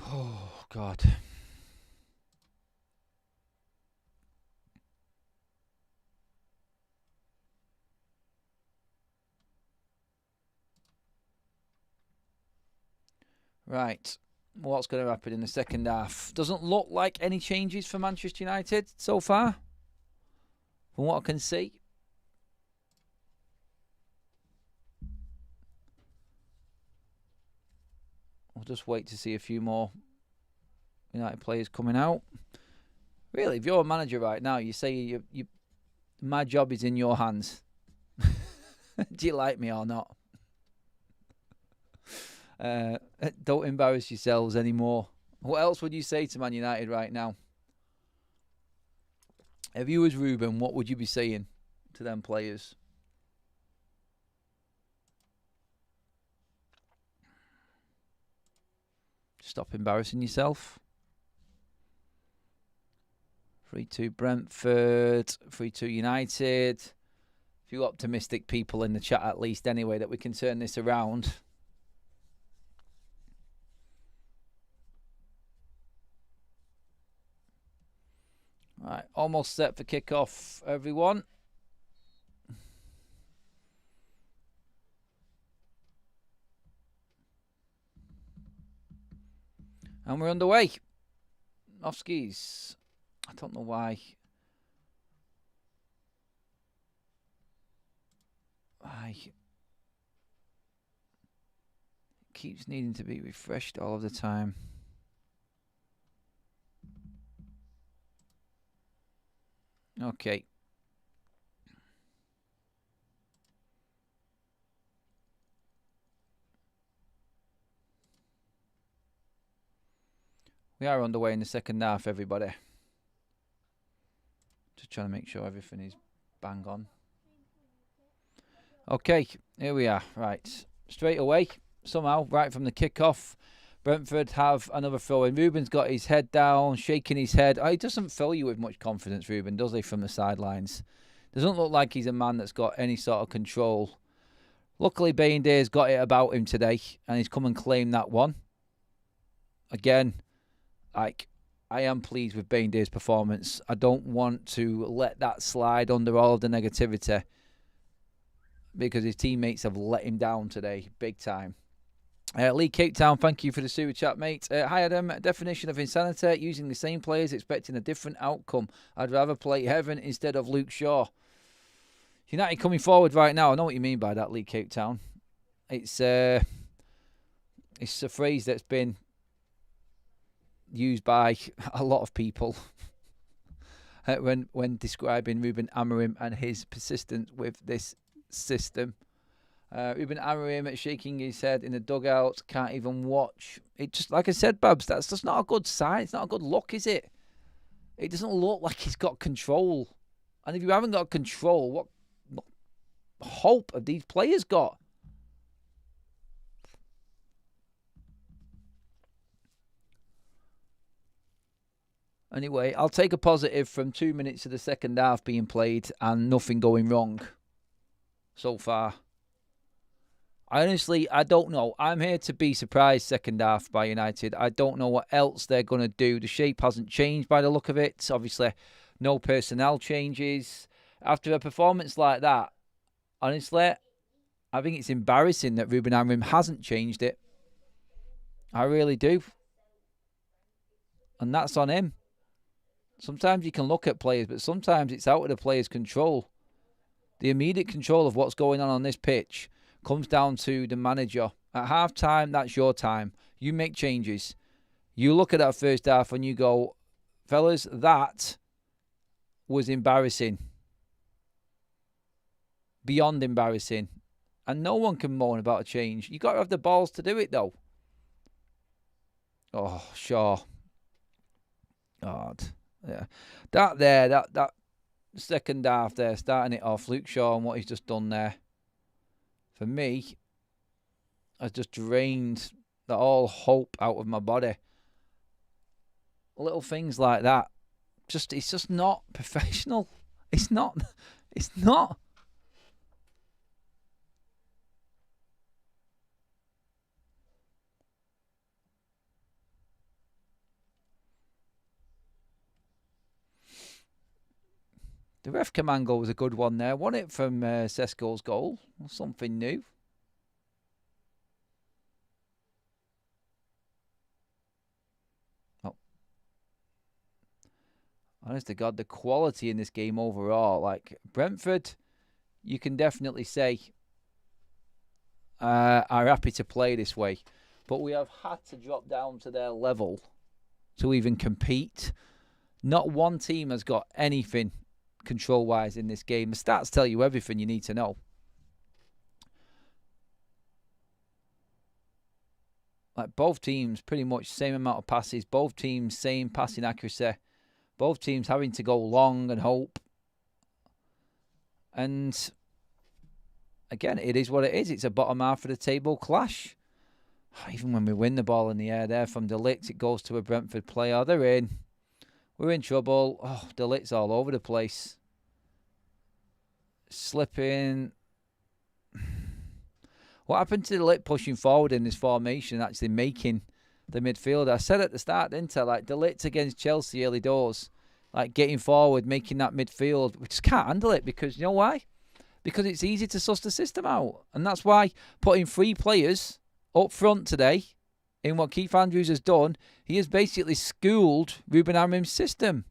Oh, God. Right. What's going to happen in the second half? Doesn't look like any changes for Manchester United so far, from what I can see. We'll just wait to see a few more United players coming out. Really, if you're a manager right now, you say my job is in your hands. Do you like me or not? Don't embarrass yourselves anymore. What else would you say to Man United right now? If you was Ruben, what would you be saying to them players? Stop embarrassing yourself. 3-2 Brentford, 3-2 United. A few optimistic people in the chat at least anyway that we can turn this around. Right, almost set for kickoff, everyone. And we're underway. Off skis. I don't know why. It keeps needing to be refreshed all of the time. Okay. We are underway in the second half, everybody. Just trying to make sure everything is bang on. Okay, here we are. Right. Straight away, somehow, right from the kickoff, Brentford have another throw in. Ruben's got his head down, shaking his head. He doesn't fill you with much confidence, Ruben, does he, from the sidelines? Doesn't look like he's a man that's got any sort of control. Luckily, Baynday's got it about him today, and he's come and claimed that one. Again, I am pleased with Baynday's performance. I don't want to let that slide under all of the negativity, because his teammates have let him down today, big time. Lee Cape Town, thank you for the super chat, mate. Hi, Adam. Definition of insanity: using the same players, expecting a different outcome. I'd rather play Heaven instead of Luke Shaw. United coming forward right now. I know what you mean by that, Lee Cape Town. It's a phrase that's been used by a lot of people when describing Ruben Amorim and his persistence with this system. Ruben Amorim shaking his head in the dugout, can't even watch. It just, like I said, Babs, that's just not a good sign. It's not a good look, is it? It doesn't look like he's got control. And if you haven't got control, what hope have these players got? Anyway, I'll take a positive from 2 minutes of the second half being played and nothing going wrong so far. Honestly, I don't know. I'm here to be surprised second half by United. I don't know what else they're going to do. The shape hasn't changed by the look of it. Obviously, no personnel changes. After a performance like that, honestly, I think it's embarrassing that Ruben Amorim hasn't changed it. I really do. And that's on him. Sometimes you can look at players, but sometimes it's out of the player's control. The immediate control of what's going on this pitch comes down to the manager. At half-time, that's your time. You make changes. You look at that first half and you go, fellas, that was embarrassing. Beyond embarrassing. And no one can moan about a change. You got to have the balls to do it, though. Oh, sure. God. Yeah. That second half there, starting it off, Luke Shaw and what he's just done there, for me, has just drained all hope out of my body. Little things like that. It's just not professional. It's not. It's not. The ref command goal was a good one there. Won it from Sesko's goal. Something new. Oh. Honest to God, the quality in this game overall. Like, Brentford, you can definitely say, are happy to play this way. But we have had to drop down to their level to even compete. Not one team has got anything control-wise in this game. The stats tell you everything you need to know. Like, both teams pretty much same amount of passes. Both teams same passing accuracy. Both teams having to go long and hope. And again, it is what it is. It's a bottom half of the table clash. Even when we win the ball in the air there from De Ligt, it goes to a Brentford player. They're in. We're in trouble. Oh, De Ligt's all over the place. Slipping. What happened to De Ligt pushing forward in this formation, actually making the midfielder? I said at the start, didn't I? Like, De Ligt against Chelsea early doors. Like, getting forward, making that midfield. We just can't handle it because, you know why? Because it's easy to suss the system out. And that's why putting 3 players up front today, in what Keith Andrews has done, he has basically schooled Ruben Amorim's system.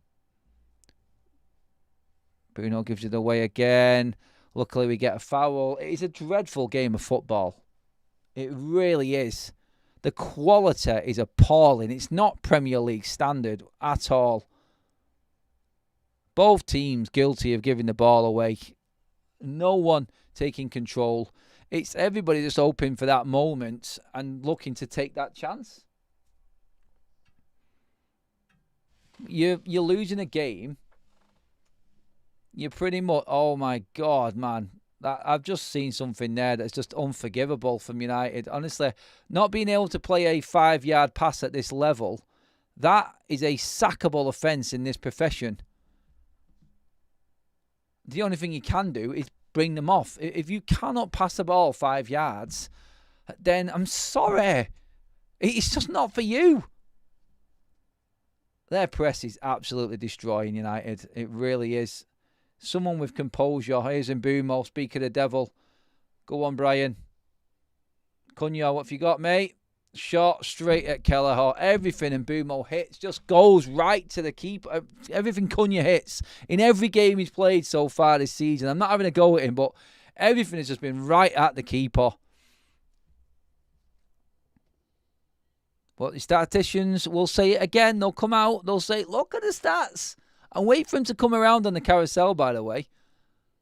Bruno gives it away again. Luckily, we get a foul. It is a dreadful game of football. It really is. The quality is appalling. It's not Premier League standard at all. Both teams guilty of giving the ball away. No one taking control. It's everybody just hoping for that moment and looking to take that chance. You're losing a game. You're pretty much... Oh, my God, man. I've just seen something there that's just unforgivable from United. Honestly, not being able to play a 5-yard pass at this level, that is a sackable offence in this profession. The only thing you can do is bring them off. If you cannot pass the ball 5 yards, then I'm sorry. It's just not for you. Their press is absolutely destroying United. It really is. Someone with composure. Here's Mbumo, speak of the devil. Go on, Brian. Cunha, what have you got, mate? Shot straight at Kelleher. Everything Mbumo hits just goes right to the keeper. Everything Cunha hits in every game he's played so far this season. I'm not having a go at him, but everything has just been right at the keeper. But the statisticians will say it again. They'll come out. They'll say, look at the stats. And wait for him to come around on the carousel, by the way.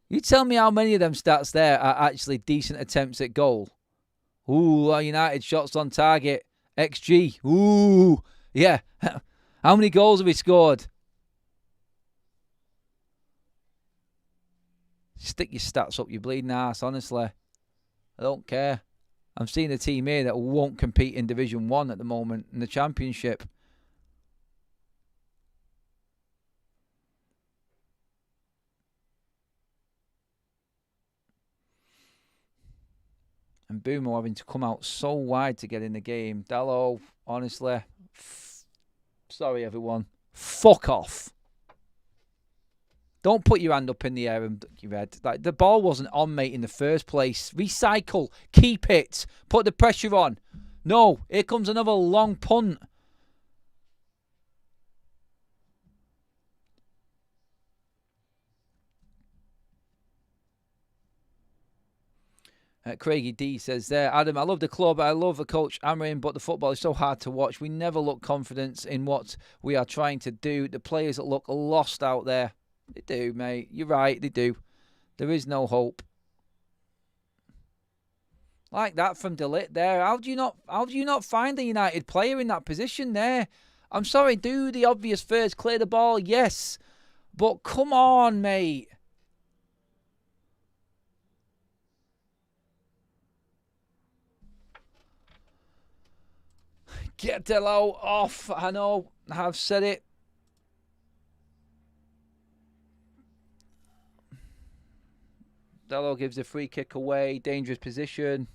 You tell me how many of them stats there are actually decent attempts at goal. Ooh, United shots on target. XG. Ooh, yeah. How many goals have we scored? Stick your stats up your bleeding ass, honestly. I don't care. I'm seeing a team here that won't compete in Division 1 at the moment in the Championship. And Mbumo having to come out so wide to get in the game. Dalot, honestly, sorry everyone, fuck off. Don't put your hand up in the air and duck your head. Like, the ball wasn't on, mate, in the first place. Recycle, keep it, put the pressure on. No, here comes another long punt. Craigie D says there, Adam, I love the club, I love the coach Amarin, but the football is so hard to watch. We never look confident in what we are trying to do. The players look lost out there. They do, mate. You're right, they do. There is no hope. Like that from De Ligt there. How do you not find a United player in that position there? I'm sorry, do the obvious first, clear the ball, yes. But come on, mate. Get Delo off. I know, I've said it. Delo gives a free kick away. Dangerous position.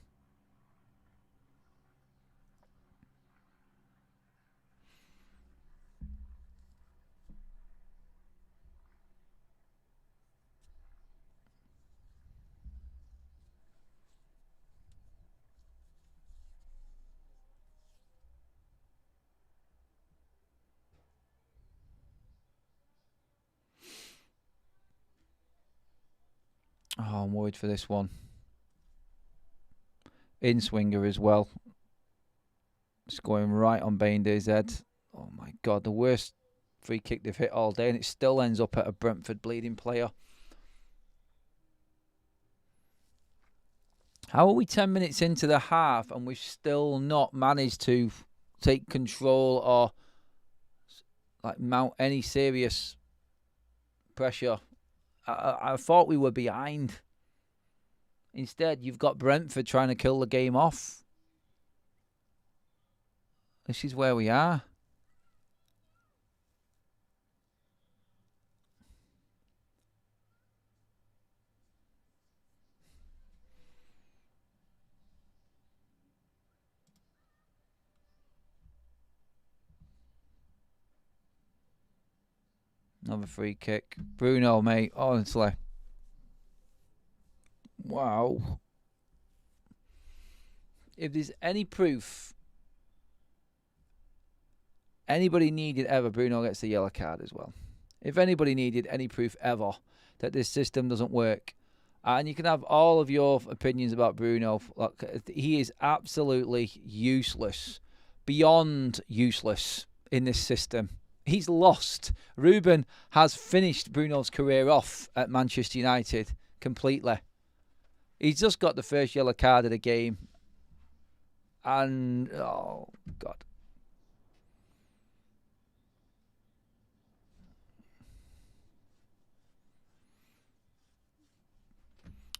Oh, I'm worried for this one. In-swinger as well. It's going right on Bainder's head. Oh, my God. The worst free kick they've hit all day. And it still ends up at a Brentford bleeding player. How are we 10 minutes into the half and we've still not managed to take control or like mount any serious pressure? I thought we were behind. Instead, you've got Brentford trying to kill the game off. This is where we are. Another free kick. Bruno, mate, honestly. Wow. If there's any proof anybody needed ever, Bruno gets the yellow card as well. If anybody needed any proof ever that this system doesn't work, and you can have all of your opinions about Bruno, look, he is absolutely useless. Beyond useless in this system. He's lost. Ruben has finished Bruno's career off at Manchester United completely. He's just got the first yellow card of the game. And, oh, God.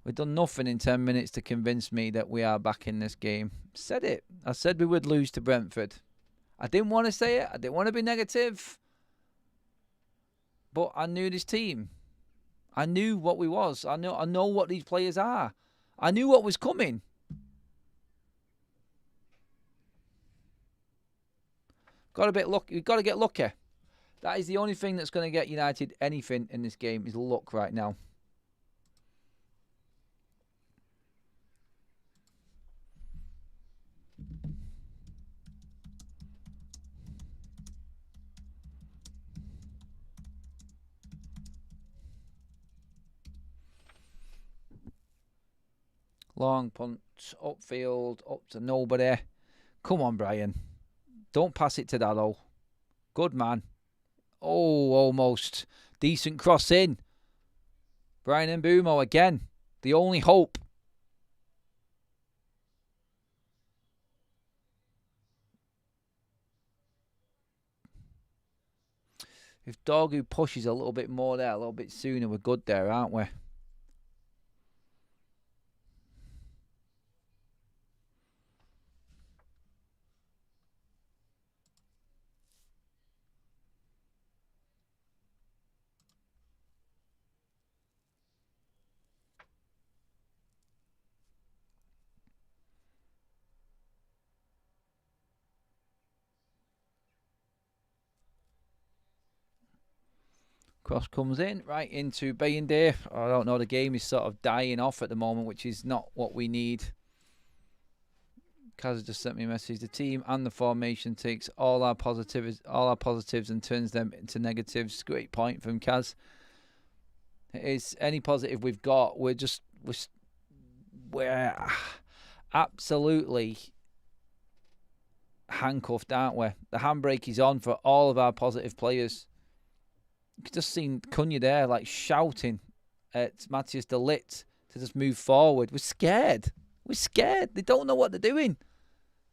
We've done nothing in 10 minutes to convince me that we are back in this game. Said it. I said we would lose to Brentford. I didn't want to say it. I didn't want to be negative. But I knew this team. I knew what we was. I know what these players are. I knew what was coming. Got a bit lucky. We've got to get lucky. That is the only thing that's going to get United anything in this game is luck right now. Long punt, upfield, up to nobody. Come on, Brian. Don't pass it to Dallo. Good man. Oh, almost. Decent cross in. Brian Mbeumo again. The only hope. If Dorgu pushes a little bit more there, a little bit sooner, we're good there, aren't we? Cross comes in, right into Bayende. I don't know, the game is sort of dying off at the moment, which is not what we need. Kaz just sent me a message. The team and the formation takes all our positives and turns them into negatives. Great point from Kaz. It is any positive we've got, we're absolutely handcuffed, aren't we? The handbrake is on for all of our positive players. You could just see Cunha there, like shouting at Matthias de Ligt to just move forward. We're scared. We're scared. They don't know what they're doing.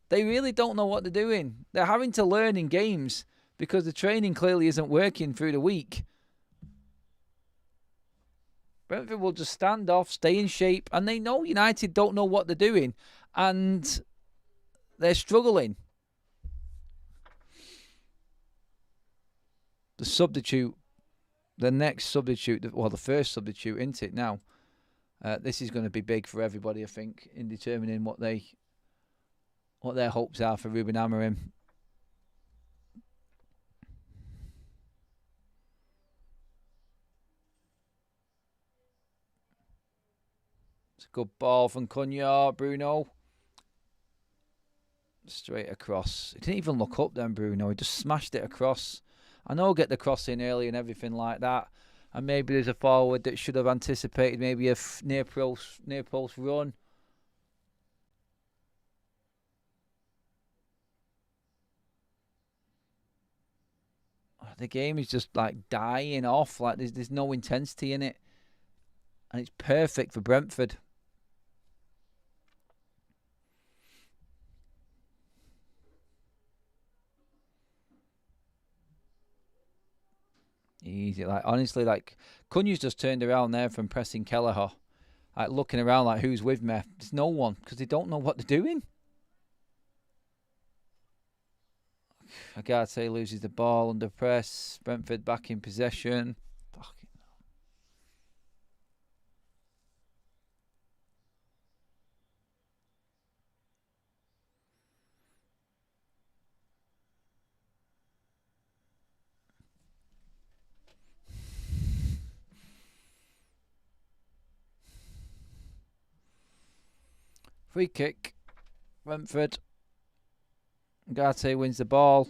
They really don't know what they're doing. They're having to learn in games because the training clearly isn't working through the week. Brentford will just stand off, stay in shape, and they know United don't know what they're doing, and they're struggling. The next substitute, well, the first substitute, isn't it now? This is going to be big for everybody, I think, in determining what their hopes are for Ruben Amorim. It's a good ball from Cunha, Bruno. Straight across. He didn't even look up then, Bruno. He just smashed it across. I know get the cross in early and everything like that. And maybe there's a forward that should have anticipated maybe a near post run. The game is just like dying off. Like there's no intensity in it. And it's perfect for Brentford. Easy, like honestly, like Cunha's just turned around there from pressing Kelleher, like looking around like who's with me. There's no one because they don't know what they're doing. Agate loses the ball under press. Brentford back in possession. Fucking hell. Free kick. Brentford. Agate wins the ball.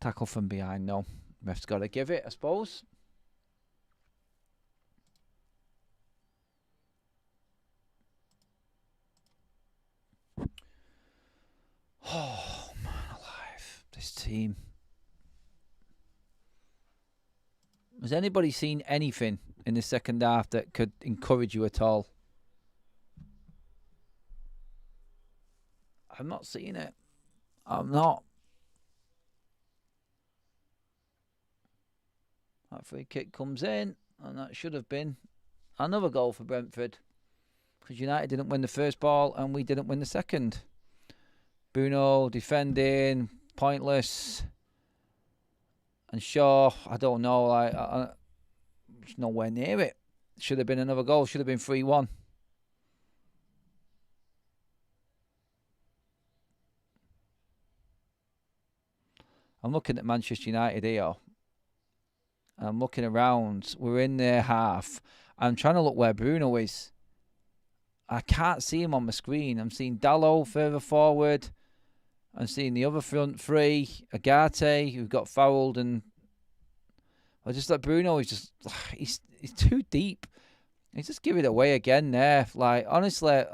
Tackle from behind, no. Ref's got to give it, I suppose. Oh, man alive. This team. Has anybody seen anything in the second half that could encourage you at all? I'm not seeing it. I'm not. That free kick comes in, and that should have been another goal for Brentford. Because United didn't win the first ball, and we didn't win the second. Bruno defending, pointless. And Shaw, I don't know, it's nowhere near it. Should have been another goal. Should have been 3-1. I'm looking at Manchester United here. I'm looking around. We're in their half. I'm trying to look where Bruno is. I can't see him on my screen. I'm seeing Dalot further forward. I'm seeing the other front three. Agate, who got fouled, and I just like Bruno is just he's too deep. He's just give it away again there. Like honestly,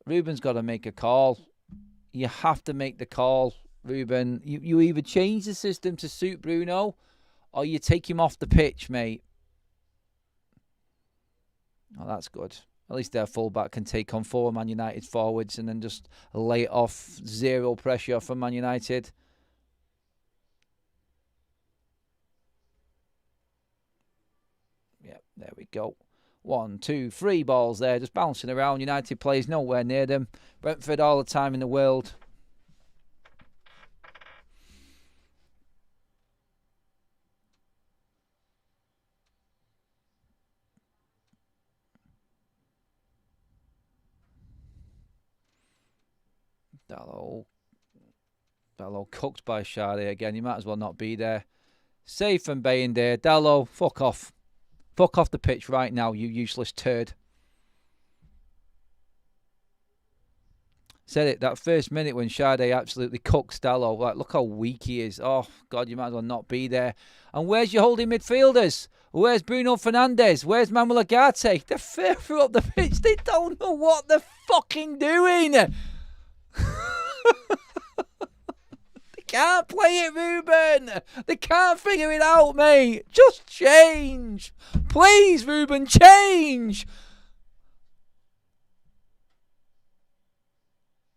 Ruben's got to make a call. You have to make the call, Ruben. You either change the system to suit Bruno, or you take him off the pitch, mate. Oh, that's good. At least their fullback can take on 4 Man United forwards and then just lay it off. Zero pressure from Man United. Yep, there we go. 1, 2, 3 balls there, just bouncing around. United players nowhere near them. Brentford all the time in the world. Dalot cooked by Sade again. You might as well not be there. Safe from Bain there. Dalot, fuck off. Fuck off the pitch right now, you useless turd. Said it, that first minute when Sade absolutely cooks Dalot. Like, look how weak he is. Oh, God, you might as well not be there. And where's your holding midfielders? Where's Bruno Fernandes? Where's Manuel Agate? They're further up the pitch. They don't know what they're fucking doing. They can't play it, Ruben. They can't figure it out, mate. Just change. Please, Ruben, change.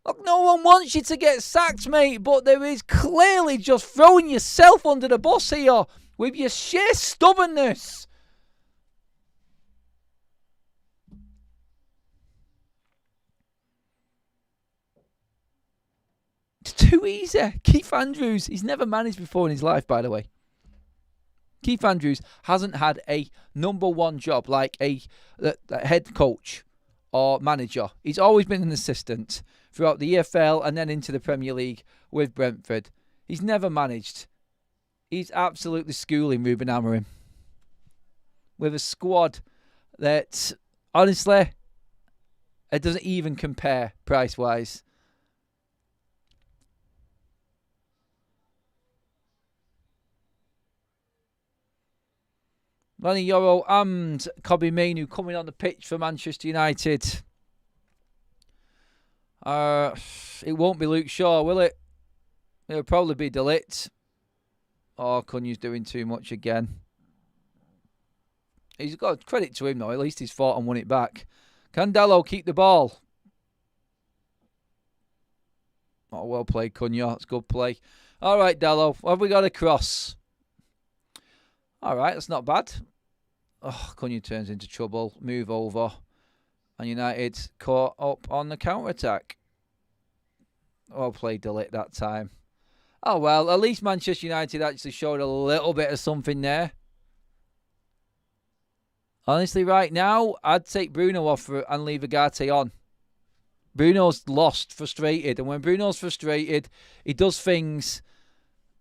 Look, no one wants you to get sacked, mate, but there is clearly just throwing yourself under the bus here with your sheer stubbornness. It's too easy. Keith Andrews, he's never managed before in his life, by the way. Keith Andrews hasn't had a number one job like a head coach or manager. He's always been an assistant throughout the EFL and then into the Premier League with Brentford. He's never managed. He's absolutely schooling Ruben Amorim with a squad that, honestly, it doesn't even compare price-wise. Ronnie Yoro and Kobe Mainoo coming on the pitch for Manchester United. It won't be Luke Shaw, will it? It'll probably be De Ligt. Oh, Cunha's doing too much again. He's got credit to him, though. At least he's fought and won it back. Can Dalot keep the ball? Oh, well played, Cunha. That's good play. All right, Dalot. Have we got a cross? All right, that's not bad. Oh, Cunha turns into trouble. Move over. And United caught up on the counter-attack. Well played, De Ligt that time. Oh, well, at least Manchester United actually showed a little bit of something there. Honestly, right now, I'd take Bruno off and leave Agate on. Bruno's lost, frustrated. And when Bruno's frustrated, he does things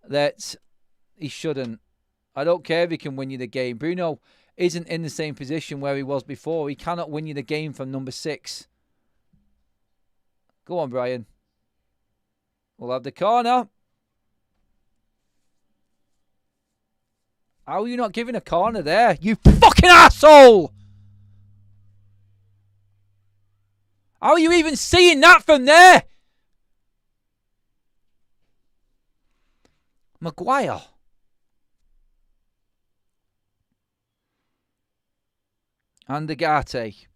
that he shouldn't. I don't care if he can win you the game. Bruno isn't in the same position where he was before. He cannot win you the game from number 6. Go on, Brian. We'll have the corner. How are you not giving a corner there? You fucking asshole! How are you even seeing that from there? Maguire. And Agate.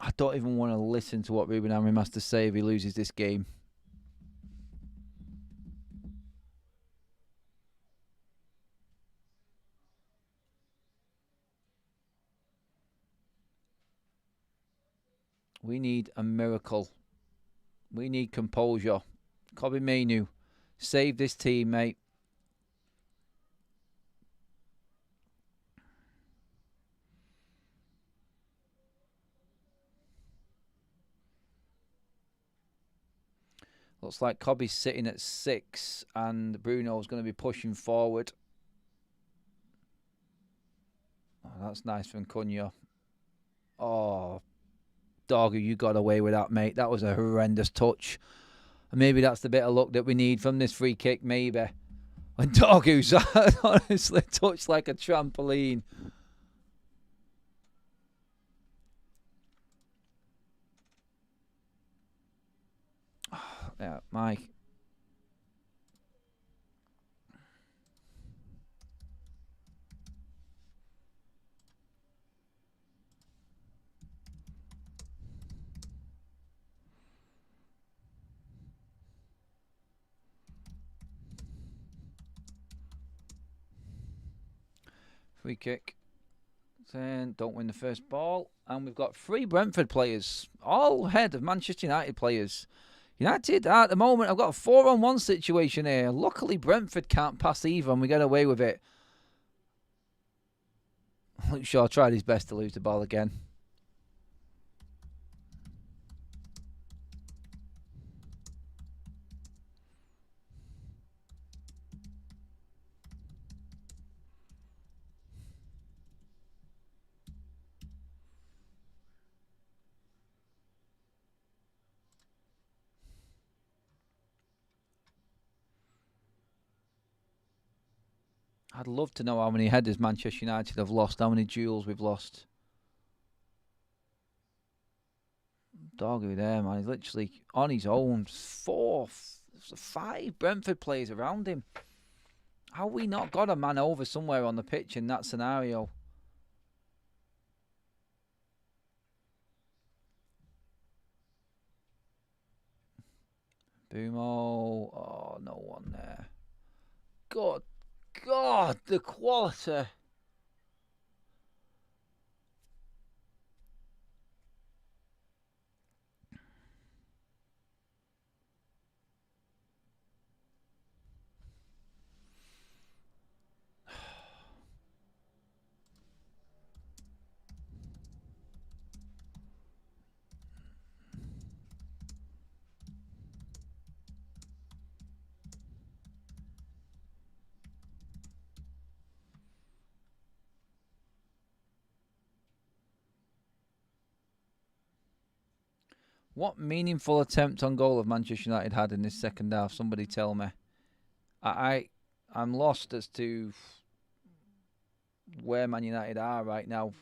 I don't even want to listen to what Ruben Amorim has to say if he loses this game. We need a miracle. We need composure. Kobe Mainoo, save this team, mate. Looks like Kobe's sitting at 6 and Bruno's going to be pushing forward. Oh, that's nice from Cunha. Oh, Doggy, you got away with that, mate. That was a horrendous touch. And maybe that's the bit of luck that we need from this free kick, maybe. When Doggy's honestly touched like a trampoline. Yeah, Mike. Free kick. Then don't win the first ball. And we've got 3 Brentford players, all ahead of Manchester United players. United, at the moment, I've got a 4-on-1 situation here. Luckily, Brentford can't pass either, and we get away with it. Luke Shaw tried his best to lose the ball again. I'd love to know how many headers Manchester United have lost, how many duels we've lost. Doggy there, man. He's literally on his own. 5 Brentford players around him. How we not got a man over somewhere on the pitch in that scenario? Boomo. Oh, no one there. God, the quality. What meaningful attempt on goal have Manchester United had in this second half? Somebody tell me. I'm lost as to where Man United are right now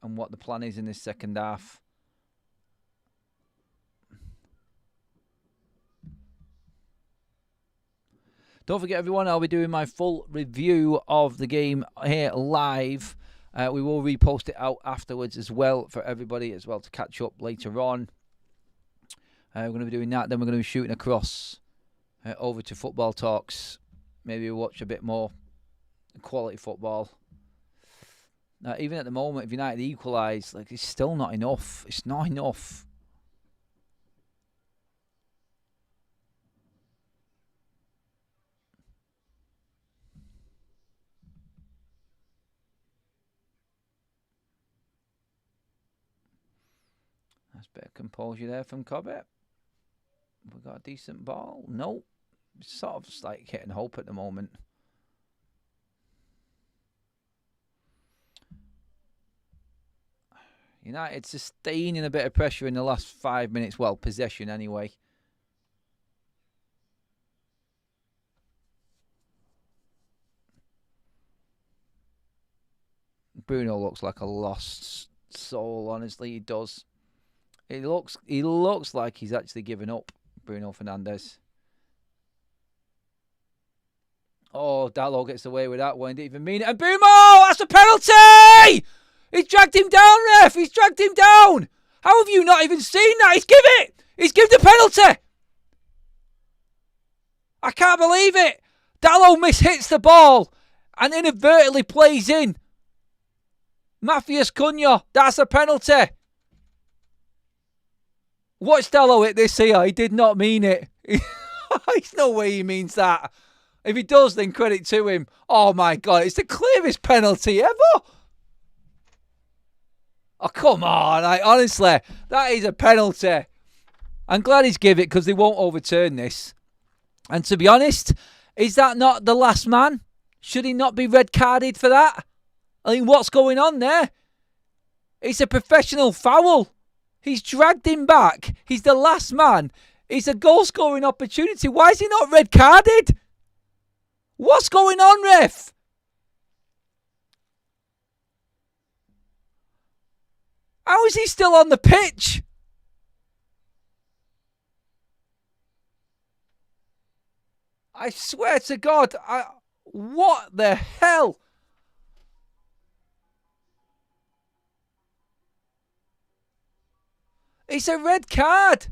and what the plan is in this second half. Don't forget, everyone, I'll be doing my full review of the game here live. We will repost it out afterwards as well for everybody as well to catch up later on. We're going to be doing that. Then we're going to be shooting across over to Football Talks. Maybe we'll watch a bit more quality football. Even at the moment, if United equalise, like, it's still not enough. It's not enough. That's a bit of composure there from Cobbett. We got a decent ball. No. It's sort of just like hitting hope at the moment. United sustaining a bit of pressure in the last 5 minutes. Well, possession anyway. Bruno looks like a lost soul, honestly, he does. He looks like he's actually given up, Bruno Fernandes. Oh, Dalot gets away with that one. Didn't even mean it. And Bumo! That's a penalty! He's dragged him down, ref! He's dragged him down! How have you not even seen that? He's given it! He's given the penalty! I can't believe it! Dalot mishits the ball and inadvertently plays in. Matthias Cunha, that's a penalty. Watch Dalot hit this here. He did not mean it. There's no way he means that. If he does, then credit to him. Oh my God, it's the clearest penalty ever. Oh, come on. Honestly, that is a penalty. I'm glad he's given it because they won't overturn this. And to be honest, is that not the last man? Should he not be red carded for that? I mean, what's going on there? It's a professional foul. He's dragged him back. He's the last man. It's a goal-scoring opportunity. Why is he not red carded? What's going on, ref? How is he still on the pitch? I swear to God, what the hell? It's a red card.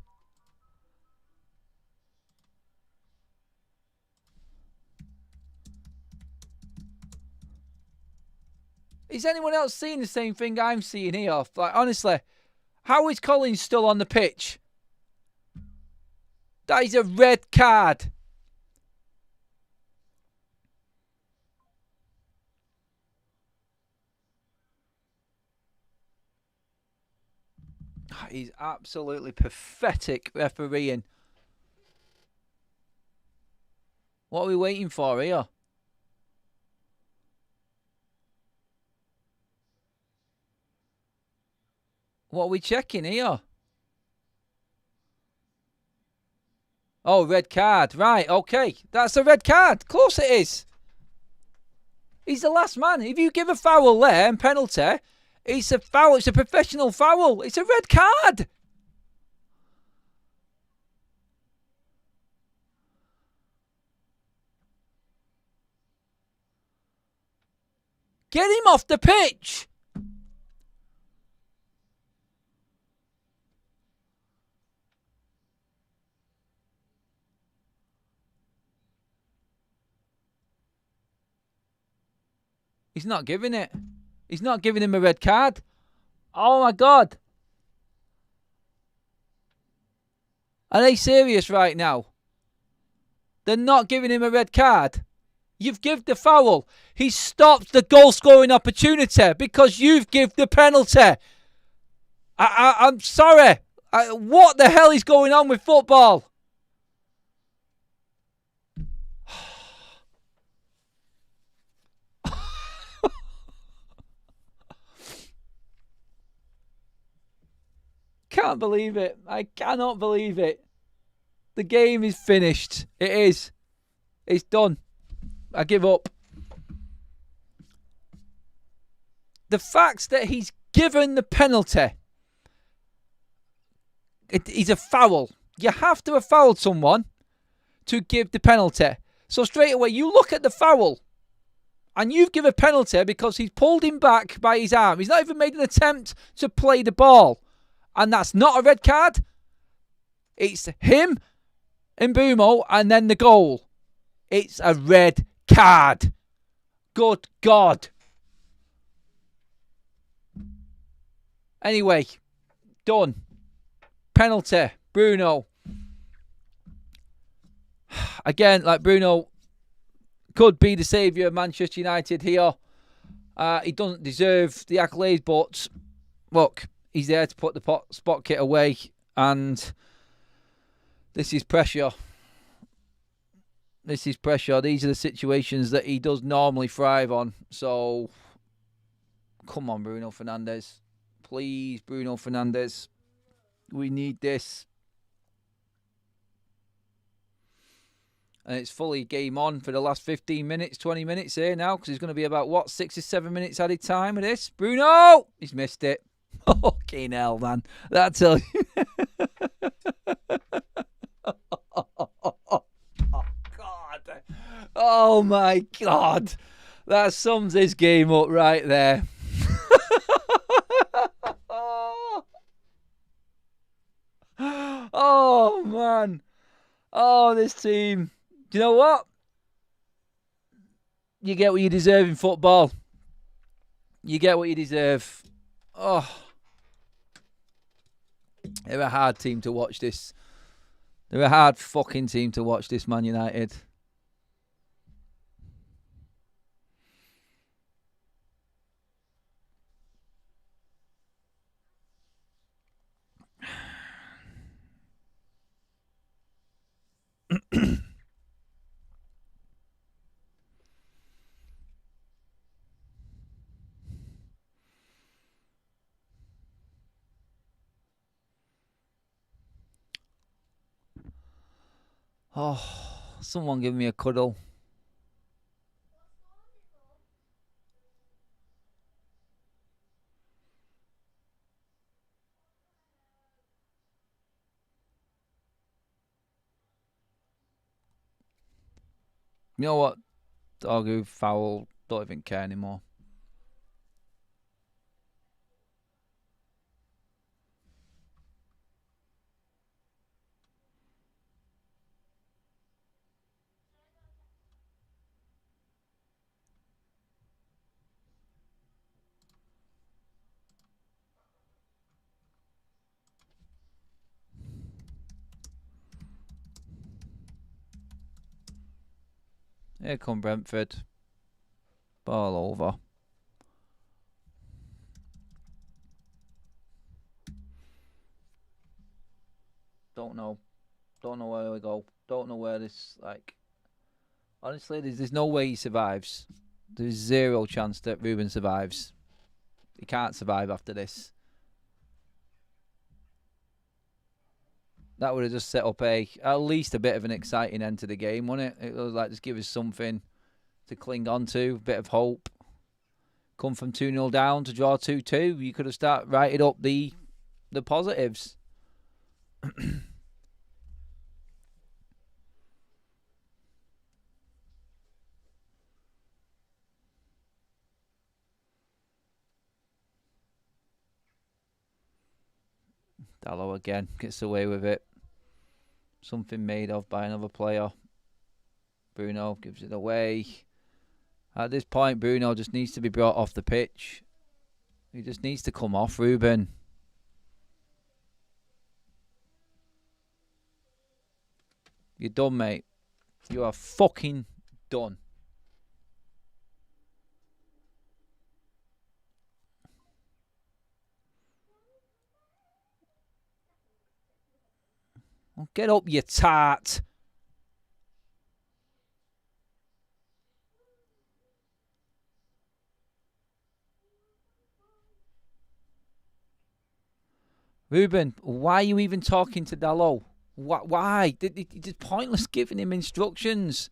Is anyone else seeing the same thing I'm seeing here? Like, honestly, how is Collins still on the pitch? That is a red card. He's absolutely pathetic refereeing. What are we waiting for here? What are we checking here? Oh, red card. Right, okay. That's a red card. Of course it is. He's the last man. If you give a foul there and penalty, it's a foul. It's a professional foul. It's a red card. Get him off the pitch. He's not giving it. He's not giving him a red card. Oh my God. Are they serious right now? They're not giving him a red card. You've given the foul. He stopped the goal scoring opportunity because you've given the penalty. I'm sorry. What the hell is going on with football? Can't believe it. I cannot believe it. The game is finished. It is. It's done. I give up. The fact that he's given the penalty, it is a foul. You have to have fouled someone to give the penalty. So straight away, you look at the foul and you've given a penalty because he's pulled him back by his arm. He's not even made an attempt to play the ball. And that's not a red card. It's him and Bumo and then the goal. It's a red card. Good God. Anyway, done. Penalty. Bruno. Again, like Bruno could be the saviour of Manchester United here. He doesn't deserve the accolades, but look, he's there to put the spot kit away, and this is pressure. This is pressure. These are the situations that he does normally thrive on. So, come on, Bruno Fernandes. Please, Bruno Fernandes. We need this. And it's fully game on for the last 15 minutes, 20 minutes here now, because it's going to be about, what, 6 or 7 minutes added time with this. Bruno! He's missed it. Fucking hell, man. That tells you. Oh, God. Oh, my God. That sums this game up right there. Oh, man. Oh, this team. Do you know what? You get what you deserve in football. You get what you deserve. Oh. They're a hard team to watch this. They're a hard fucking team to watch this, Man United. Oh, someone give me a cuddle. You know what? Doggo, foul, don't even care anymore. Here come Brentford. Ball over. Don't know. Don't know where we go. Don't know where this, like... Honestly, there's no way he survives. There's zero chance that Ruben survives. He can't survive after this. That would have just set up at least a bit of an exciting end to the game, wouldn't it? It was like just give us something to cling on to, a bit of hope. Come from 2-0 down to draw 2-2. You could have started writing up the positives. Dallo again gets away with it. Something made of by another player. Bruno gives it away. At this point, Bruno just needs to be brought off the pitch. He just needs to come off, Ruben. You're done, mate. You are fucking done. Well, get up, you tart. Ruben, why are you even talking to Dallo? Why? It's pointless giving him instructions.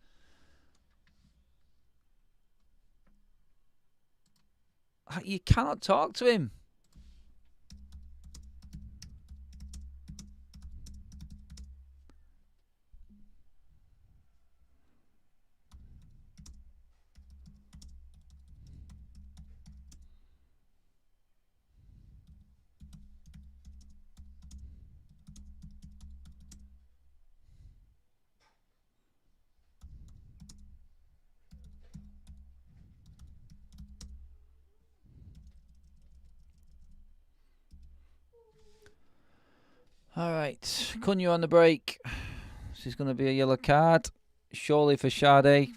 You cannot talk to him. All right, Cunha on the break. This is going to be a yellow card. Surely for Sade.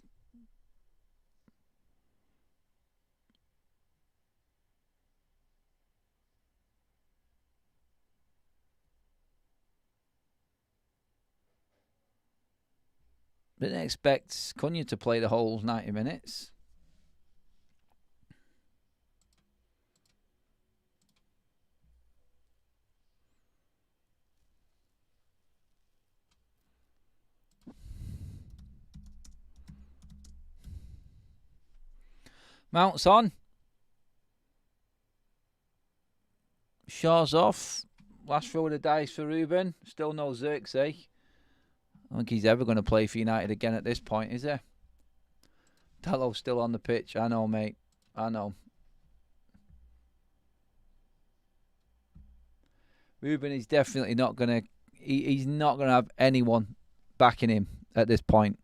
Didn't expect Cunha to play the whole 90 minutes. Mount's on. Shaw's off. Last throw of the dice for Ruben. Still no Xerxes. I don't think he's ever going to play for United again at this point, is he? Dallo's still on the pitch. I know, mate. I know. Ruben is definitely not going to... He's not going to have anyone backing him at this point.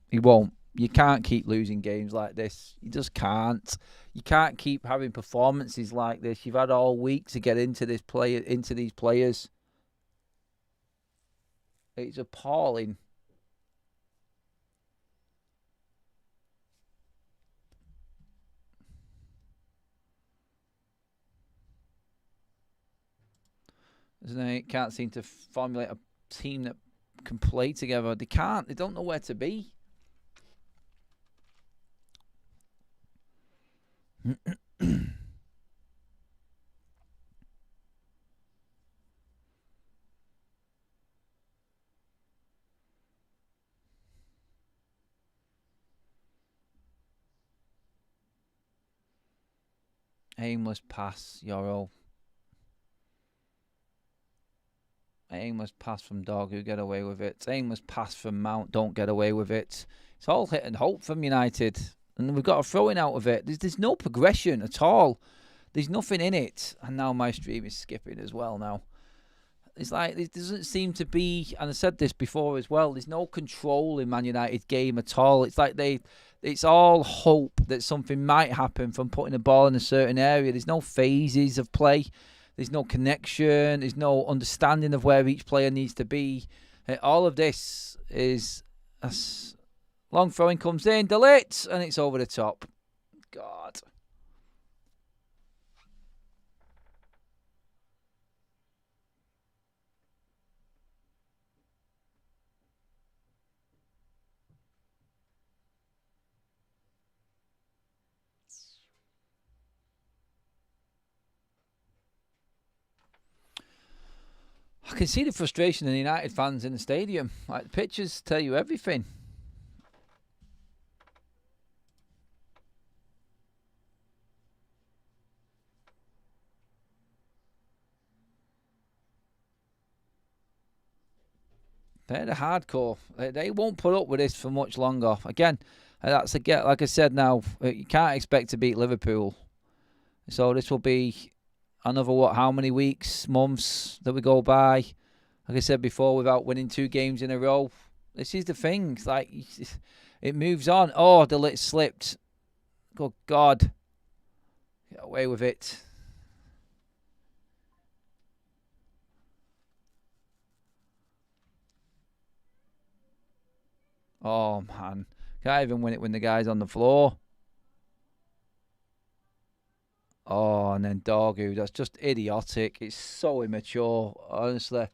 He won't. You can't keep losing games like this. You just can't. You can't keep having performances like this. You've had all week to get into these players. It's appalling. Isn't it? Can't seem to formulate a team that can play together. They can't. They don't know where to be. Aimless pass, Euro. Aimless pass from Dog, who get away with it. Aimless pass from Mount, don't get away with it. It's all hit and hope from United. And we've got a throw-in out of it. There's no progression at all. There's nothing in it. And now my stream is skipping as well now. It's like, there doesn't seem to be, and I said this before as well, there's no control in Man United's game at all. It's like it's all hope that something might happen from putting the ball in a certain area. There's no phases of play. There's no connection. There's no understanding of where each player needs to be. All of this is... Long throwing comes in, delete, and it's over the top. God. I can see the frustration in the United fans in the stadium. Like, the pictures tell you everything. They're the hardcore. They won't put up with this for much longer. Again, that's like I said now, you can't expect to beat Liverpool. So this will be another, how many weeks, months that we go by. Like I said before, without winning 2 games in a row. This is the thing. It's like, it moves on. Oh, the lid slipped. Good God. Get away with it. Oh, man. Can't even win it when the guy's on the floor. Oh, and then Dorgu. That's just idiotic. It's so immature, honestly.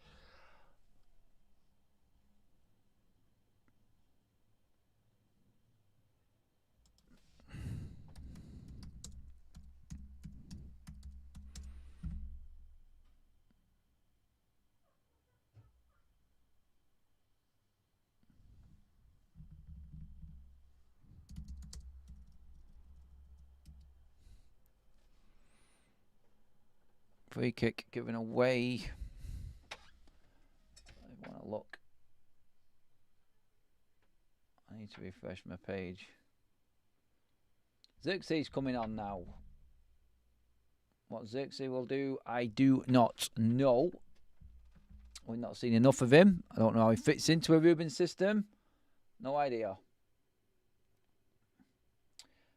Free kick given away. I want to look. I need to refresh my page. Xerxes coming on now. What Xerxes will do, I do not know. We've not seen enough of him. I don't know how he fits into a Ruben system. No idea.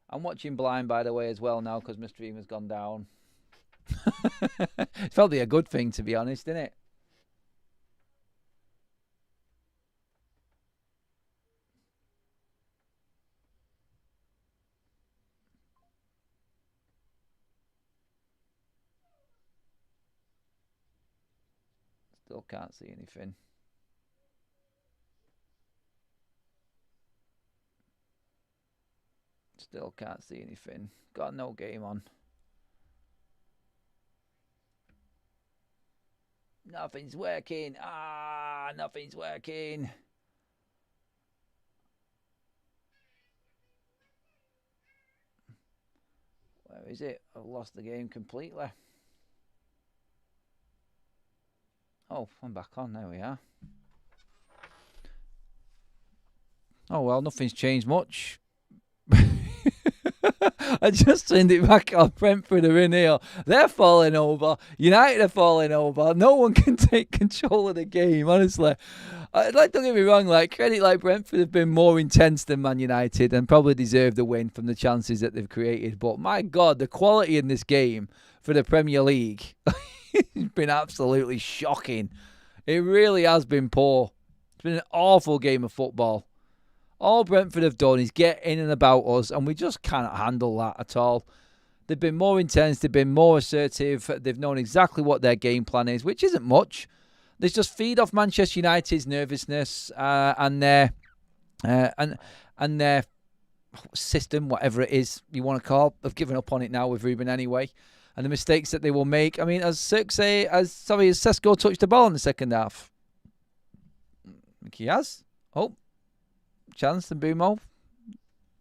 I'm watching blind, by the way, as well now because my stream has gone down. It's probably a good thing, to be honest, isn't it? Still can't see anything. Still can't see anything. Got no game on. Nothing's working. Nothing's working. Is it? I've lost the game completely. Oh, I'm back on. There we are. Oh, well, nothing's changed much. I just turned it back on. Brentford are in here. They're falling over. United are falling over. No one can take control of the game, honestly. Don't get me wrong, credit Brentford have been more intense than Man United and probably deserve the win from the chances that they've created. But my God, the quality in this game for the Premier League has been absolutely shocking. It really has been poor. It's been an awful game of football. All Brentford have done is get in and about us, and we just cannot handle that at all. They've been more intense. They've been more assertive. They've known exactly what their game plan is, which isn't much. They just feed off Manchester United's nervousness and their system, whatever it is you want to call. They've given up on it now with Ruben anyway, and the mistakes that they will make. I mean, as Sesko touched the ball in the second half. I think he has. Oh. Chance and Bumo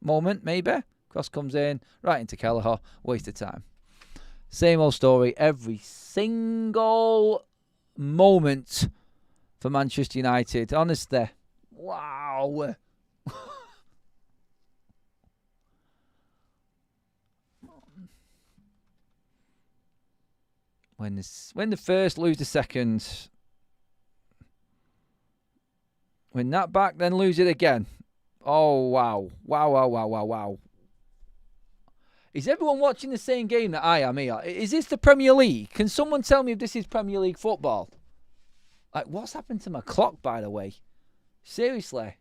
moment, maybe. Cross comes in, right into Kelleher. Waste of time. Same old story every single moment for Manchester United. Honestly. Wow. When the first, lose the second. Win that back, then lose it again. Oh, wow. Wow. Is everyone watching the same game that I am here? Is this the Premier League? Can someone tell me if this is Premier League football? What's happened to my clock, by the way? Seriously.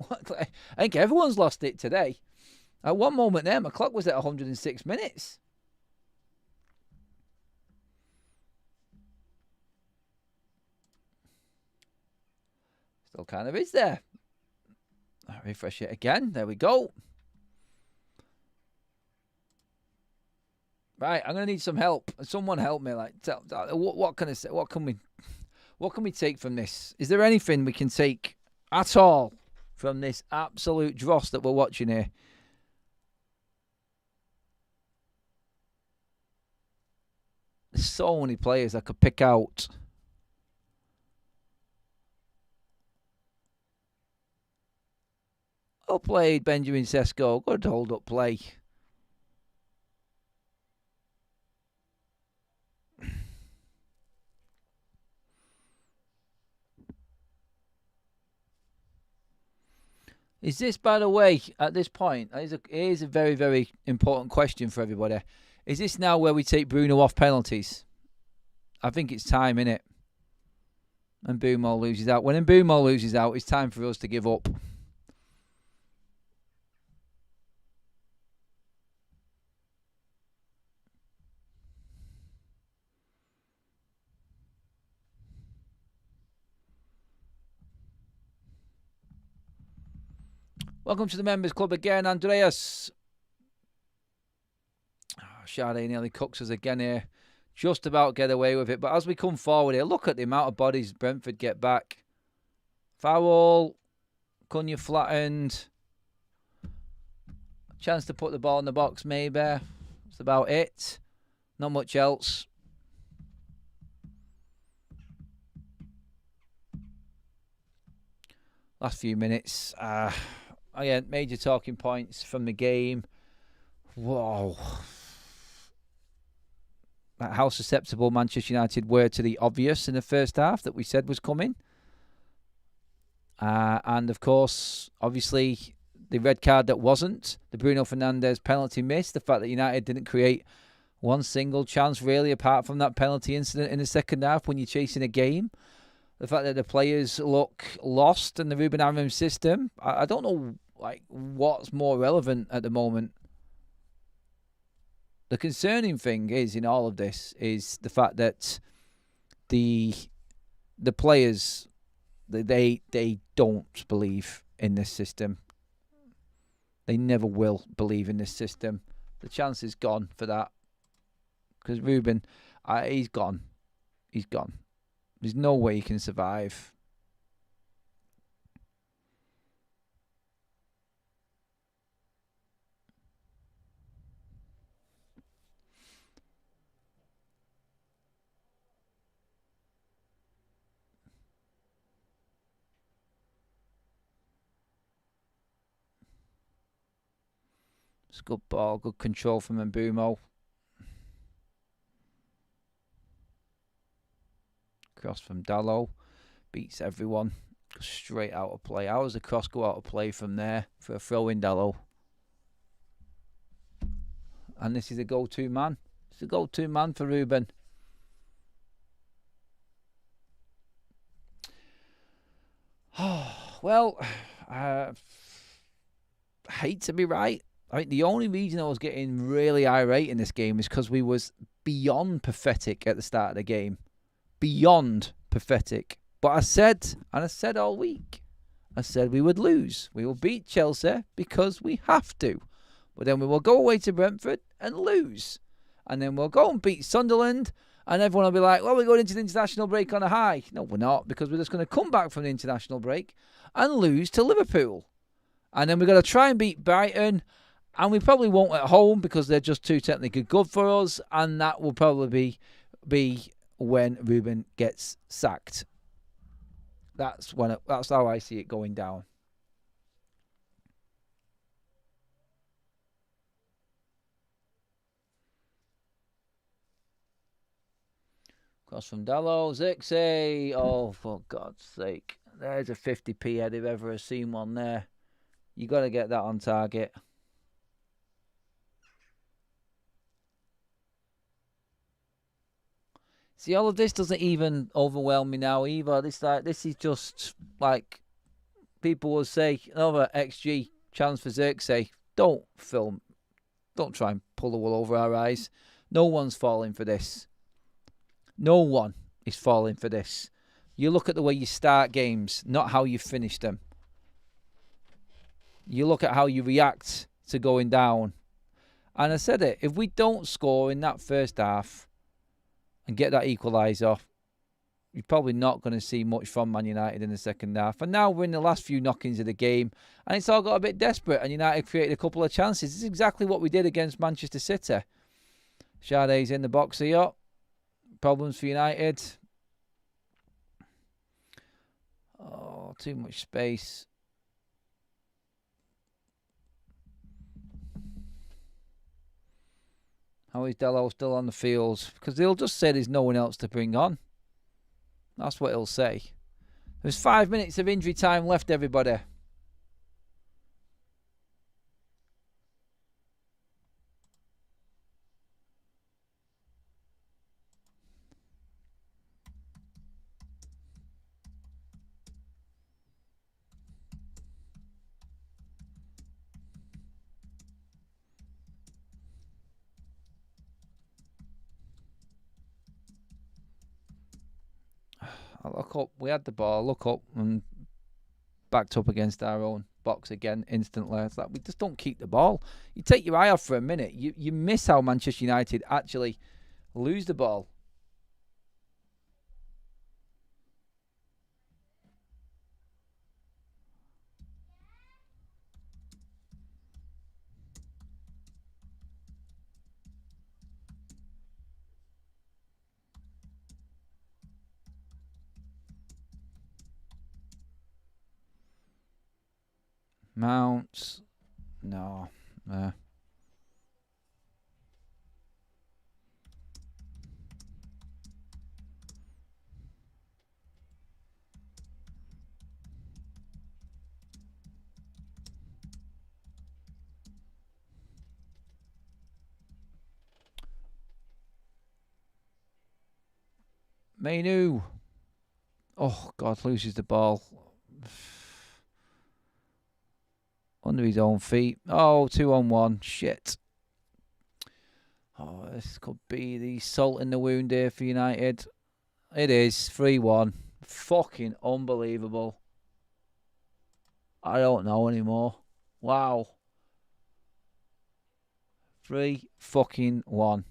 I think everyone's lost it today. At one moment there, my clock was at 106 minutes. Still kind of is there. I'll refresh it again. There we go. Right, I'm gonna need some help. Someone help me. What can I say? What can we take from this? Is there anything we can take at all from this absolute dross that we're watching here? There's so many players I could pick out. Well played, Benjamin Sesko. Good hold-up play. Is this, by the way, at this point, here's a very, very important question for everybody. Is this now where we take Bruno off penalties? I think it's time, innit? And Mbeumo loses out. When Mbeumo loses out, it's time for us to give up. Welcome to the Members Club again, Andreas. Sade nearly cooks us again here. Just about get away with it. But as we come forward here, look at the amount of bodies Brentford get back. Foul. Cunha flattened. Chance to put the ball in the box, maybe. That's about it. Not much else. Last few minutes. Again, major talking points from the game. Whoa. How susceptible Manchester United were to the obvious in the first half that we said was coming. And, of course, obviously, the red card that wasn't. The Bruno Fernandes penalty miss. The fact that United didn't create one single chance, really, apart from that penalty incident in the second half when you're chasing a game. The fact that the players look lost in the Ruben Amorim system. I don't know what's more relevant at the moment. The concerning thing is in all of this is the fact that the players they don't believe in this system. They never will believe in this system. The chance is gone for that because Ruben, he's gone. He's gone. There's no way he can survive. It's a good ball, good control from Mbumo. Cross from Dalot. Beats everyone. Goes straight out of play. How does the cross go out of play from there for a throw in, Dalot? And this is a go-to man. It's a go-to man for Ruben. Well, I hate to be right. I think the only reason I was getting really irate in this game is because we was beyond pathetic at the start of the game. Beyond pathetic. But I said, and I said all week, I said we would lose. We will beat Chelsea because we have to. But then we will go away to Brentford and lose. And then we'll go and beat Sunderland. And everyone will be like, well, we're going into the international break on a high. No, we're not, because we're just going to come back from the international break and lose to Liverpool. And then we're going to try and beat Brighton. And we probably won't at home because they're just too technically good for us. And that will probably be when Ruben gets sacked. That's how I see it going down. Cross from Dalot, Zirkzee. Oh, for God's sake. There's a 50p head if ever I've seen one there. You got to get that on target. See, all of this doesn't even overwhelm me now either. This is just like people will say, another XG chance for Zirkzee. Don't film. Don't try and pull the wool over our eyes. No one's falling for this. No one is falling for this. You look at the way you start games, not how you finish them. You look at how you react to going down. And I said it, if we don't score in that first half and get that equaliser, you're probably not going to see much from Man United in the second half. And now we're in the last few knockings of the game, and it's all got a bit desperate, and United created a couple of chances. This is exactly what we did against Manchester City. Sade's in the box here. Problems for United. Oh, too much space. How is Dalot still on the field? Because they'll just say there's no one else to bring on. That's what he'll say. There's 5 minutes of injury time left, everybody. I look up, we had the ball, look up and backed up against our own box again instantly. It's like we just don't keep the ball. You take your eye off for a minute, you miss how Manchester United actually lose the ball. Mounts. No. Mainu. Oh, God, loses the ball. Under his own feet. Oh, 2-on-1. Shit. Oh, this could be the salt in the wound here for United. It is. 3-1. Fucking unbelievable. I don't know anymore. Wow. 3-1.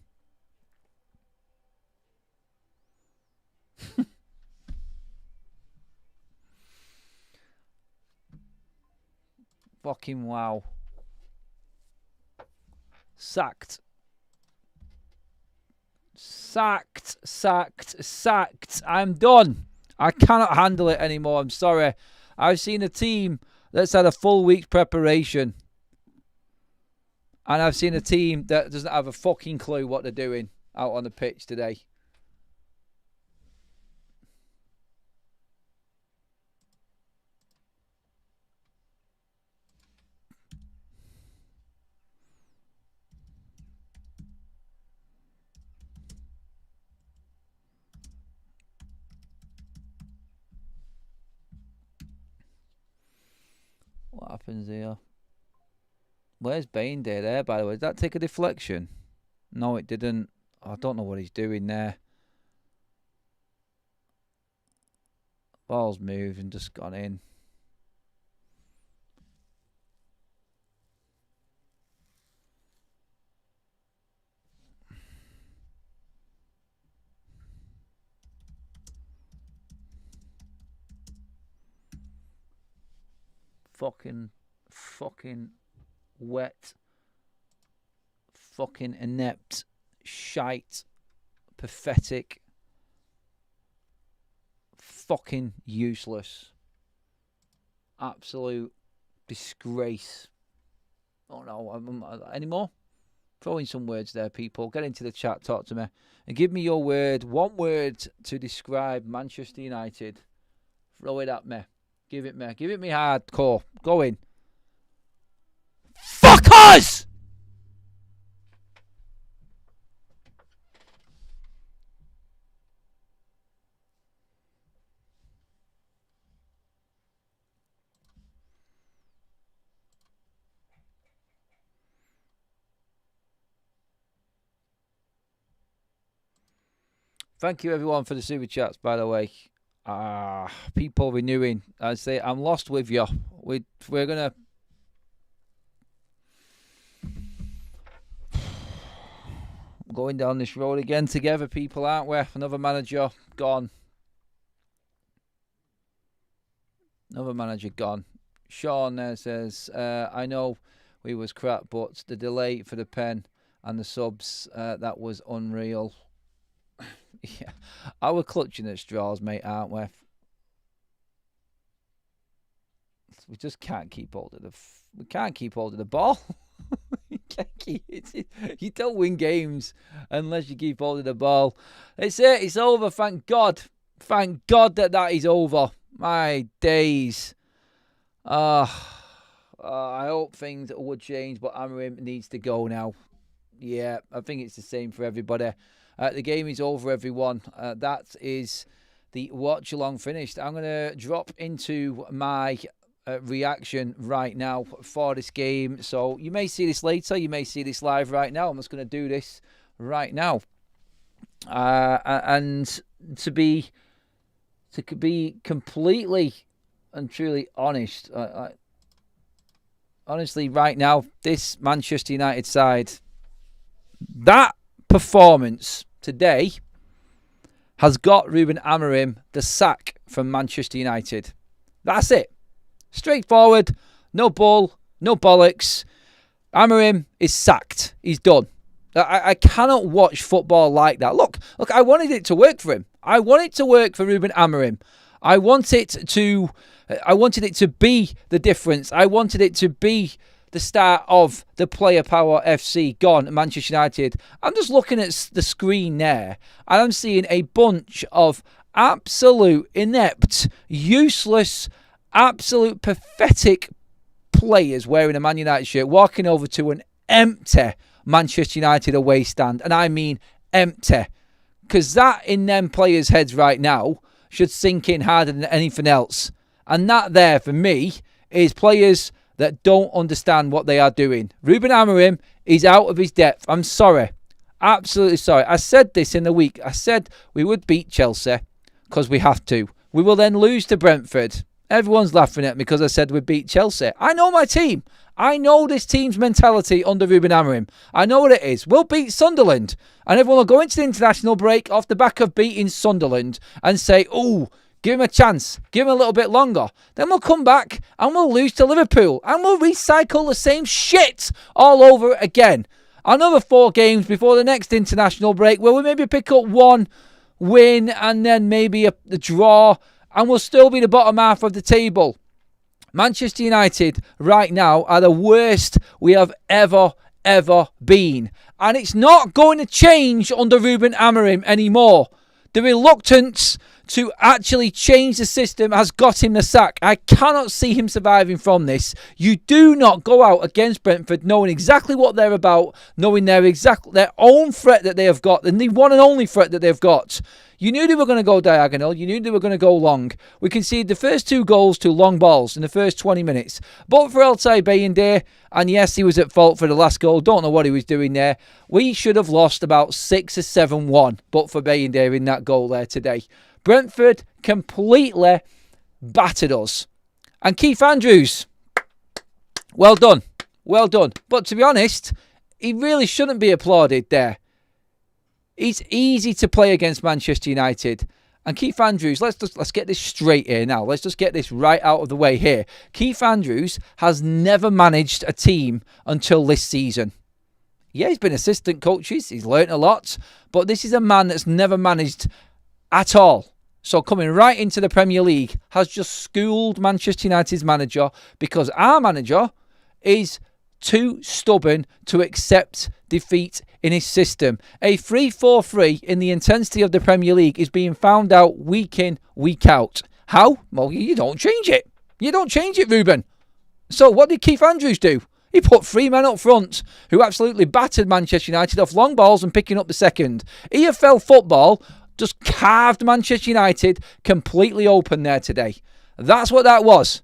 Fucking wow. Sacked. I'm done. I cannot handle it anymore. I'm sorry. I've seen a team that's had a full week's preparation And I've seen a team that doesn't have a fucking clue what they're doing out on the pitch today. What happens here? Where's Bain Day there, by the way? Did that take a deflection? No, it didn't. I don't know what he's doing there. Ball's moved and just gone in. Fucking wet, fucking inept, shite, pathetic, fucking useless, absolute disgrace. Oh no, any more? Throw in some words there, people. Get into the chat, talk to me, and give me your word, one word to describe Manchester United. Throw it at me. Give it me hardcore. Go in. Fuck us! Thank you everyone for the super chats, by the way. People renewing. I say I'm lost with you. We're gonna going down this road again together, people, aren't we? Another manager gone. Another manager gone. Sean there says, I know we was crap, but the delay for the pen and the subs, that was unreal. Yeah, we're clutching at straws, mate, aren't we? We just can't keep hold of we can't keep hold of the ball. You can't keep it. You don't win games unless you keep hold of the ball. It's it. It's over. Thank God. Thank God that is over. My days. I hope things would change, but Amorim needs to go now. Yeah, I think it's the same for everybody. The game is over, everyone. That is the watch-along finished. I'm going to drop into my reaction right now for this game. So you may see this later. You may see this live right now. I'm just going to do this right now. And to be completely and truly honest, honestly, right now, this Manchester United side, that performance today has got Ruben Amorim the sack from Manchester United. That's it. Straightforward. No bull. No bollocks. Amorim is sacked. He's done. I cannot watch football like that. Look, I wanted it to work for him. I want it to work for Ruben Amorim. I wanted it to be the difference. I wanted it to be the start of the Player Power FC gone at Manchester United. I'm just looking at the screen there, and I'm seeing a bunch of absolute inept, useless, absolute pathetic players wearing a Man United shirt walking over to an empty Manchester United away stand. And I mean empty. Because that in them players' heads right now should sink in harder than anything else. And that there, for me, is players that don't understand what they are doing. Ruben Amorim is out of his depth. I'm sorry. Absolutely sorry. I said this in the week. I said we would beat Chelsea because we have to. We will then lose to Brentford. Everyone's laughing at me because I said we'd beat Chelsea. I know my team. I know this team's mentality under Ruben Amorim. I know what it is. We'll beat Sunderland. And everyone will go into the international break off the back of beating Sunderland and say, oh, give him a chance. Give him a little bit longer. Then we'll come back and we'll lose to Liverpool. And we'll recycle the same shit all over again. Another 4 games before the next international break where we maybe pick up 1 win and then maybe a draw. And we'll still be the bottom half of the table. Manchester United right now are the worst we have ever ever been. And it's not going to change under Ruben Amorim anymore. The reluctance to actually change the system has got him the sack. I cannot see him surviving from this. You do not go out against Brentford knowing exactly what they're about, knowing their own threat that they have got, and the one and only threat that they've got. You knew they were going to go diagonal. You knew they were going to go long. We conceded the first 2 goals to long balls in the first 20 minutes. But for Altay Bayındır, and yes, he was at fault for the last goal. Don't know what he was doing there. We should have lost about 6 or 7-1, but for Bayındır in that goal there today. Brentford completely battered us. And Keith Andrews, well done. Well done. But to be honest, he really shouldn't be applauded there. It's easy to play against Manchester United. And Keith Andrews, let's get this straight here now. Let's just get this right out of the way here. Keith Andrews has never managed a team until this season. Yeah, he's been assistant coaches. He's learnt a lot. But this is a man that's never managed at all. So coming right into the Premier League has just schooled Manchester United's manager, because our manager is too stubborn to accept defeat in his system. A 3-4-3 in the intensity of the Premier League is being found out week in, week out. How? Well, you don't change it. You don't change it, Ruben. So what did Keith Andrews do? He put 3 men up front who absolutely battered Manchester United off long balls and picking up the second. EFL football just carved Manchester United completely open there today. That's what that was.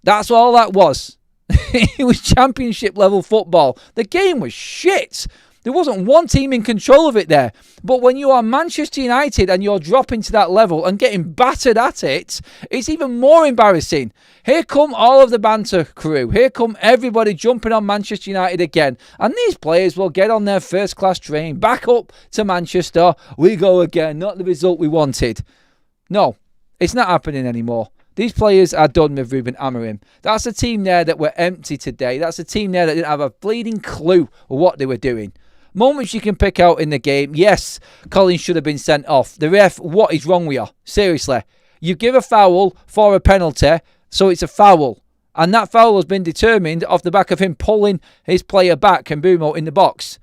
That's all that was. It was championship level football. The game was shit. There wasn't one team in control of it there. But when you are Manchester United and you're dropping to that level and getting battered at it, it's even more embarrassing. Here come all of the banter crew. Here come everybody jumping on Manchester United again. And these players will get on their first class train back up to Manchester. We go again. Not the result we wanted. No, it's not happening anymore. These players are done with Ruben Amorim. That's a team there that were empty today. That's a team there that didn't have a bleeding clue of what they were doing. Moments you can pick out in the game. Yes, Collins should have been sent off. The ref, what is wrong with you? Seriously. You give a foul for a penalty, so it's a foul. And that foul has been determined off the back of him pulling his player back, Mbumo, in the box.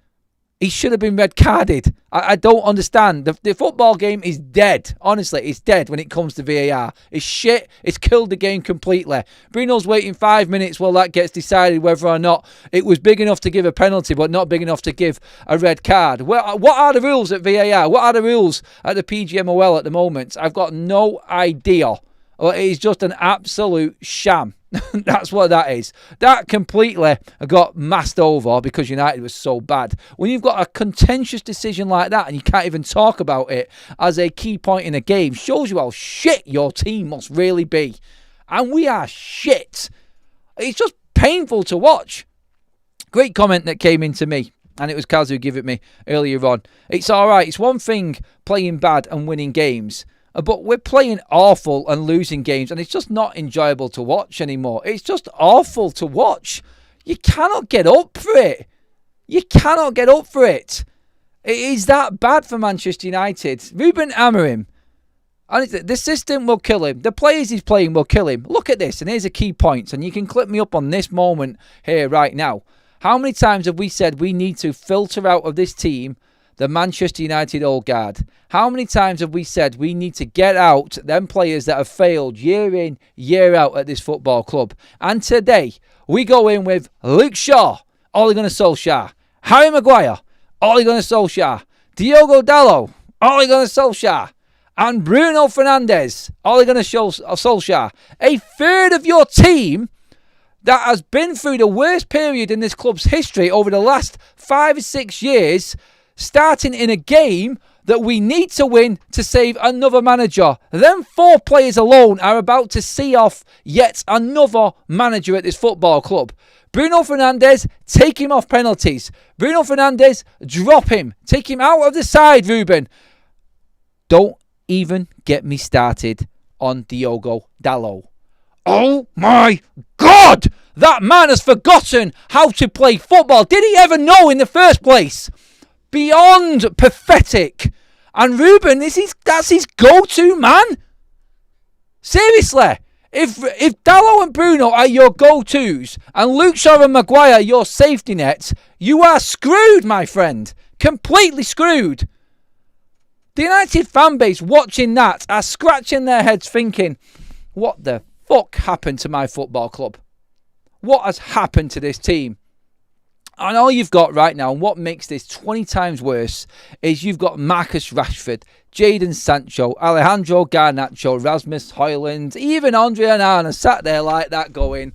He should have been red carded. I don't understand. The football game is dead. Honestly, it's dead when it comes to VAR. It's shit. It's killed the game completely. Bruno's waiting 5 minutes while that gets decided whether or not it was big enough to give a penalty but not big enough to give a red card. Well, what are the rules at VAR? What are the rules at the PGMOL at the moment? I've got no idea. Well, it is just an absolute sham. That's what that is. That completely got masked over because United was so bad. When you've got a contentious decision like that and you can't even talk about it as a key point in a game, shows you how shit your team must really be. And we are shit. It's just painful to watch. Great comment that came into me, and it was Kaz who gave it me earlier on. It's alright. It's one thing playing bad and winning games, but we're playing awful and losing games, and it's just not enjoyable to watch anymore. It's just awful to watch. You cannot get up for it. You cannot get up for it. It is that bad for Manchester United. Ruben Amorim, and the system will kill him. The players he's playing will kill him. Look at this, and here's a key point, and you can clip me up on this moment here right now. How many times have we said we need to filter out of this team the Manchester United old guard? How many times have we said we need to get out them players that have failed year in, year out at this football club? And today, we go in with Luke Shaw, Ole Gunnar Solskjaer, Harry Maguire, Ole Gunnar Solskjaer, Diogo Dalot, Ole Gunnar Solskjaer, and Bruno Fernandes, Ole Gunnar Solskjaer. A third of your team that has been through the worst period in this club's history over the last 5 or 6 years, starting in a game that we need to win to save another manager. Them 4 players alone are about to see off yet another manager at this football club. Bruno Fernandes, take him off penalties. Bruno Fernandes, drop him. Take him out of the side, Ruben. Don't even get me started on Diogo Dalot. Oh my God! That man has forgotten how to play football. Did he ever know in the first place? Beyond pathetic. And Ruben, that's his go-to man. Seriously. If Dalot and Bruno are your go-tos and Luke Shaw and Maguire your safety net, you are screwed, my friend. Completely screwed. The United fan base watching that are scratching their heads thinking, what the fuck happened to my football club? What has happened to this team? And all you've got right now, and what makes this 20 times worse, is you've got Marcus Rashford, Jadon Sancho, Alejandro Garnacho, Rasmus Højlund, even Andre Onana sat there like that going.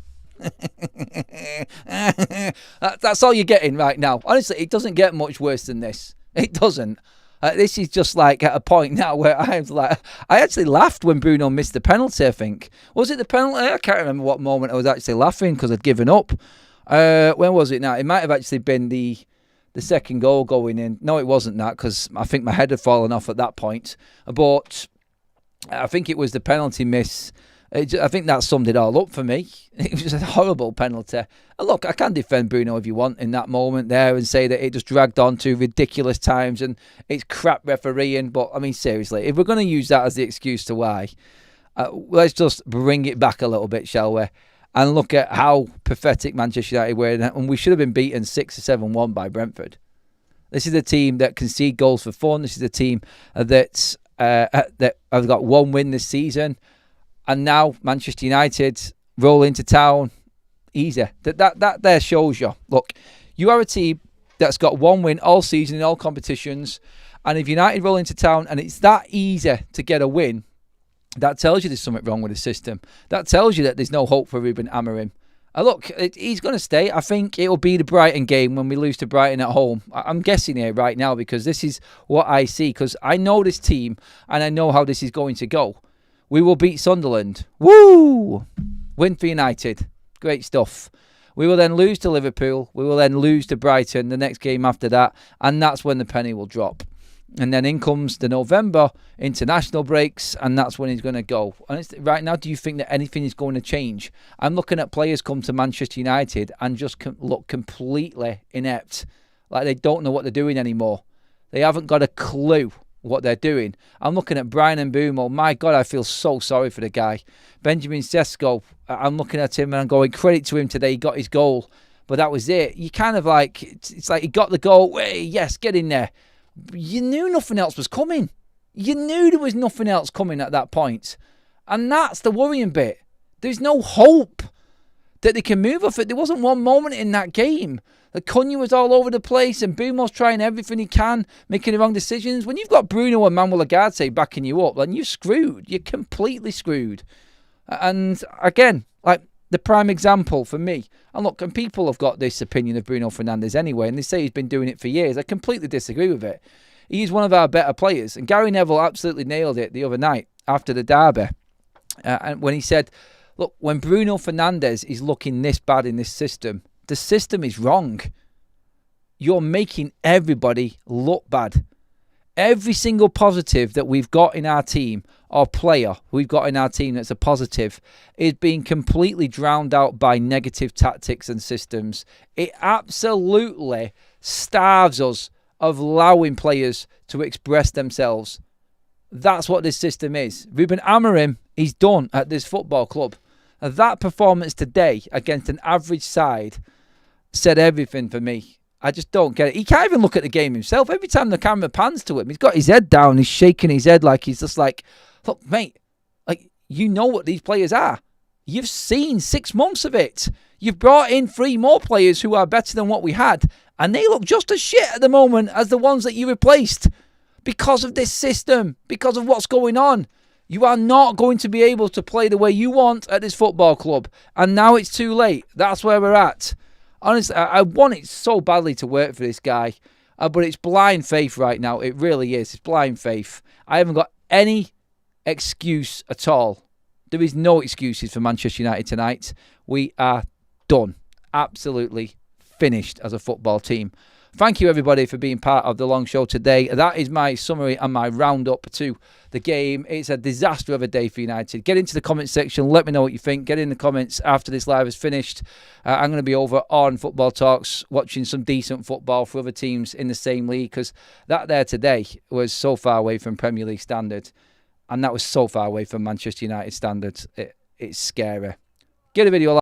That's all you're getting right now. Honestly, it doesn't get much worse than this. It doesn't. This is just like at a point now where I actually laughed when Bruno missed the penalty, I think. Was it the penalty? I can't remember what moment I was actually laughing because I'd given up. When was it now? It might have actually been the second goal going in. No, it wasn't that because I think my head had fallen off at that point. But I think it was the penalty miss. I think that summed it all up for me. It was just a horrible penalty. And look, I can defend Bruno if you want in that moment there and say that it just dragged on to ridiculous times and it's crap refereeing. But, I mean, seriously, if we're going to use that as the excuse to why, let's just bring it back a little bit, shall we? And look at how pathetic Manchester United were. And we should have been beaten 6-7-1 by Brentford. This is a team that concede goals for fun. This is a team that have got one win this season. And now Manchester United roll into town. Easy. That there shows you. Look, you are a team that's got one win all season in all competitions. And if United roll into town and it's that easy to get a win, that tells you there's something wrong with the system. That tells you that there's no hope for Ruben Amorim. Look, he's going to stay. I think it'll be the Brighton game when we lose to Brighton at home. I'm guessing here right now because this is what I see. Because I know this team and I know how this is going to go. We will beat Sunderland. Woo! Win for United. Great stuff. We will then lose to Liverpool. We will then lose to Brighton the next game after that. And that's when the penny will drop. And then in comes the November international breaks, and that's when he's going to go. And right now, do you think that anything is going to change? I'm looking at players come to Manchester United and just look completely inept. Like they don't know what they're doing anymore. They haven't got a clue what they're doing. I'm looking at Brian Mbeumo. My God, I feel so sorry for the guy. Benjamin Sesko, I'm looking at him and I'm going, credit to him today. He got his goal. But that was it. You kind of like, it's like he got the goal. Hey, yes, get in there. You knew nothing else was coming. You knew there was nothing else coming at that point. And that's the worrying bit. There's no hope that they can move off it. There wasn't one moment in that game. The Cunha was all over the place and Bumo's trying everything he can, making the wrong decisions. When you've got Bruno and Manuel Ugarte backing you up, then you're screwed. You're completely screwed. And again, like the prime example for me, and look, and people have got this opinion of Bruno Fernandes anyway, and they say he's been doing it for years. I completely disagree with it. He's one of our better players. And Gary Neville absolutely nailed it the other night after the derby. And when he said, look, when Bruno Fernandes is looking this bad in this system, the system is wrong. You're making everybody look bad. Every single positive that we've got in our team, or player we've got in our team that's a positive, is being completely drowned out by negative tactics and systems. It absolutely starves us of allowing players to express themselves. That's what this system is. Ruben Amorim, he's done at this football club. And that performance today against an average side said everything for me. I just don't get it. He can't even look at the game himself. Every time the camera pans to him, he's got his head down. He's shaking his head like he's just like, look, mate, like you know what these players are. You've seen 6 months of it. You've brought in 3 more players who are better than what we had. And they look just as shit at the moment as the ones that you replaced. Because of this system. Because of what's going on. You are not going to be able to play the way you want at this football club. And now it's too late. That's where we're at. Honestly, I want it so badly to work for this guy. But it's blind faith right now. It really is. It's blind faith. I haven't got any excuse at all. There is no excuses for Manchester United tonight. We are done. Absolutely finished as a football team. Thank you, everybody, for being part of the long show today. That is my summary and my roundup to the game. It's a disaster of a day for United. Get into the comment section. Let me know what you think. Get in the comments after this live is finished. I'm going to be over on Football Talks watching some decent football for other teams in the same league, because that there today was so far away from Premier League standards, and that was so far away from Manchester United standards. It's scary. Get a video like